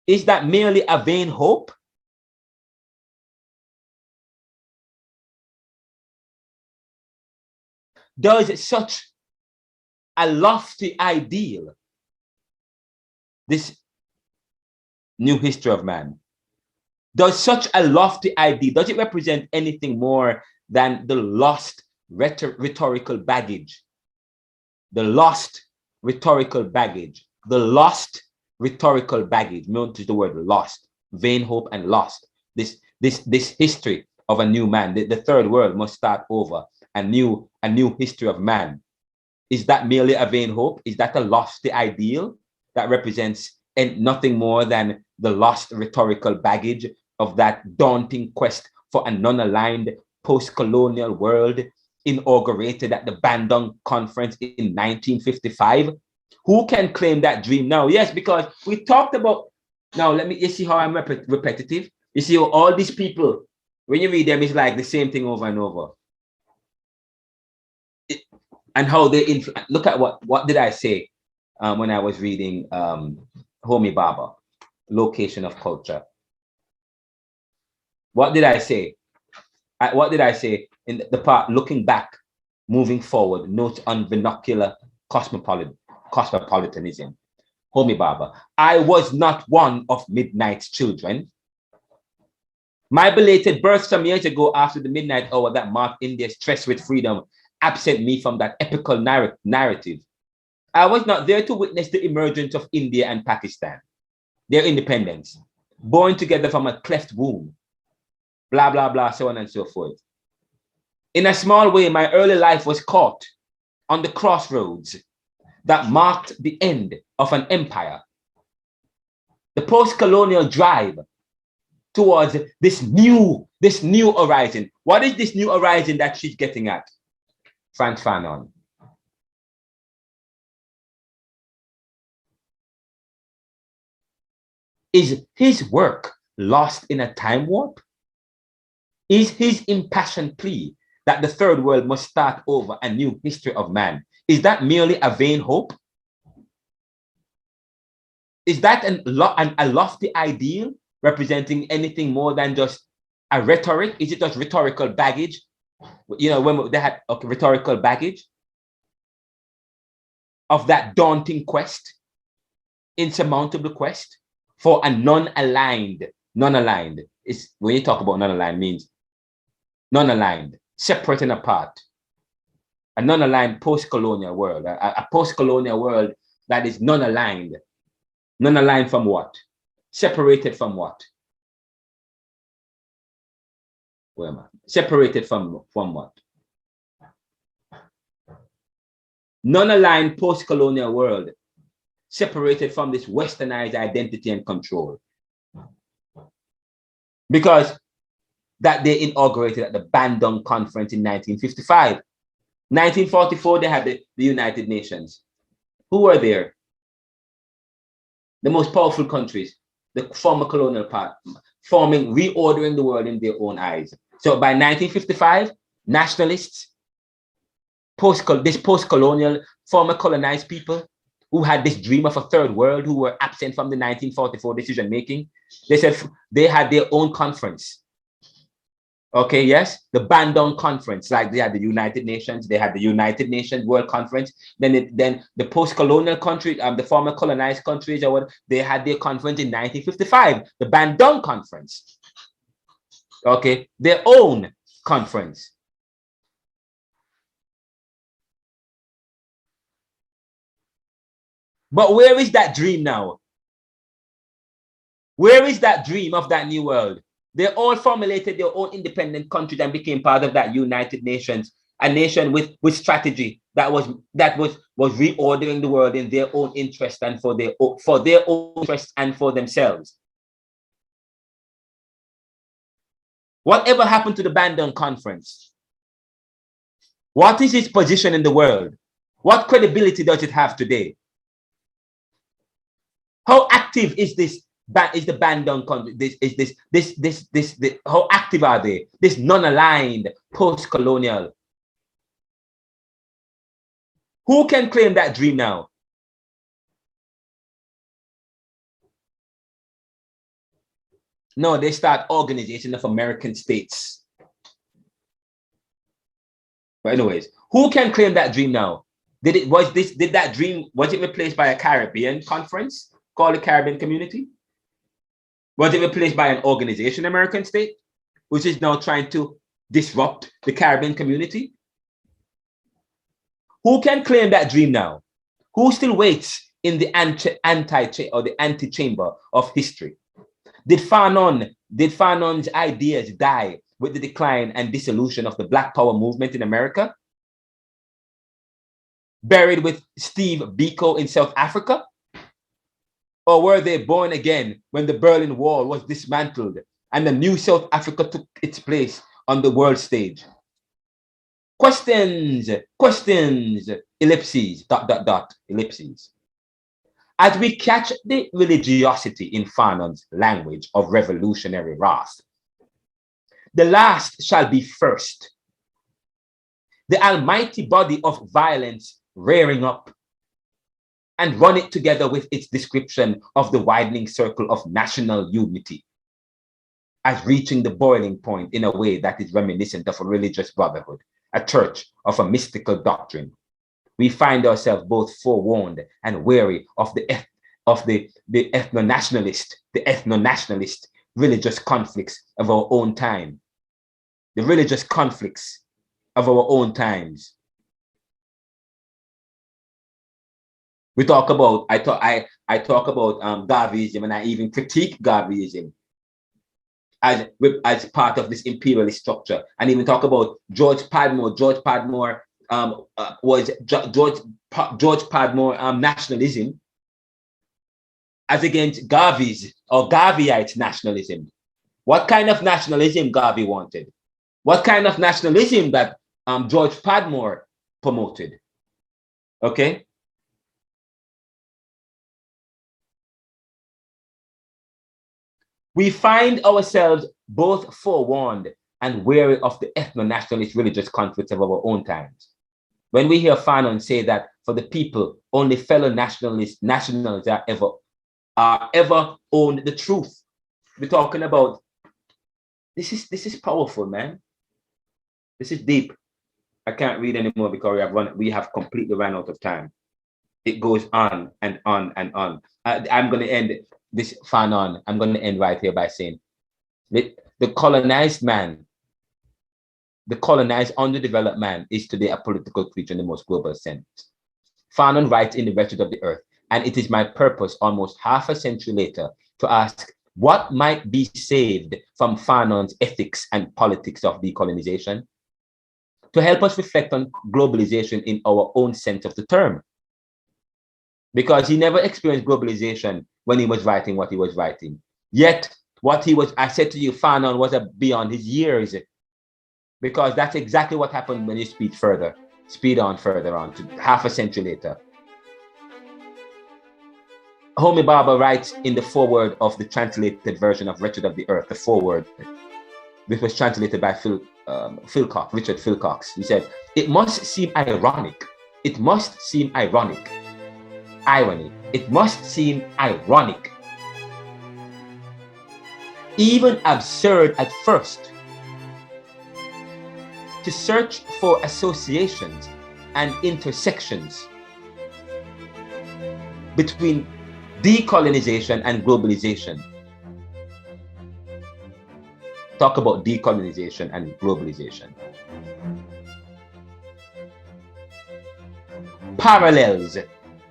is that merely a vain hope? Does such a lofty ideal, this new history of man, does such a lofty ideal, does it represent anything more than the lost rhetorical baggage? The lost rhetorical baggage. The lost rhetorical baggage. Notice the word lost. Vain hope and lost. This history of a new man. The third world must start over. A new history of man. Is that merely a vain hope? Is that a lofty ideal that represents nothing more than the lost rhetorical baggage of that daunting quest for a non-aligned post-colonial world inaugurated at the Bandung Conference in 1955? Who can claim that dream now? Yes, because we talked about, now you see how I'm repetitive? You see how all these people, when you read them, it's like the same thing over and over. And how they, look at what did I say when I was reading Homi Bhabha, Location of Culture? What did I say? What did I say in the part looking back, moving forward, notes on vernacular cosmopolitanism? Homi Bhabha, I was not one of midnight's children. My belated birth some years ago after the midnight hour that marked India's tryst with freedom absent me from that epical narrative. I was not there to witness the emergence of India and Pakistan, their independence, born together from a cleft womb, blah, blah, blah, so on and so forth. In a small way, my early life was caught on the crossroads that marked the end of an empire. The post-colonial drive towards this new horizon. What is this new horizon that she's getting at? Frantz Fanon. Is his work lost in a time warp? Is his impassioned plea that the third world must start over a new history of man, is that merely a vain hope? Is that a lofty ideal representing anything more than just a rhetoric? Is it just rhetorical baggage? You know, when they had rhetorical baggage of that daunting quest, insurmountable quest for a non-aligned. Is when you talk about non-aligned means non-aligned, separate and apart. A non-aligned post-colonial world, a post-colonial world that is non-aligned. Non-aligned from what? Separated from what? Where am I? Separated from what? Non-aligned post-colonial world, separated from this westernized identity and control. Because that they inaugurated at the Bandung Conference in 1955. 1944, they had the United Nations. Who were there? The most powerful countries, the former colonial part, reordering the world in their own eyes. So by 1955, nationalists, this post-colonial, former colonized people who had this dream of a third world, who were absent from the 1944 decision-making, they said they had their own conference. Okay, yes, the Bandung Conference, like they had the United Nations, they had the United Nations World Conference. Then the post-colonial countries, the former colonized countries, or what, they had their conference in 1955, the Bandung Conference. Okay, their own conference. But where is that dream now? Where is that dream of that new world? They all formulated their own independent countries and became part of that United Nations, a nation with strategy that was reordering the world in their own interest and for their own interest and for themselves. Whatever happened to the Bandung Conference? What is its position in the world? What credibility does it have today? How active is this? Is the Bandung country? How active are they? This non-aligned post-colonial. Who can claim that dream now? No, they start Organization of American States. But anyways, who can claim that dream now? Did that dream, was it replaced by a Caribbean conference called the Caribbean Community? Was it replaced by an organization, American State, which is now trying to disrupt the Caribbean community? Who can claim that dream now? Who still waits in the antechamber of history? Did Fanon's ideas die with the decline and dissolution of the Black Power movement in America? Buried with Steve Biko in South Africa? Or were they born again when the Berlin Wall was dismantled and the new South Africa took its place on the world stage? Questions, ellipses, ... ellipses. As we catch the religiosity in Fanon's language of revolutionary wrath, the last shall be first. The almighty body of violence rearing up, and run it together with its description of the widening circle of national unity as reaching the boiling point in a way that is reminiscent of a religious brotherhood, a church of a mystical doctrine. We find ourselves both forewarned and wary of the ethno-nationalist religious conflicts of our own time. The religious conflicts of our own times. We talk about, I talk about Garveyism, and I even critique Garveyism as part of this imperialist structure, and even talk about George Padmore. George Padmore nationalism as against Garvey's or Garveyite nationalism. What kind of nationalism Garvey wanted? What kind of nationalism that George Padmore promoted? Okay. We find ourselves both forewarned and wary of the ethno-nationalist religious conflicts of our own times. When we hear Fanon say that for the people, only fellow nationals are ever owned the truth. We're talking about this is powerful, man. This is deep. I can't read anymore because we have completely run out of time. It goes on and on and on. I'm going to end this Fanon. I'm going to end right here by saying the colonized man, the colonized, underdeveloped man is today a political creature in the most global sense. Fanon writes in The Wretched of the Earth, and it is my purpose almost half a century later to ask what might be saved from Fanon's ethics and politics of decolonization, to help us reflect on globalization in our own sense of the term. Because he never experienced globalization when he was writing what he was writing. Yet, I said to you, Fanon was beyond his years, because that's exactly what happened when you speed on further on to half a century later. Homi Bhabha writes in the foreword of the translated version of Wretched of the Earth, the foreword, which was translated by Richard Philcox. He said, it must seem ironic. It must seem ironic. Irony. It must seem ironic, even absurd at first, to search for associations and intersections between decolonization and globalization. Talk about decolonization and globalization. Parallels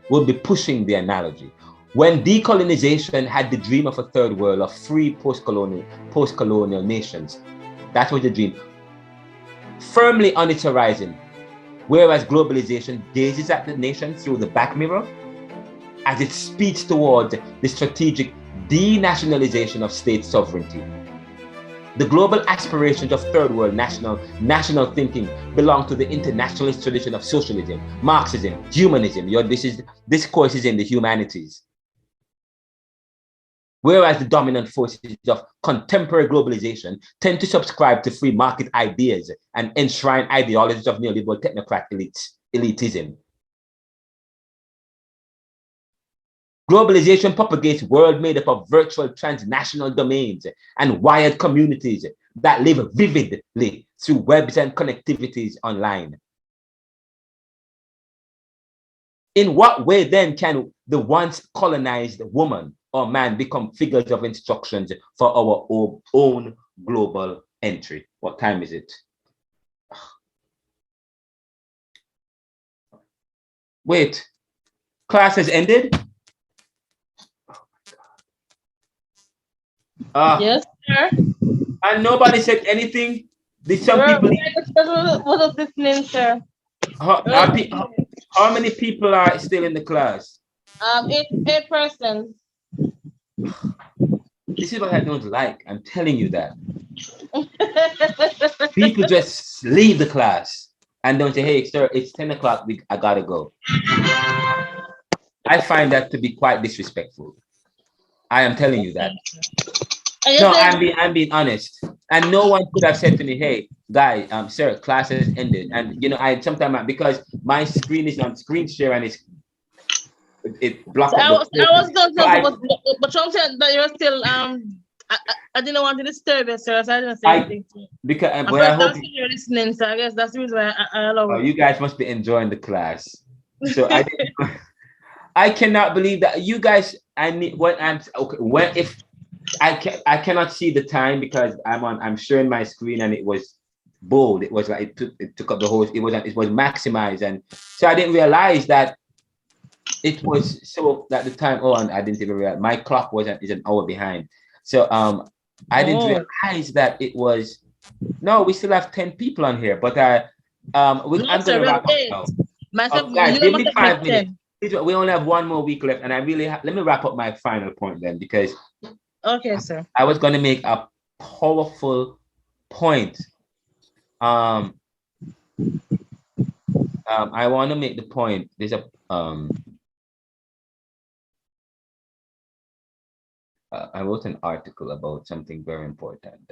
will be pushing the analogy. When decolonization had the dream of a third world of free post-colonial nations, that was the dream, firmly on its horizon, whereas globalization gazes at the nation through the back mirror as it speeds towards the strategic denationalization of state sovereignty. The global aspirations of third world national thinking belong to the internationalist tradition of socialism, Marxism, humanism. This course is in the humanities. Whereas the dominant forces of contemporary globalization tend to subscribe to free market ideas and enshrine ideologies of neoliberal technocrat elitism. Globalization propagates a world made up of virtual transnational domains and wired communities that live vividly through webs and connectivities online. In what way then can the once colonized woman or man become figures of instructions for our own global entry? What time is it? Wait, class has ended? Yes, sir. And nobody said anything. Did some people? Was listening, sir. How many people are still in the class? 8 persons. This is what I don't like. I'm telling you that. People just leave the class and don't say, "Hey, sir, it's 10 o'clock. I gotta go." I find that to be quite disrespectful. I am telling you that. No, I'm being honest. And no one could have said to me, "Hey, guy, sir, class has ended." And I sometimes because my screen is on screen share and it blocked. So I was going to, but you said that you're still I didn't want to disturb you, sir, so I didn't say anything to you. Because I hope you're listening, so I guess that's the reason why I allow you guys must be enjoying the class. So I cannot believe that you guys. I mean, if I cannot see the time because I'm sharing my screen and it was bold. It was like it took up the whole. It was maximized, and so I didn't realize that it was so at the time. Oh, and I didn't even realize my clock is an hour behind. So I didn't realize that it was. No, we still have 10 people on here, but I'm going to wrap up now. Guys, give me 5 minutes. We only have one more week left, and I really let me wrap up my final point then, because okay, sir. I was going to make a powerful point. I want to make the point. There's a I wrote an article about something very important.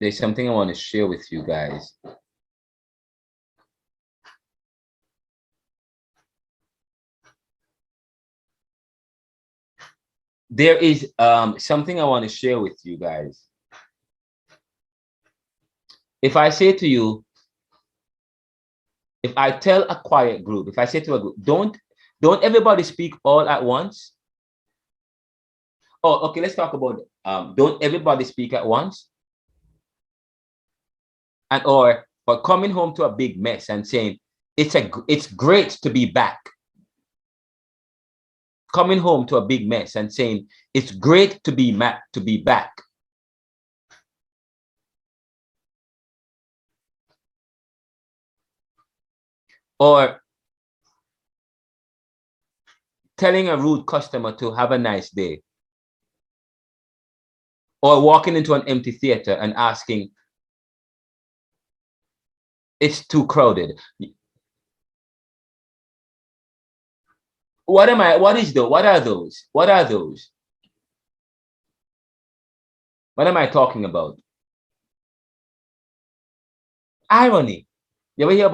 There's something I want to share with you guys. There is something I want to share with you guys. If I say to you, if I tell a quiet group, if I say to a group, don't everybody speak all at once. Oh, okay, let's talk about don't everybody speak at once. And or coming home to a big mess and saying it's great to be back. Coming home to a big mess and saying it's great to be back. Or telling a rude customer to have a nice day. Or walking into an empty theater and asking, it's too crowded. What are those? What am I talking about? Irony. You ever hear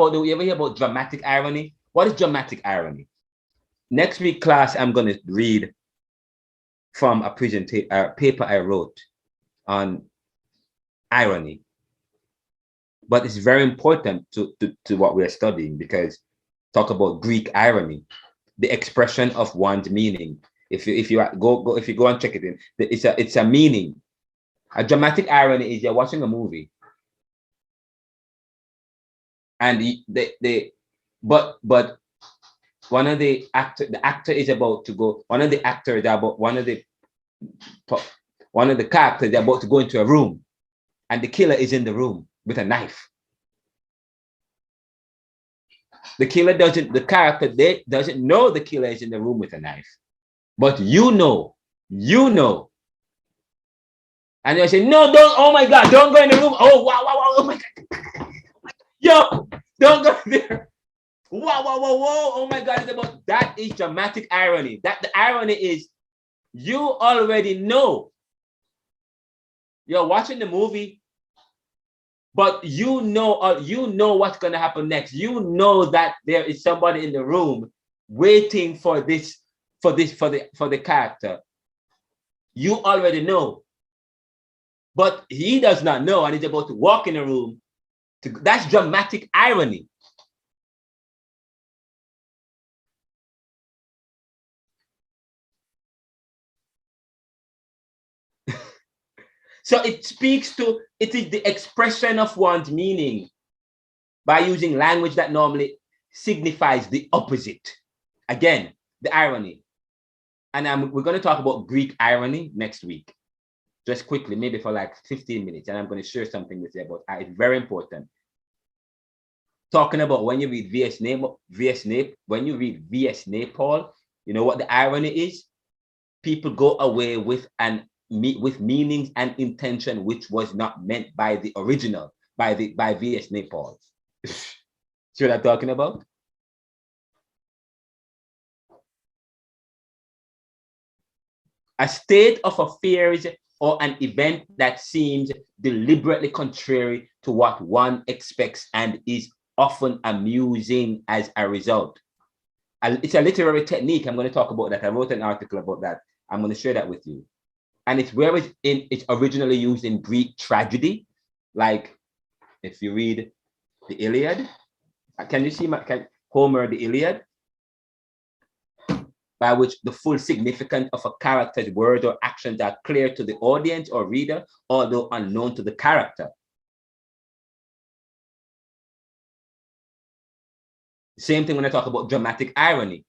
about dramatic irony? What is dramatic irony? Next week class, I'm going to read from a paper I wrote on irony. But it's very important to what we're studying, because talk about Greek irony, the expression of one's meaning. If you go and check it in, it's a meaning. A dramatic irony is you're watching a movie, and but one of the actor is about to go. One of the characters they're about to go into a room, and the killer is in the room with a knife. The character doesn't know the killer is in the room with a knife, but you know. And they say, no, don't, oh my God, don't go in the room. Oh, wow, oh my God. Yo, don't go there. Wow, oh my God, it's about, that is dramatic irony. That the irony is, you already know. You're watching the movie, but you know what's going to happen next. You know that there is somebody in the room waiting for the character. You already know, but he does not know, and he's about to walk in the room. That's dramatic irony. So it speaks to, it is the expression of one's meaning by using language that normally signifies the opposite. Again, the irony. And we're going to talk about Greek irony next week. Just quickly, maybe for like 15 minutes. And I'm going to share something with you about it. It's very important. Talking about when you read V.S. Naipaul, you know what the irony is? People go away with meanings and intention which was not meant by the original, by V.S. Naipaul. See what I'm talking about? A state of affairs or an event that seems deliberately contrary to what one expects and is often amusing as a result. It's a literary technique. I'm going to talk about that. I wrote an article about that. I'm going to share that with you. And it's where it's originally used in Greek tragedy. Like if you read the Iliad, can you see Homer, the Iliad? By which the full significance of a character's words or actions are clear to the audience or reader, although unknown to the character. Same thing when I talk about dramatic irony.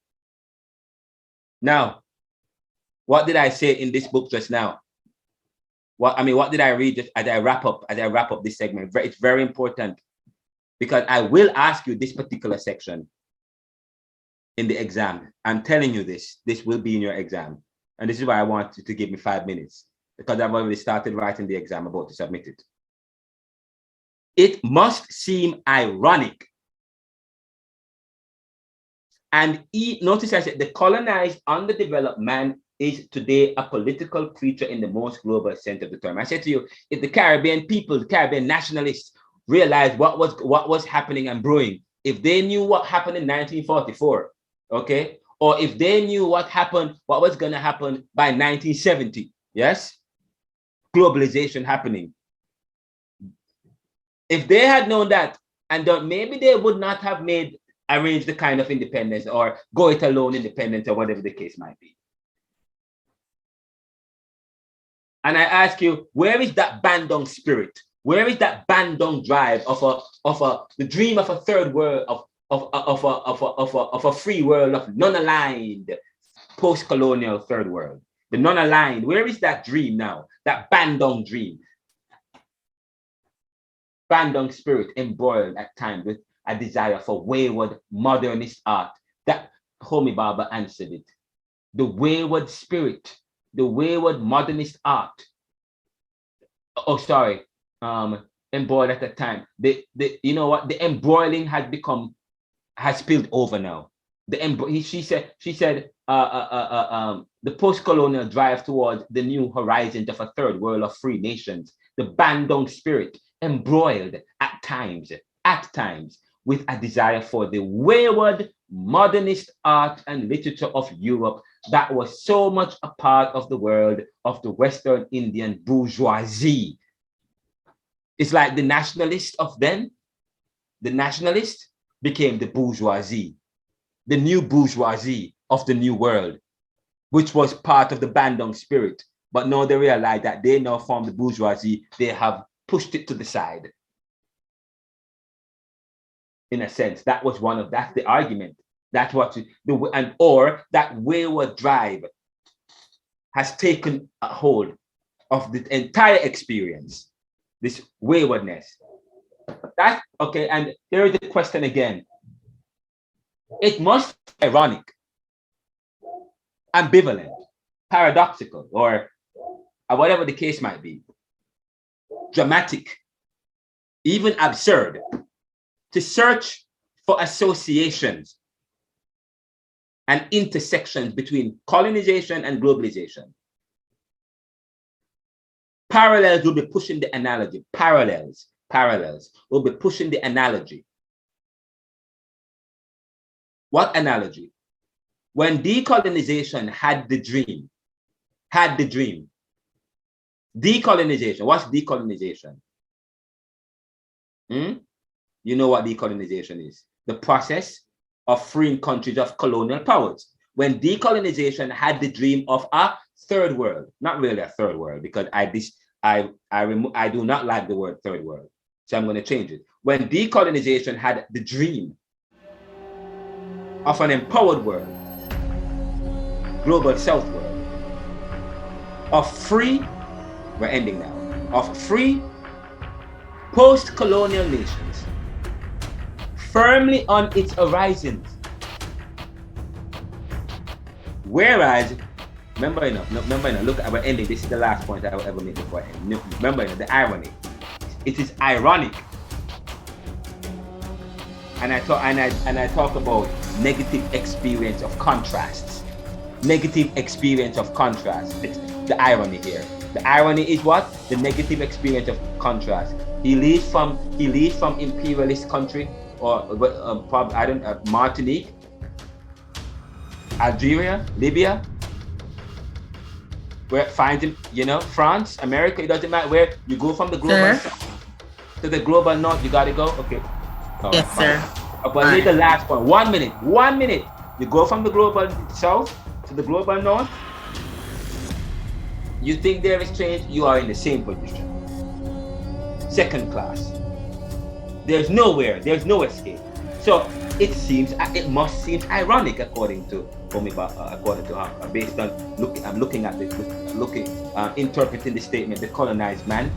Now, what did I say in this book just now? What did I read just as I wrap up this segment? It's very important, because I will ask you this particular section in the exam. I'm telling you this will be in your exam. And this is why I want you to give me 5 minutes, because I've already started writing the exam, about to submit it. It must seem ironic. And notice I said the colonized, underdeveloped man is today a political creature in the most global sense of the term. I said to you, if the Caribbean people, the Caribbean nationalists realized what was happening and brewing, if they knew what happened in 1944, okay, or if they knew what was going to happen by 1970, yes, globalization happening. If they had known that, and maybe they would not have arranged the kind of independence or go it alone independence or whatever the case might be. And I ask you, where is that Bandung spirit? Where is that Bandung drive of the dream of a third world, of a free world, of non-aligned post-colonial third world? The non-aligned, where is that dream now? That Bandung dream. Bandung spirit embroiled at times with a desire for wayward modernist art. That Homi Bhabha answered it. The wayward spirit, the wayward modernist art. Oh, sorry. Embroiled at the time. You know what? The embroiling has spilled over now. She said the post-colonial drive towards the new horizons of a third world of free nations. The Bandung spirit embroiled at times with a desire for the wayward modernist art and literature of Europe that was so much a part of the world of the Western Indian bourgeoisie. It's like the nationalist of then, the nationalist became the bourgeoisie, the new bourgeoisie of the new world, which was part of the Bandung spirit. But now they realize that they now form the bourgeoisie, they have pushed it to the side. In a sense, that's the argument. That's what or that wayward drive has taken a hold of the entire experience, this waywardness. That's okay. And there is the question again. It must be ironic, ambivalent, paradoxical, or whatever the case might be, dramatic, even absurd, to search for associations and intersections between colonization and globalization. Parallels will be pushing the analogy. Parallels will be pushing the analogy. What analogy? When decolonization had the dream, decolonization, what's decolonization? You know what decolonization is? The process of freeing countries of colonial powers. When decolonization had the dream of a third world, not really a third world, because I do not like the word third world, so I'm going to change it. When decolonization had the dream of an empowered world, global South world, of free, we're ending now, of free post-colonial nations, firmly on its horizons. Whereas, remember, look, we're ending. This is the last point I will ever make before I end. Remember, the irony. It is ironic. And I talk about negative experience of contrasts. Negative experience of contrast. It's the irony here. The irony is what? The negative experience of contrast. He leaves from imperialist country, or Martinique, Algeria, Libya, where it finds him, France, America, it doesn't matter where you go from the global south to the global north, you gotta go. Okay. All yes, right, sir. But here's the last one. 1 minute. 1 minute. You go from the global south to the global north. You think there is change, you are in the same position. Second class. There's no escape. So it must seem ironic, according to Homi Bhabha, according to her, based on interpreting the statement, the colonized man,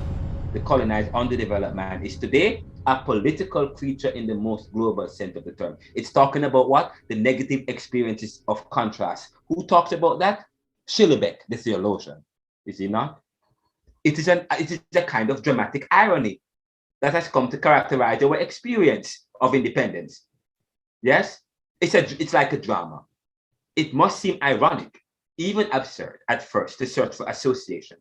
the colonized underdeveloped man is today a political creature in the most global sense of the term. It's talking about what? The negative experiences of contrast. Who talks about that? Schillebeck, the theologian. Is he not? It is a kind of dramatic irony that has come to characterize our experience of independence. Yes? It's like a drama. It must seem ironic, even absurd at first, to search for association.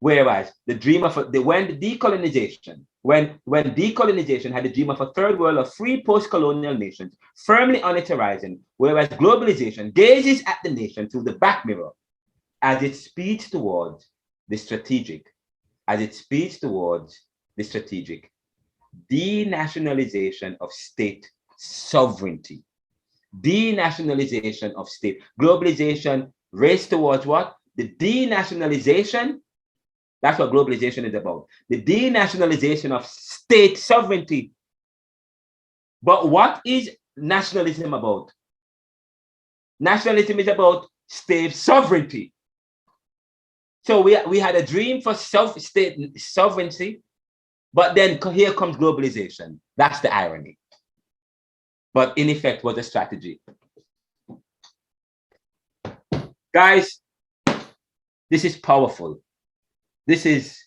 Whereas the dream of when decolonization had the dream of a third world of free post-colonial nations firmly on its horizon, whereas globalization gazes at the nation through the back mirror as it speeds towards the strategic, denationalization of state sovereignty. Denationalization of state. Globalization race towards what? The denationalization. That's what globalization is about. The denationalization of state sovereignty. But what is nationalism about? Nationalism is about state sovereignty. So we had a dream for state sovereignty, but then here comes globalization. That's the irony. But in effect, was a strategy. Guys, this is powerful. This is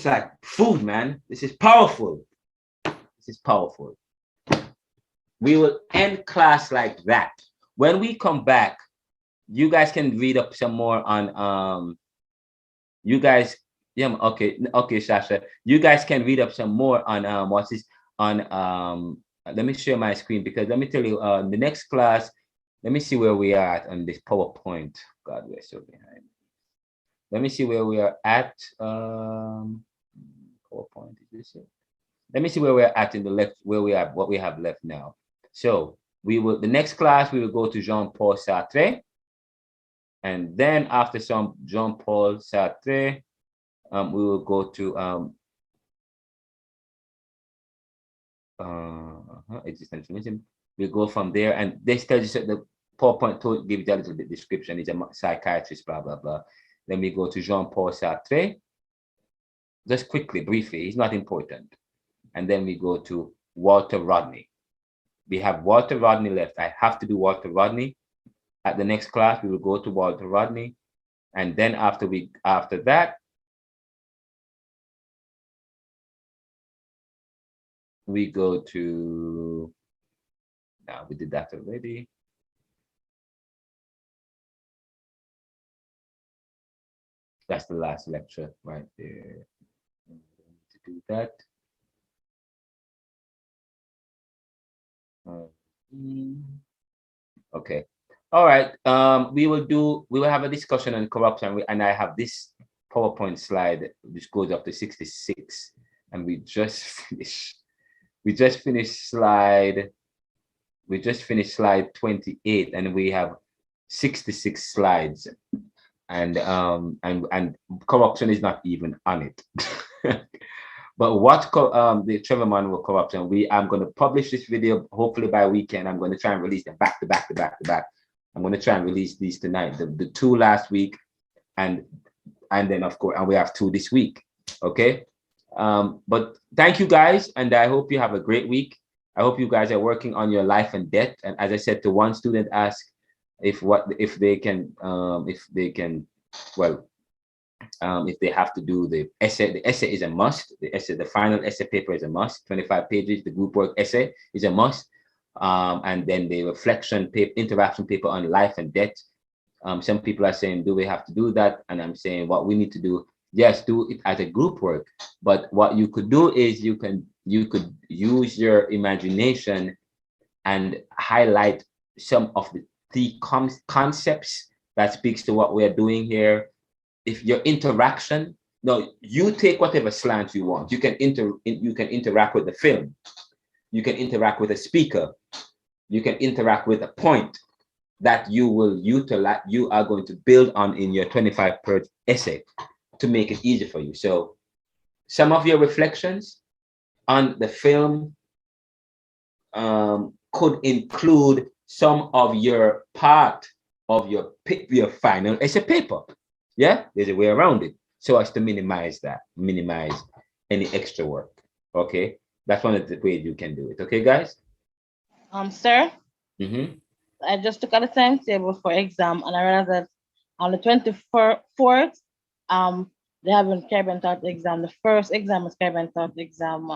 like food, man. This is powerful. We will end class like that. When we come back, you guys can read up some more on okay, Sasha. You guys can read up some more on let me share my screen, because let me tell you, the next class Let me see where we are at on this PowerPoint. God, we're so behind. Let me see where we are at. PowerPoint, is this it? Let me see where we're at in the left, where we are, what we have left now. So we will, the next class, we will go to Jean-Paul Sartre. And then after some Jean-Paul Sartre, we will go to existentialism. We'll go from there, and this tells you the PowerPoint to give you a little bit description. He's a psychiatrist, blah blah blah. Then we go to Jean-Paul Sartre. Just quickly, briefly, he's not important. And then we go to Walter Rodney. We have Walter Rodney left. I have to do Walter Rodney. At the next class, we will go to Walter Rodney. And then after that, we go to, now we did that already. That's the last lecture right there. To do that. Okay. All right. We will have a discussion on corruption, and I have this PowerPoint slide which goes up to 66, and we just finished slide 28, and we have 66 slides, and corruption is not even on it. But what the Trevor Manuel corruption, I'm going to publish this video hopefully by weekend. I'm going to try and release them back to back. I'm going to try and release these tonight, the 2 last week, and then of course, and we have 2 this week. Okay. But thank you guys, and I hope you have a great week. I hope you guys are working on your life and death. And as I said to one student, ask if they have to do the essay. The essay is a must. The final essay paper is a must. 25 pages. The group work essay is a must. And then the reflection paper, interaction paper on life and death. Some people are saying, do we have to do that? And I'm saying what we need to do, yes, do it as a group work. But what you could do is you could use your imagination and highlight some of the concepts that speaks to what we're doing here. If your interaction, no, you take whatever slant you want. You can interact with the film. You can interact with a speaker. You can interact with a point that you will utilize. You are going to build on in your 25-page essay to make it easier for you. So some of your reflections on the film could include some of your part of your final essay paper. Yeah, there's a way around it so as to minimize any extra work. Okay, that's one of the ways you can do it. Okay, guys. Sir. I just took out the timetable for exam, and I realized that on the 24th, they have a Caribbean Thought exam. The first exam is Caribbean Thought exam.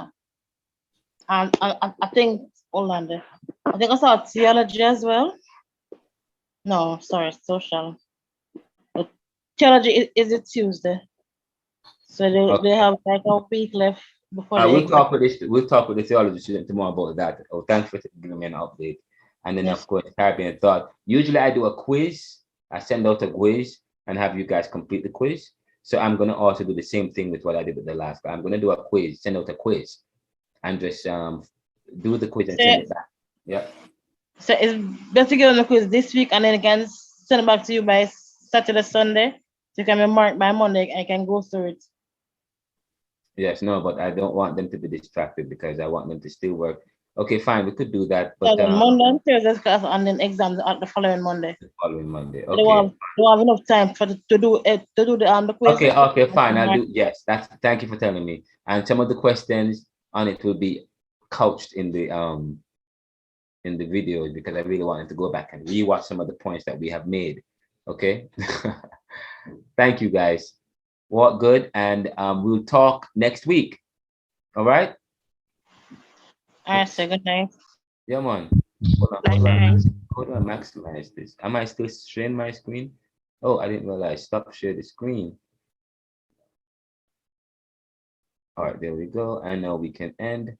I think, hold on there. I think I saw theology as well. No, sorry, social. But theology is it Tuesday, so they have like a week left before. We'll talk with the theology student tomorrow about that. Oh, thanks for giving me an update. And then of course, Caribbean Thought. Usually I do a quiz. I send out a quiz and have you guys complete the quiz. So I'm going to also do the same thing with what I did with the last. I'm going to do a quiz, send out a quiz, and just do the quiz and send it back. Yeah. So it's best to get on the quiz this week, and then I can send it back to you by Saturday, Sunday. So you can be marked by Monday. I can go through it. Yes, no, but I don't want them to be distracted because I want them to still work. Okay, fine, we could do that. But Monday and Thursday class, and then exams are the following Monday. The following Monday. Okay. They don't have enough time to do the quiz. Okay, fine. I'll do. Yes, thank you for telling me. And some of the questions on it will be couched in the videos because I really wanted to go back and rewatch some of the points that we have made. Okay. Thank you, guys. What good, and we'll talk next week. All right. All right, so good night. Yeah, man. Hold on, maximize this. Am I still sharing my screen? Oh, I didn't realize. Stop share the screen. All right, there we go. And now we can end.